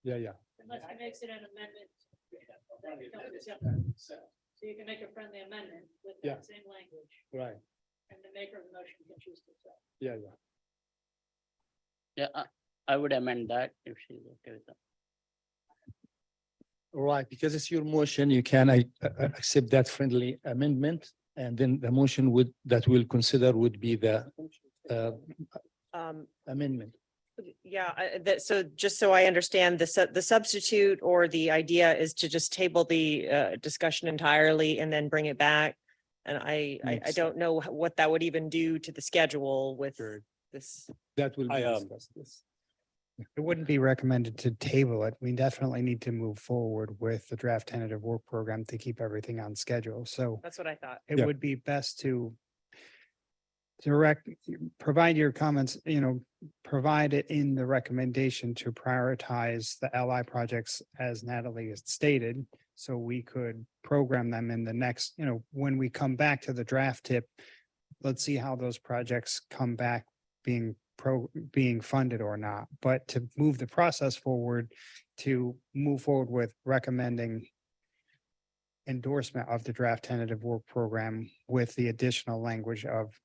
Yeah. Unless he makes it an amendment. So you can make a friendly amendment with Yeah. that same language, Right. and the maker of the motion can choose to accept. Yeah. Yeah, I would amend that if she's okay with that. All right, because it's your motion, you can accept that friendly amendment, and then the motion that we'll consider would be the amendment. Yeah, so just so I understand, the substitute or the idea is to just table the discussion entirely and then bring it back. And I don't know what that would even do to the schedule with this. That will be discussed, yes. It wouldn't be recommended to table it. We definitely need to move forward with the draft tentative work program to keep everything on schedule. So That's what I thought. it would be best to provide your comments, provide it in the recommendation to prioritize the LI projects as Natalie has stated. So we could program them in the next, when we come back to the draft tip, let's see how those projects come back being funded or not. But to move the process forward, to move forward with recommending endorsement of the draft tentative work program with the additional language of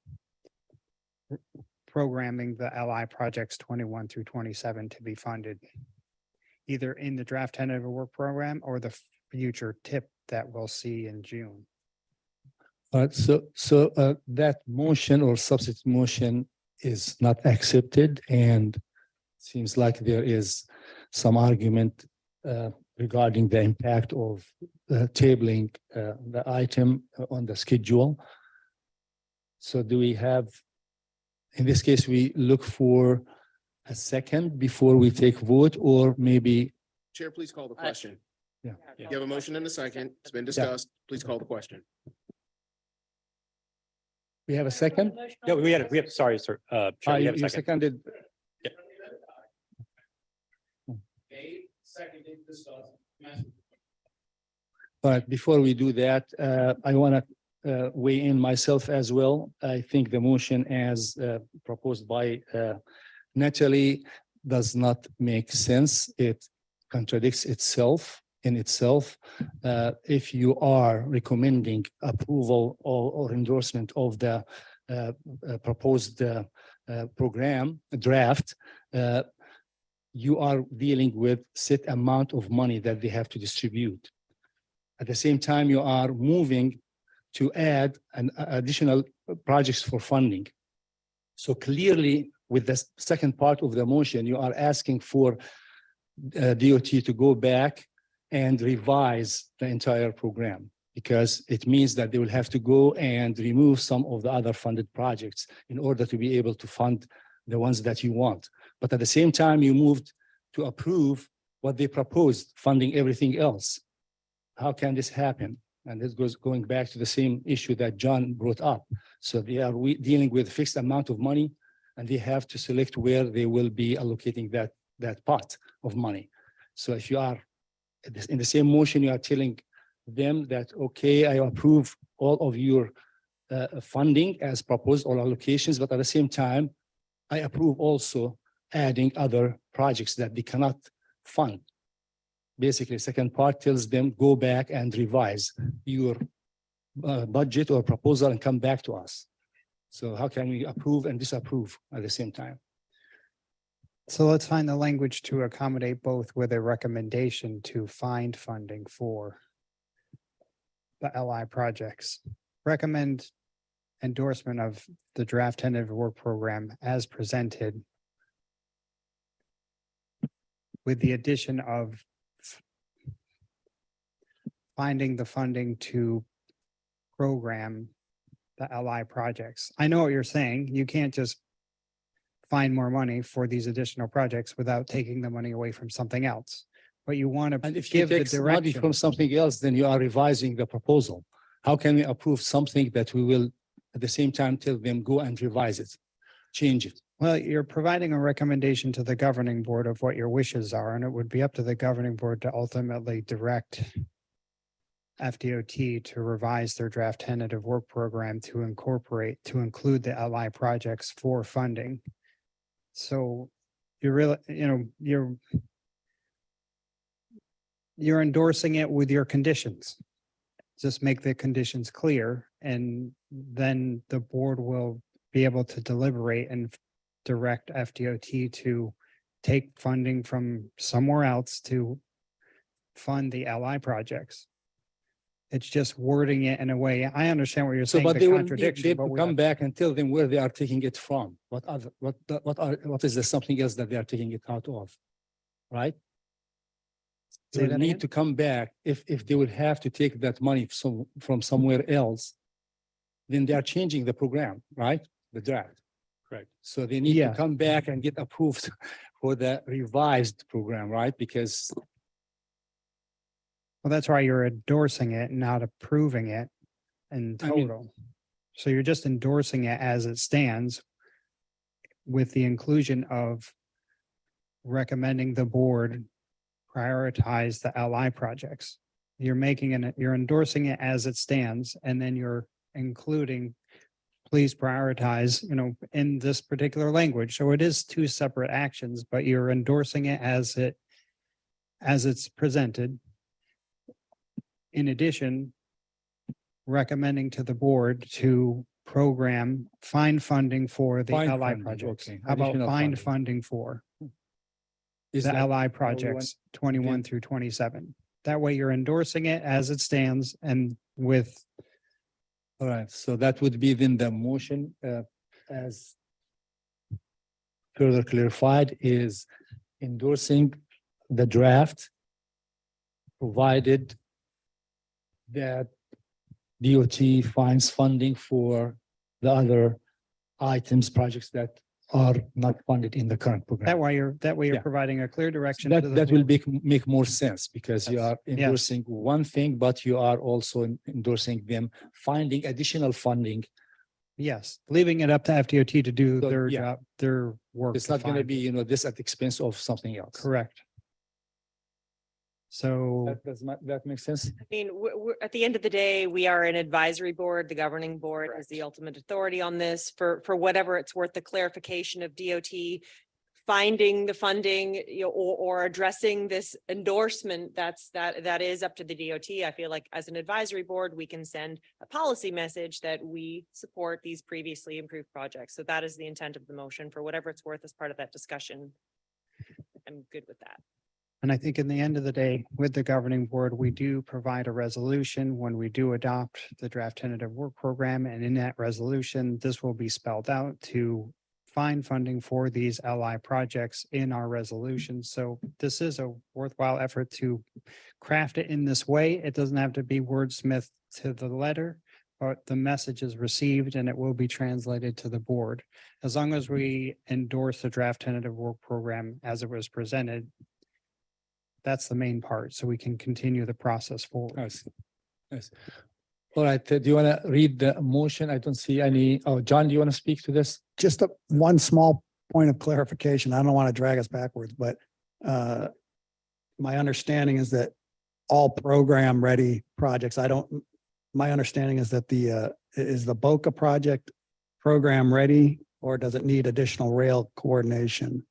programming the LI projects 21 through 27 to be funded either in the draft tentative work program or the future tip that we'll see in June. All right, so that motion or substitute motion is not accepted, and seems like there is some argument regarding the impact of tabling the item on the schedule. So do we have, in this case, we look for a second before we take vote, or maybe, Chair, please call the question. yeah. You have a motion and a second. It's been discussed. Please call the question. We have a second? Yeah, we have, sorry, sir. Chair, we have a You second. seconded. But before we do that, I want to weigh in myself as well. I think the motion as proposed by Natalie does not make sense. It contradicts itself in itself. If you are recommending approval or endorsement of the proposed program draft, you are dealing with set amount of money that they have to distribute. At the same time, you are moving to add an additional projects for funding. So clearly, with the second part of the motion, you are asking for DOT to go back and revise the entire program, because it means that they will have to go and remove some of the other funded projects in order to be able to fund the ones that you want. But at the same time, you moved to approve what they proposed, funding everything else. How can this happen? And this goes going back to the same issue that John brought up. So they are dealing with fixed amount of money, and they have to select where they will be allocating that pot of money. So if you are in the same motion, you are telling them that, okay, I approve all of your funding as proposed, all allocations, but at the same time, I approve also adding other projects that they cannot fund. Basically, second part tells them, go back and revise your budget or proposal and come back to us. So how can we approve and disapprove at the same time? So let's find the language to accommodate both with a recommendation to find funding for the LI projects. Recommend endorsement of the draft tentative work program as presented with the addition of finding the funding to program the LI projects. I know what you're saying. You can't just find more money for these additional projects without taking the money away from something else. But you want to And if you give the take money direction. from something else, then you are revising the proposal. How can we approve something that we will at the same time tell them go and revise it, change it? Well, you're providing a recommendation to the governing board of what your wishes are, and it would be up to the governing board to ultimately direct FDOT to revise their draft tentative work program to include the LI projects for funding. So you're really, you're endorsing it with your conditions. Just make the conditions clear, and then the board will be able to deliberate and direct FDOT to take funding from somewhere else to fund the LI projects. It's just wording it in a way. I understand what you're So, saying, but the they will contradiction, but we come have- back and tell them where they are taking it from. What is the something else that they are taking it out of? Right? They Say will that need again? to come back if they will have to take that money from somewhere else. Then they are changing the program, right? The draft. Correct. So they need Yeah. to come back and get approved for the revised program, right? Because Well, that's why you're endorsing it, not approving it in I mean- total. So you're just endorsing it as it stands with the inclusion of recommending the board prioritize the LI projects. You're you're endorsing it as it stands, and then you're including, please prioritize, in this particular language. So it is two separate actions, but you're endorsing it as it's presented. In addition, recommending to the board to find funding for the Find LI funding, projects. okay, How about additional find funding. funding for is the that LI projects 21 through 27? That way you're endorsing it as it stands and with, all right? So that would be then the motion as further clarified is endorsing the draft, provided that DOT finds funding for the other items, projects that are not funded in the current program. That way you're Yeah. providing a clear direction. to the That will board. make more sense because you are Yes. endorsing one thing, but you are also endorsing them finding additional funding. Yes, leaving it up to FDOT to do So, their yeah. job, their work. It's to not going to find- be, this at the expense of something else. Correct. So, That makes sense? I mean, at the end of the day, we are an advisory board. The governing board has the ultimate authority on this for whatever it's worth, the clarification of DOT finding the funding, or addressing this endorsement, that is up to the DOT. I feel like as an advisory board, we can send a policy message that we support these previously improved projects. So that is the intent of the motion. For whatever it's worth as part of that discussion, I'm good with that. and I think in the end of the day, with the governing board, we do provide a resolution when we do adopt the draft tentative work program. And in that resolution, this will be spelled out to find funding for these LI projects in our resolution. So this is a worthwhile effort to craft it in this way. It doesn't have to be wordsmith to the letter, but the message is received and it will be translated to the board. As long as we endorse the draft tentative work program as it was presented, that's the main part, so we can continue the process forward. Yes. Yes. All right, do you want to read the motion? I don't see any. Oh, John, do you want to speak to this? Just one small point of clarification. I don't want to drag us backwards, but my understanding is that all program-ready projects, my understanding is that is the Boca project program-ready, or does it need additional rail coordination?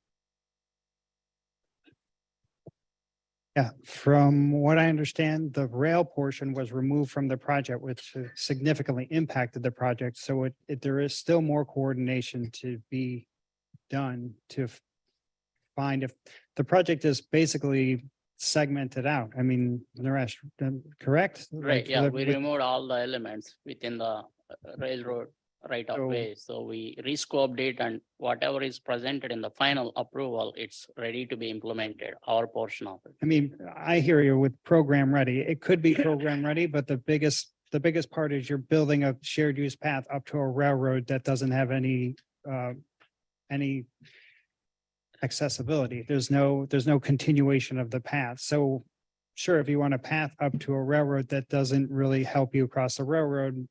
Yeah, from what I understand, the rail portion was removed from the project, which significantly impacted the project. So there is still more coordination to be done to find if the project is basically segmented out. I mean, Naresh, correct? Right, Like, yeah, with- we with- removed all the elements within the railroad right of way. So we rescoped it, and whatever is presented in the final approval, it's ready to be implemented, our portion of it. I mean, I hear you with program ready. It could be program ready, but the biggest part is you're building a shared use path up to a railroad that doesn't have any accessibility. There's no continuation of the path. So sure, if you want a path up to a railroad that doesn't really help you across the railroad,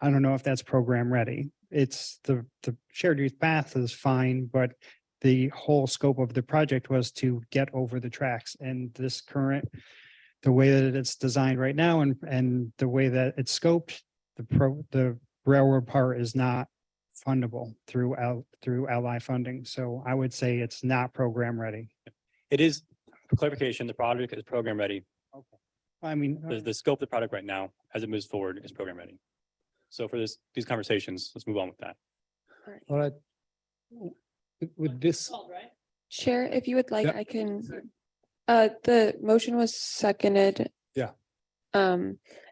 I don't know if that's program ready. It's the shared use path is fine, but the whole scope of the project was to get over the tracks, and the way that it's designed right now and the way that it's scoped, the railroad part is not fundable through LI funding. So I would say it's not program ready. It is, for clarification, the project is program ready. I mean, The scope of the product right now, as it moves forward, is program ready. So for these conversations, let's move on with that. All right. With this, Chair, if you would like, Yeah. I can, the motion was seconded. Yeah.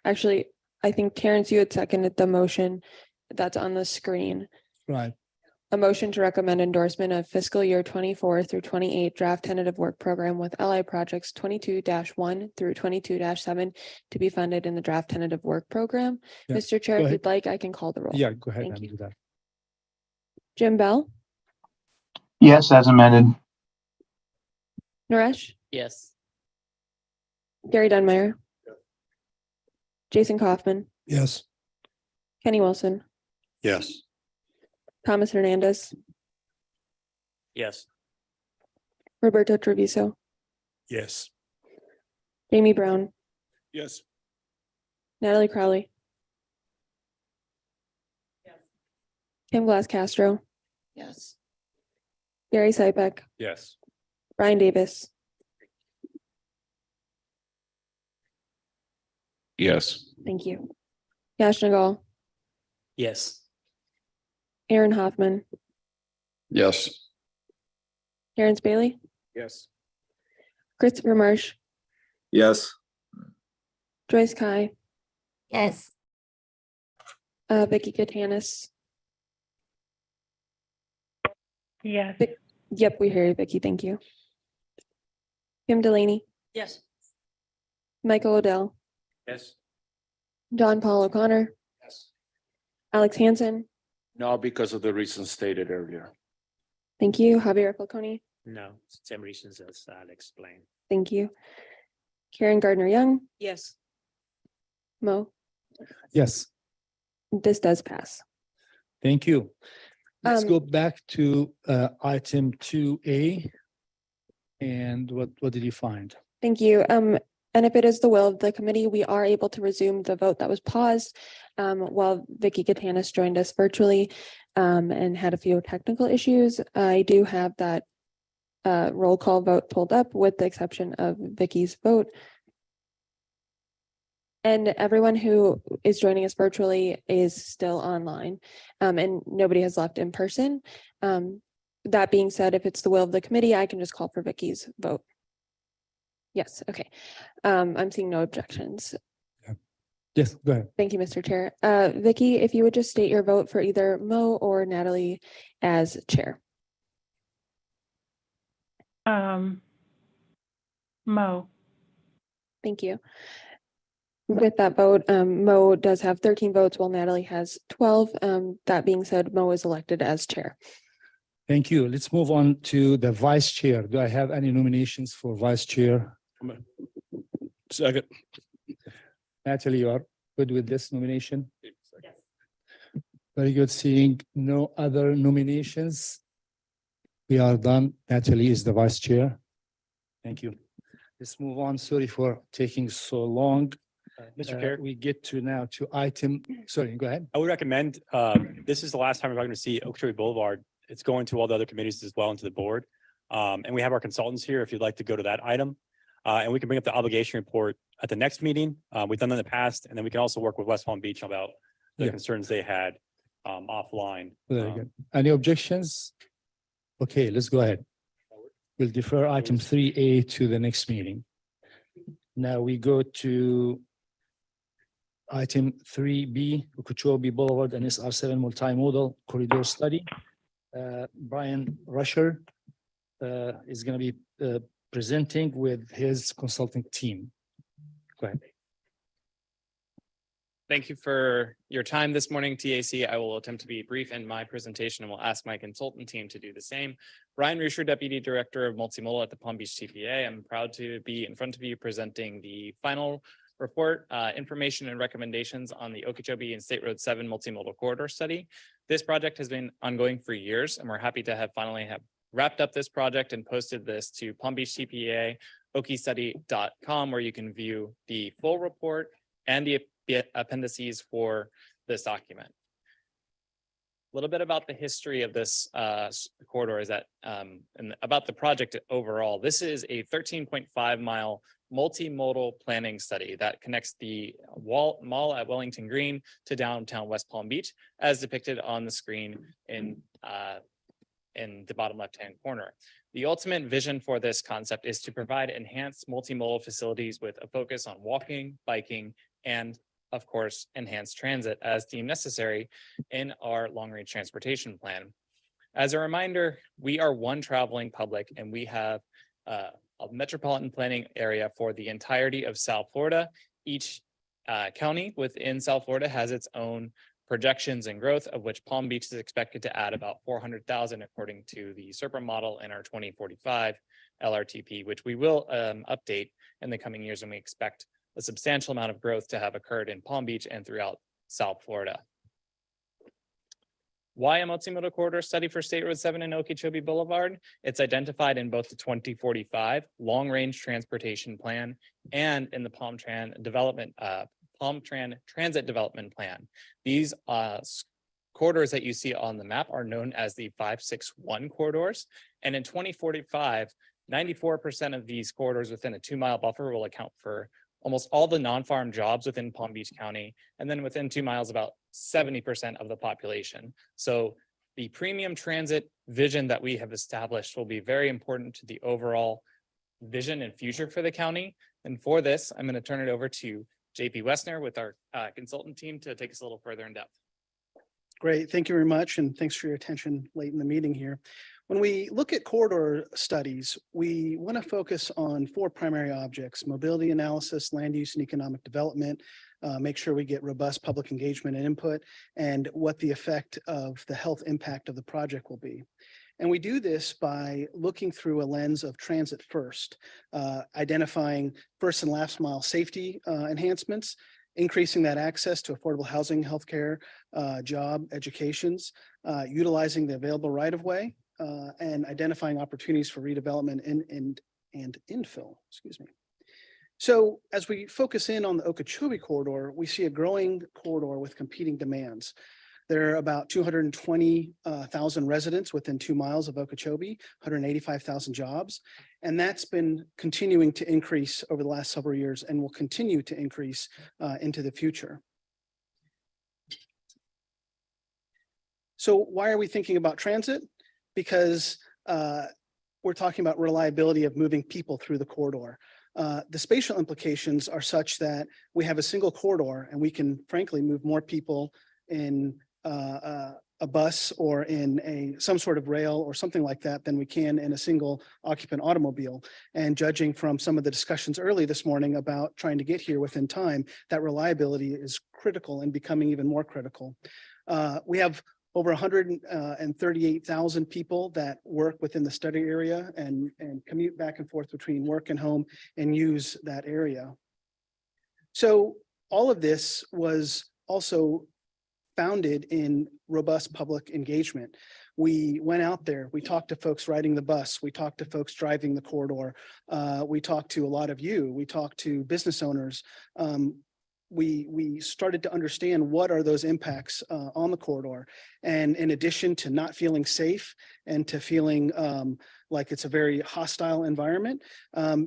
Actually, I think Terrence, you had seconded the motion that's on the screen. right, A motion to recommend endorsement of fiscal year 24 through 28 draft tentative work program with LI projects 22-1 through 22-7 to be funded in the draft tentative work program. Yeah, Mr. Chair, go if ahead. you'd like, I can call the roll. yeah, go ahead Thank and you. do that. Jim Bell, Yes, as amended. Naresh, Yes, Gary Dunmeyer. Jason Kaufman, Yes. Kenny Wilson, Yes. Thomas Hernandez, Yes. Roberto Treviso, Yes. Jamie Brown, Yes. Natalie Crowley. Kim Glass Castro, Yes. Gary Sypek, Yes. Brian Davis, Yes. thank you. Yash Nagal, Yes. Aaron Hoffman, Yes. Terrence Bailey, Yes. Christopher Marsh, Yes. Joyce Kai, Yes. Vicky Katanis, Yes. Yep, we hear you, Vicky. Thank you. Kim Delaney, Yes. Michael Odell, Yes. John Paul O'Connor, Yes. Alex Hansen. No, because of the reasons stated earlier. Thank you. Javier Falcone. No, same reasons as I'll explain. Thank you. Karen Gardner Young, Yes. Mo. Yes, This does pass. thank you. Let's Um, go back to item 2A. And what did you find? Thank you. And if it is the will of the committee, we are able to resume the vote that was paused while Vicky Katanis joined us virtually and had a few technical issues. I do have that roll call vote pulled up with the exception of Vicky's vote. And everyone who is joining us virtually is still online and nobody has left in person. That being said, if it's the will of the committee, I can just call for Vicky's vote. Yes, okay. I'm seeing no objections. Yes, go ahead. Thank you, Mr. Chair. Vicky, if you would just state your vote for either Mo or Natalie as chair. Mo. Thank you. With that vote, Mo does have 13 votes while Natalie has 12. That being said, Mo is elected as chair. Thank you. Let's move on to the vice chair. Do I have any nominations for vice chair? Second. Natalie, you are good with this nomination? Very good. Seeing no other nominations, we are done. Natalie is the vice chair. Thank you. Let's move on. Sorry for taking so long. Mr. Chair, We get to now to item, sorry, go ahead. I would recommend, this is the last time we're going to see Okeechobee Boulevard. It's going to all the other committees as well and to the board. And we have our consultants here if you'd like to go to that item. And we can bring up the obligation report at the next meeting. We've done that in the past, and then we can also work with West Palm Beach about the Yeah. concerns they had offline. Very good. Any objections? Okay, let's go ahead. We'll defer item 3A to the next meeting. Now we go to item 3B, Okeechobee Boulevard and SR7 multimodal corridor study. Brian Rusher is going to be presenting with his consulting team. Go ahead. Thank you for your time this morning, TAC. I will attempt to be brief in my presentation and will ask my consultant team to do the same. Brian Rusher, Deputy Director of Multimodal at the Palm Beach TPA. I'm proud to be in front of you presenting the final report, information and recommendations on the Okeechobee and State Road 7 multimodal corridor study. This project has been ongoing for years, and we're happy to have finally wrapped up this project and posted this to Palm Beach TPA, okestudy.com, where you can view the full report and the appendices for this document. A little bit about the history of this corridor is that, and about the project overall. This is a 13.5 mile multimodal planning study that connects the mall at Wellington Green to downtown West Palm Beach, as depicted on the screen in the bottom left-hand corner. The ultimate vision for this concept is to provide enhanced multimodal facilities with a focus on walking, biking, and of course, enhanced transit as deemed necessary in our long-range transportation plan. As a reminder, we are one traveling public and we have a metropolitan planning area for the entirety of South Florida. Each county within South Florida has its own projections and growth, of which Palm Beach is expected to add about 400,000 according to the SERPA model in our 2045 LRTP, which we will update in the coming years, and we expect a substantial amount of growth to have occurred in Palm Beach and throughout South Florida. Why a multimodal corridor study for State Road 7 and Okeechobee Boulevard? It's identified in both the 2045 long-range transportation plan and in the Palm Tran Transit Development Plan. These corridors that you see on the map are known as the 561 corridors. And in 2045, 94% of these corridors within a 2-mile buffer will account for almost all the non-farm jobs within Palm Beach County. And then within 2 miles, about 70% of the population. So the premium transit vision that we have established will be very important to the overall vision and future for the county. And for this, I'm going to turn it over to JP Westner with our consultant team to take us a little further in depth. Great. Thank you very much. And thanks for your attention late in the meeting here. When we look at corridor studies, we want to focus on four primary objects: mobility analysis, land use and economic development, make sure we get robust public engagement and input, and what the effect of the health impact of the project will be. And we do this by looking through a lens of transit first, identifying first and last mile safety enhancements, increasing that access to affordable housing, healthcare, job, educations, utilizing the available right-of-way, and identifying opportunities for redevelopment and infill, excuse me. So as we focus in on the Okeechobee corridor, we see a growing corridor with competing demands. There are about 220,000 residents within 2 miles of Okeechobee, 185,000 jobs, and that's been continuing to increase over the last several years and will continue to increase into the future. So why are we thinking about transit? Because we're talking about reliability of moving people through the corridor. The spatial implications are such that we have a single corridor and we can frankly move more people in a bus or in some sort of rail or something like that than we can in a single occupant automobile. And judging from some of the discussions early this morning about trying to get here within time, that reliability is critical and becoming even more critical. We have over 138,000 people that work within the study area and commute back and forth between work and home and use that area. So all of this was also founded in robust public engagement. We went out there, we talked to folks riding the bus, we talked to folks driving the corridor, we talked to a lot of you, we talked to business owners. We started to understand what are those impacts on the corridor. And in addition to not feeling safe and to feeling like it's a very hostile environment,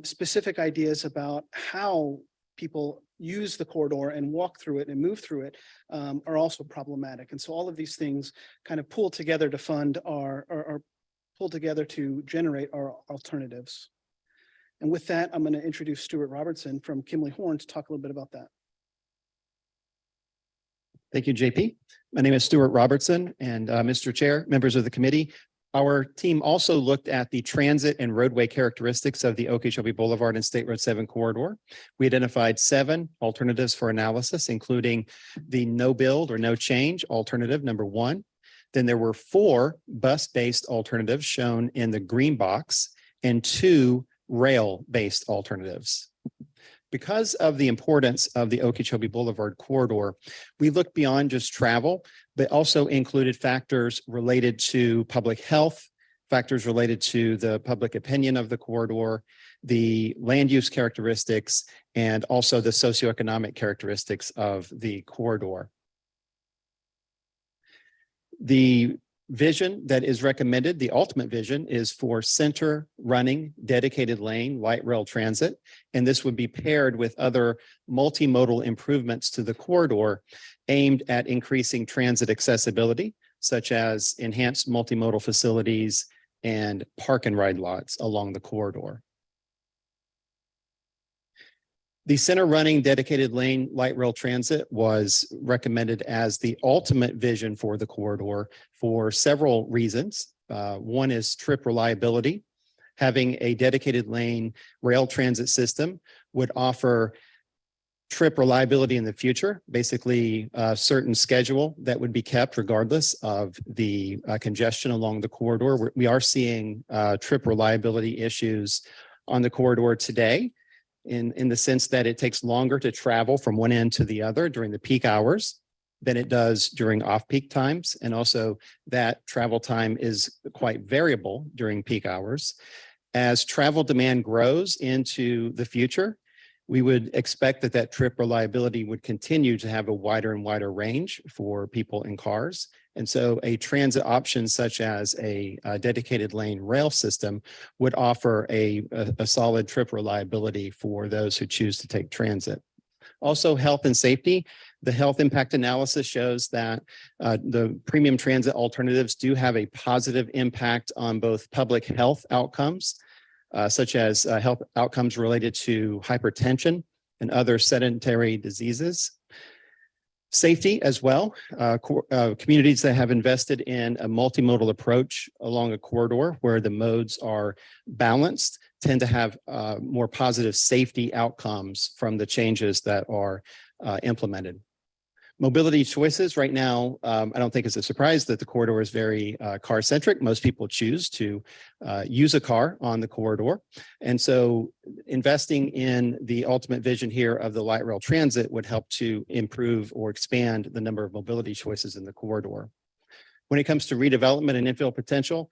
specific ideas about how people use the corridor and walk through it and move through it are also problematic. And so all of these things kind of pull together to fund or pull together to generate our alternatives. And with that, I'm going to introduce Stuart Robertson from Kimley Horn to talk a little bit about that. Thank you, JP. My name is Stuart Robertson, and Mr. Chair, members of the committee. Our team also looked at the transit and roadway characteristics of the Okeechobee Boulevard and State Road 7 corridor. We identified 7 alternatives for analysis, including the no build or no change alternative, number 1. Then there were 4 bus-based alternatives shown in the green box and 2 rail-based alternatives. Because of the importance of the Okeechobee Boulevard corridor, we looked beyond just travel, but also included factors related to public health, factors related to the public opinion of the corridor, the land use characteristics, and also the socioeconomic characteristics of the corridor. The vision that is recommended, the ultimate vision, is for center running dedicated lane light rail transit. And this would be paired with other multimodal improvements to the corridor aimed at increasing transit accessibility, such as enhanced multimodal facilities and park and ride lots along the corridor. The center running dedicated lane light rail transit was recommended as the ultimate vision for the corridor for several reasons. One is trip reliability. Having a dedicated lane rail transit system would offer trip reliability in the future, basically a certain schedule that would be kept regardless of the congestion along the corridor. We are seeing trip reliability issues on the corridor today, in the sense that it takes longer to travel from one end to the other during the peak hours than it does during off-peak times. And also that travel time is quite variable during peak hours. As travel demand grows into the future, we would expect that that trip reliability would continue to have a wider and wider range for people in cars. And so a transit option such as a dedicated lane rail system would offer a solid trip reliability for those who choose to take transit. Also, health and safety. The health impact analysis shows that the premium transit alternatives do have a positive impact on both public health outcomes, such as health outcomes related to hypertension and other sedentary diseases. Safety as well. Communities that have invested in a multimodal approach along a corridor where the modes are balanced tend to have more positive safety outcomes from the changes that are implemented. Mobility choices right now, I don't think it's a surprise that the corridor is very car centric. Most people choose to use a car on the corridor. And so investing in the ultimate vision here of the light rail transit would help to improve or expand the number of mobility choices in the corridor. When it comes to redevelopment and infill potential,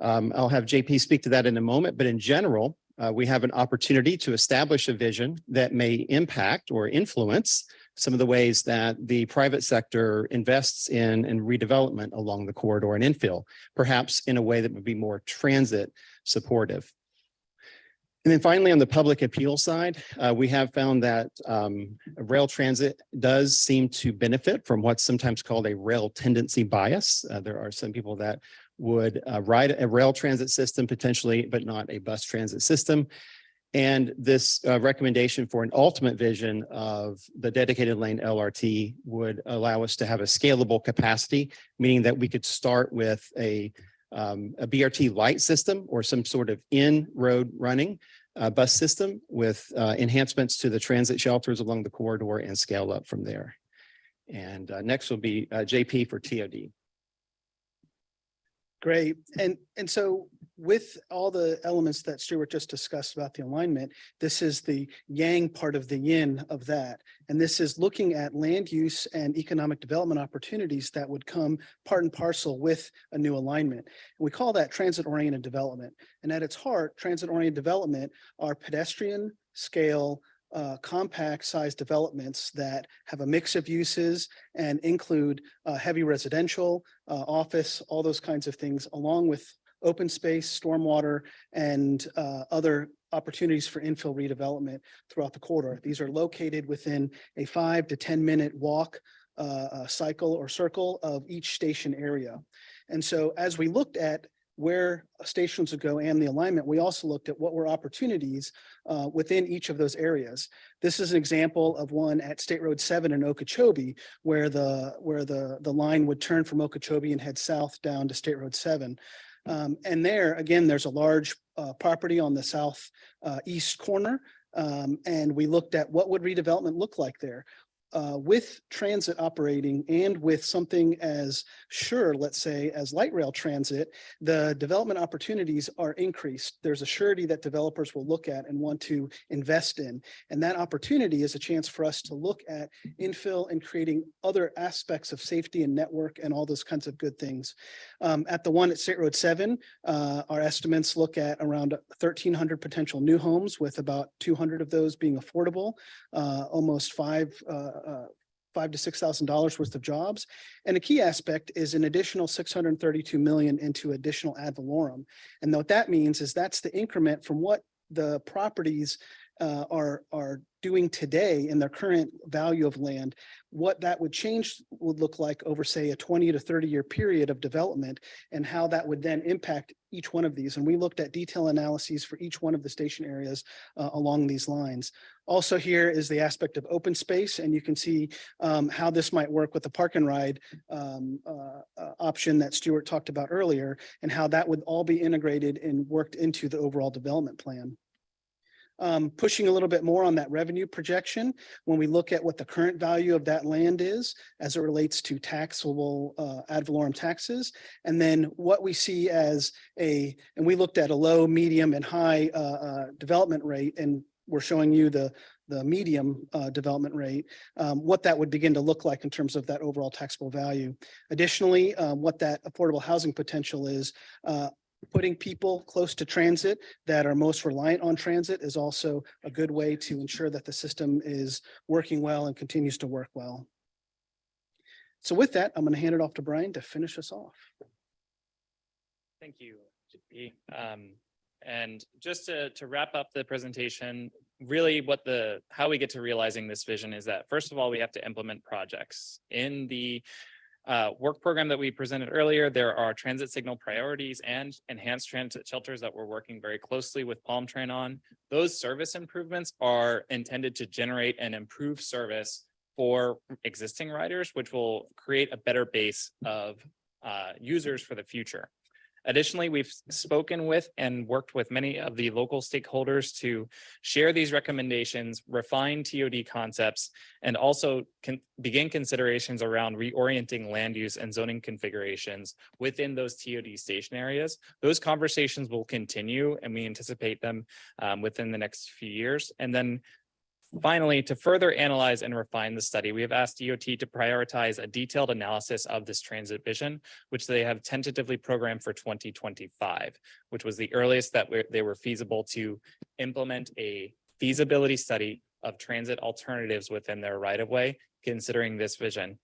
I'll have JP speak to that in a moment, but in general, we have an opportunity to establish a vision that may impact or influence some of the ways that the private sector invests in redevelopment along the corridor and infill, perhaps in a way that would be more transit supportive. And then finally, on the public appeal side, we have found that rail transit does seem to benefit from what's sometimes called a rail tendency bias. There are some people that would ride a rail transit system potentially, but not a bus transit system. And this recommendation for an ultimate vision of the dedicated lane LRT would allow us to have a scalable capacity, meaning that we could start with a BRT light system or some sort of in-road running bus system with enhancements to the transit shelters along the corridor and scale up from there. And next will be JP for TOD. Great. And so with all the elements that Stuart just discussed about the alignment, this is the yang part of the yin of that. And this is looking at land use and economic development opportunities that would come part and parcel with a new alignment. And we call that transit-oriented development. And at its heart, transit-oriented development are pedestrian scale, compact sized developments that have a mix of uses and include heavy residential, office, all those kinds of things, along with open space, stormwater, and other opportunities for infill redevelopment throughout the corridor. These are located within a 5 to 10 minute walk cycle or circle of each station area. And so as we looked at where stations would go and the alignment, we also looked at what were opportunities within each of those areas. This is an example of one at State Road 7 in Okeechobee, where the line would turn from Okeechobee and head south down to State Road 7. And there, again, there's a large property on the south east corner. And we looked at what would redevelopment look like there. With transit operating and with something as sure, let's say, as light rail transit, the development opportunities are increased. There's a surety that developers will look at and want to invest in. And that opportunity is a chance for us to look at infill and creating other aspects of safety and network and all those kinds of good things. At the one at State Road 7, our estimates look at around 1,300 potential new homes, with about 200 of those being affordable, almost $5,000 to $6,000 worth of jobs. And a key aspect is an additional $632 million into additional ad valorem. And what that means is that's the increment from what the properties are doing today in their current value of land. What that would change would look like over, say, a 20 to 30-year period of development, and how that would then impact each one of these. And we looked at detailed analyses for each one of the station areas along these lines. Also here is the aspect of open space, and you can see how this might work with the park and ride option that Stuart talked about earlier, and how that would all be integrated and worked into the overall development plan. Pushing a little bit more on that revenue projection, when we look at what the current value of that land is as it relates to taxable ad valorem taxes, and then what we see as and we looked at a low, medium, and high development rate, and we're showing you the medium development rate, what that would begin to look like in terms of that overall taxable value. Additionally, what that affordable housing potential is, putting people close to transit that are most reliant on transit is also a good way to ensure that the system is working well and continues to work well. So with that, I'm going to hand it off to Brian to finish us off. Thank you, JP. And just to wrap up the presentation, really how we get to realizing this vision is that, first of all, we have to implement projects. In the work program that we presented earlier, there are transit signal priorities and enhanced transit shelters that we're working very closely with Palm Train on. Those service improvements are intended to generate and improve service for existing riders, which will create a better base of users for the future. Additionally, we've spoken with and worked with many of the local stakeholders to share these recommendations, refine TOD concepts, and also begin considerations around reorienting land use and zoning configurations within those TOD station areas. Those conversations will continue, and we anticipate them within the next few years. And then finally, to further analyze and refine the study, we have asked DOT to prioritize a detailed analysis of this transit vision, which they have tentatively programmed for 2025, which was the earliest that they were feasible to implement a feasibility study of transit alternatives within their right-of-way, considering this vision.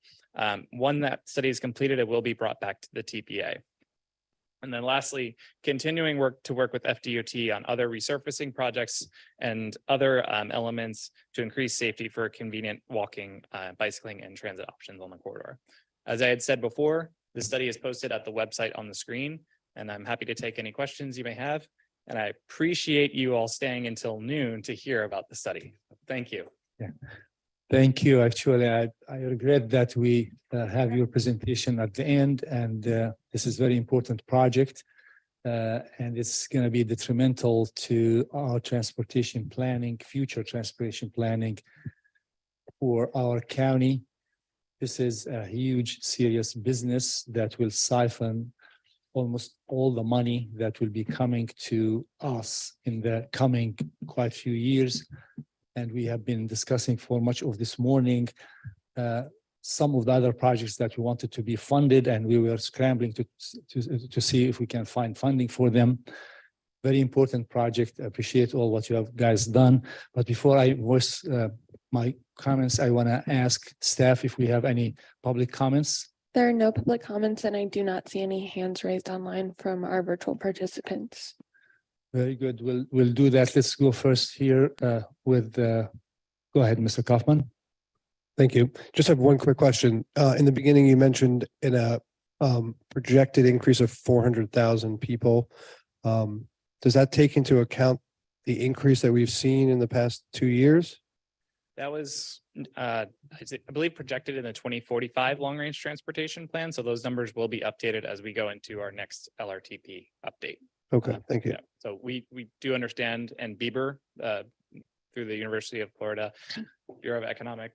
When that study is completed, it will be brought back to the TPA. And then lastly, continuing to work with FDOT on other resurfacing projects and other elements to increase safety for convenient walking, bicycling, and transit options on the corridor. As I had said before, the study is posted at the website on the screen, and I'm happy to take any questions you may have. And I appreciate you all staying until noon to hear about the study. Thank you. Yeah. Thank you. Actually, I regret that we have your presentation at the end, and this is very important project. And it's going to be detrimental to our transportation planning, future transportation planning for our county. This is a huge, serious business that will siphon almost all the money that will be coming to us in the coming quite few years. And we have been discussing for much of this morning some of the other projects that we wanted to be funded, and we were scrambling to see if we can find funding for them. Very important project. I appreciate all what you have guys done. But before I voice my comments, I want to ask staff if we have any public comments. There are no public comments, and I do not see any hands raised online from our virtual participants. Very good. We'll do that. Let's go first here with, go ahead, Mr. Kaufman. Thank you. Just have one quick question. In the beginning, you mentioned in a projected increase of 400,000 people. Does that take into account the increase that we've seen in the past 2 years? That was, I believe, projected in the 2045 long-range transportation plan. So those numbers will be updated as we go into our next LRTP update. Okay, thank you. Yeah, so we do understand, and Bieber, through the University of Florida Bureau of Economic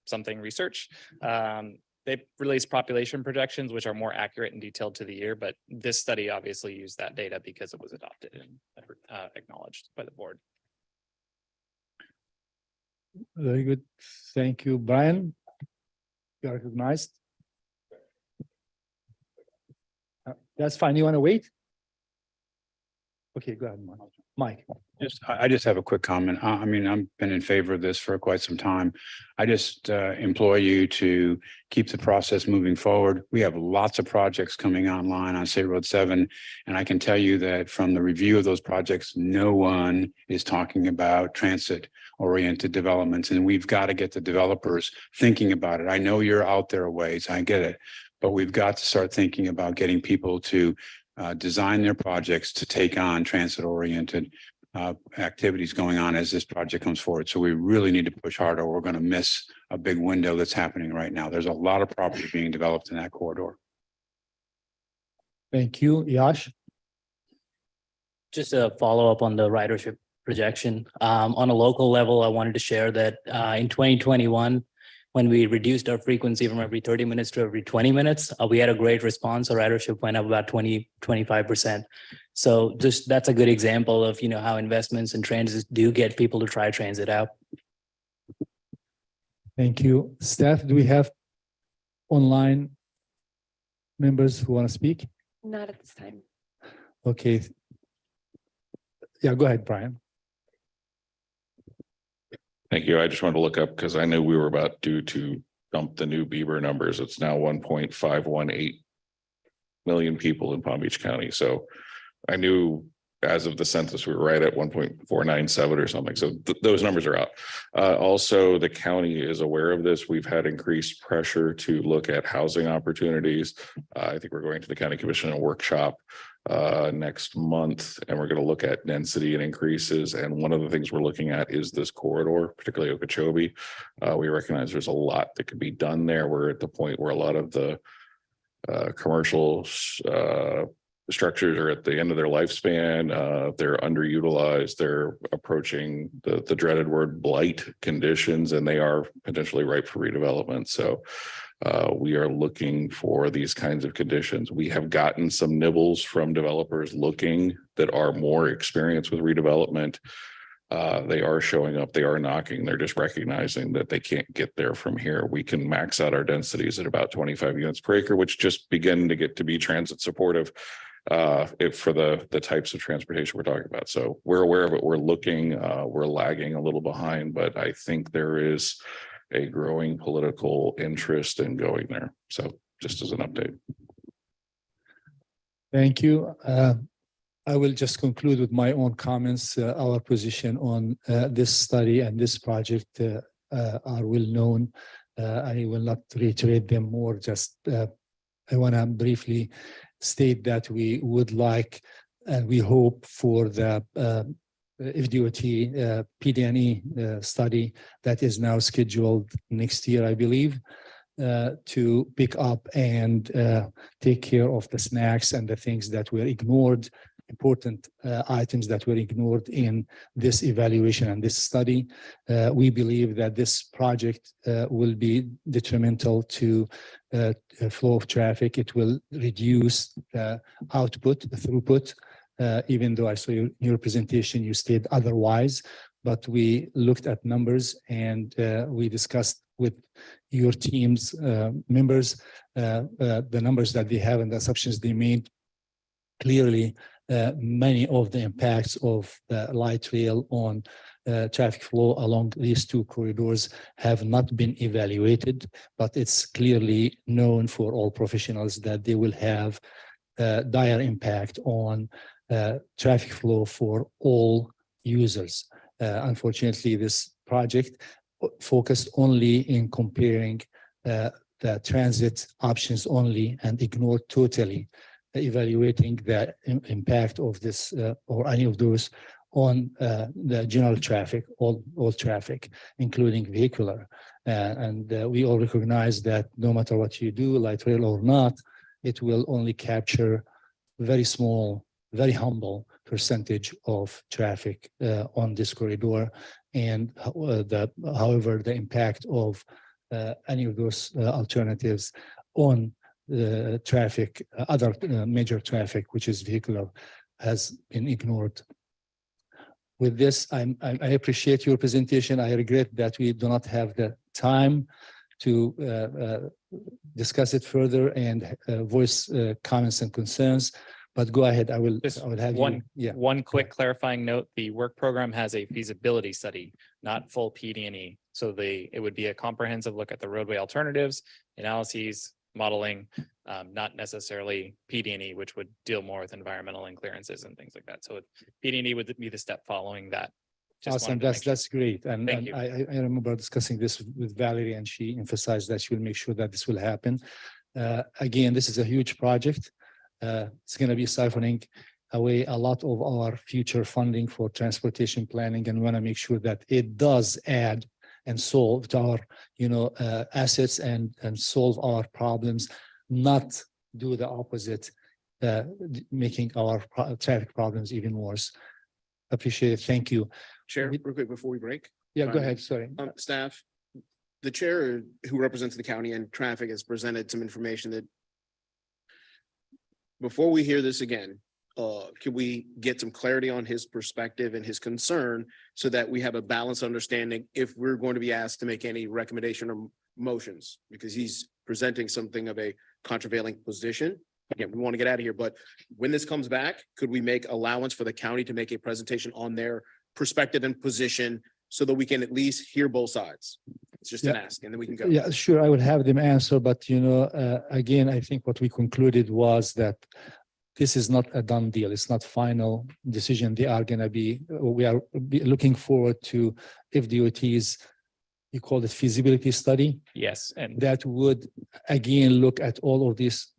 something research, they release population projections, which are more accurate and detailed to the year. But this study obviously used that data because it was adopted and acknowledged by the board. Very good. Thank you, Brian. You are recognized. That's fine. You want to wait? Okay, go ahead, Mike. I just have a quick comment. I mean, I've been in favor of this for quite some time. I just implore you to keep the process moving forward. We have lots of projects coming online on State Road 7. And I can tell you that from the review of those projects, no one is talking about transit-oriented developments. And we've got to get the developers thinking about it. I know you're out there a ways, I get it. But we've got to start thinking about getting people to design their projects to take on transit-oriented activities going on as this project comes forward. So we really need to push harder. We're going to miss a big window that's happening right now. There's a lot of property being developed in that corridor. Thank you, Yash. Just a follow-up on the ridership projection. On a local level, I wanted to share that in 2021, when we reduced our frequency from every 30 minutes to every 20 minutes, we had a great response. Our ridership went up about 25%. So just that's a good example of, how investments in transit do get people to try transit out. Thank you. Staff, do we have online members who want to speak? Not at this time. Okay. Yeah, go ahead, Brian. Thank you. I just wanted to look up because I knew we were about due to dump the new Bieber numbers. It's now 1.518 million people in Palm Beach County. So I knew as of the census, we were right at 1.497 or something. So those numbers are out. Also, the county is aware of this. We've had increased pressure to look at housing opportunities. I think we're going to the county commission in a workshop next month, and we're going to look at density and increases. And one of the things we're looking at is this corridor, particularly Okeechobee. We recognize there's a lot that could be done there. We're at the point where a lot of the commercial structures are at the end of their lifespan. They're underutilized. They're approaching the dreaded word blight conditions, and they are potentially ripe for redevelopment. So we are looking for these kinds of conditions. We have gotten some nibbles from developers looking that are more experienced with redevelopment. They are showing up, they are knocking, they're just recognizing that they can't get there from here. We can max out our densities at about 25 units per acre, which just begin to get to be transit supportive for the types of transportation we're talking about. So we're aware of it, we're looking, we're lagging a little behind, but I think there is a growing political interest in going there. So just as an update. Thank you. I will just conclude with my own comments. Our position on this study and this project are well known. I will not reiterate them more. Just I want to briefly state that we would like and we hope for the FDOT PD&E study that is now scheduled next year, I believe, to pick up and take care of the snacks and the things that were ignored, important items that were ignored in this evaluation and this study. We believe that this project will be detrimental to flow of traffic. It will reduce the output, the throughput, even though I saw your presentation, you stated otherwise. But we looked at numbers and we discussed with your team's members the numbers that they have and the assumptions they made. Clearly, many of the impacts of the light rail on traffic flow along these two corridors have not been evaluated, but it's clearly known for all professionals that they will have dire impact on traffic flow for all users. Unfortunately, this project focused only in comparing the transit options only and ignored totally evaluating the impact of this or any of those on the general traffic, all traffic, including vehicular. And we all recognize that no matter what you do, light rail or not, it will only capture very small, very humble percentage of traffic on this corridor. And however, the impact of any of those alternatives on the traffic, other major traffic, which is vehicular, has been ignored. With this, I appreciate your presentation. I regret that we do not have the time to discuss it further and voice comments and concerns. But go ahead. I will have one quick clarifying note. The work program has a feasibility study, not full PD&E. So it would be a comprehensive look at the roadway alternatives, analyses, modeling, not necessarily PD&E, which would deal more with environmental and clearances and things like that. So PD&E would be the step following that. Awesome. That's great. And I remember discussing this with Valerie, and she emphasized that she will make sure that this will happen. Again, this is a huge project. It's going to be siphoning away a lot of our future funding for transportation planning, and want to make sure that it does add and solve to our, assets and solve our problems, not do the opposite, making our traffic problems even worse. Appreciate it. Thank you. Chair, real quick before we break. Yeah, go ahead. Sorry. Staff, the chair who represents the county and traffic has presented some information that before we hear this again, can we get some clarity on his perspective and his concern so that we have a balanced understanding if we're going to be asked to make any recommendation or motions, because he's presenting something of a contravailing position. Again, we want to get out of here, but when this comes back, could we make allowance for the county to make a presentation on their perspective and position so that we can at least hear both sides? It's just an ask, and then we can go. Yeah, sure. I will have them answer, but again, I think what we concluded was that this is not a done deal. It's not final decision. They are gonna be, we are looking forward to FDOT's, you call it feasibility study, Yes, and that would again look at all of these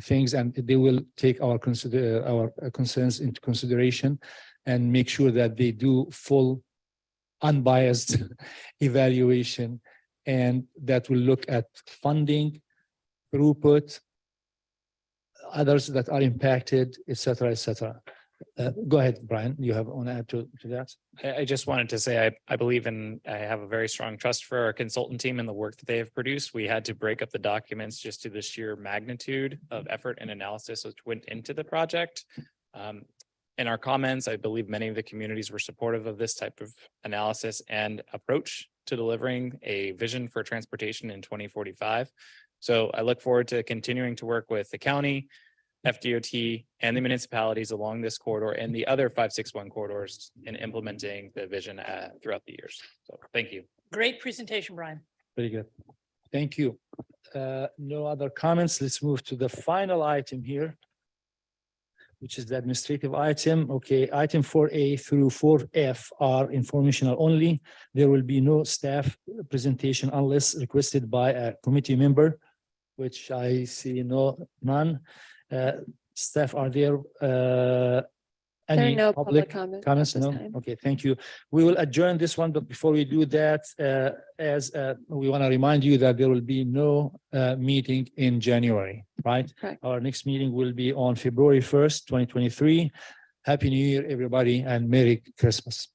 things, and they will take our concerns into consideration and make sure that they do full unbiased evaluation, and that will look at funding, throughput, others that are impacted, et cetera, et cetera. Go ahead, Brian, you have want to add to that? I just wanted to say, I believe I have a very strong trust for our consultant team and the work that they have produced. We had to break up the documents just to the sheer magnitude of effort and analysis which went into the project. In our comments, I believe many of the communities were supportive of this type of analysis and approach to delivering a vision for transportation in 2045. So I look forward to continuing to work with the county, FDOT, and the municipalities along this corridor and the other 561 corridors in implementing the vision throughout the years. So thank you. Great presentation, Brian. Very good. Thank you. No other comments. Let's move to the final item here, which is the administrative item. Okay, item 4A through 4F are informational only. There will be no staff presentation unless requested by a committee member, which I see none. Staff, are there There are any no public comments. comments? at this No? time. Okay, thank you. We will adjourn this one, but before we do that, we want to remind you that there will be no meeting in January, right? Correct. Our next meeting will be on February 1st, 2023. Happy New Year, everybody, and Merry Christmas.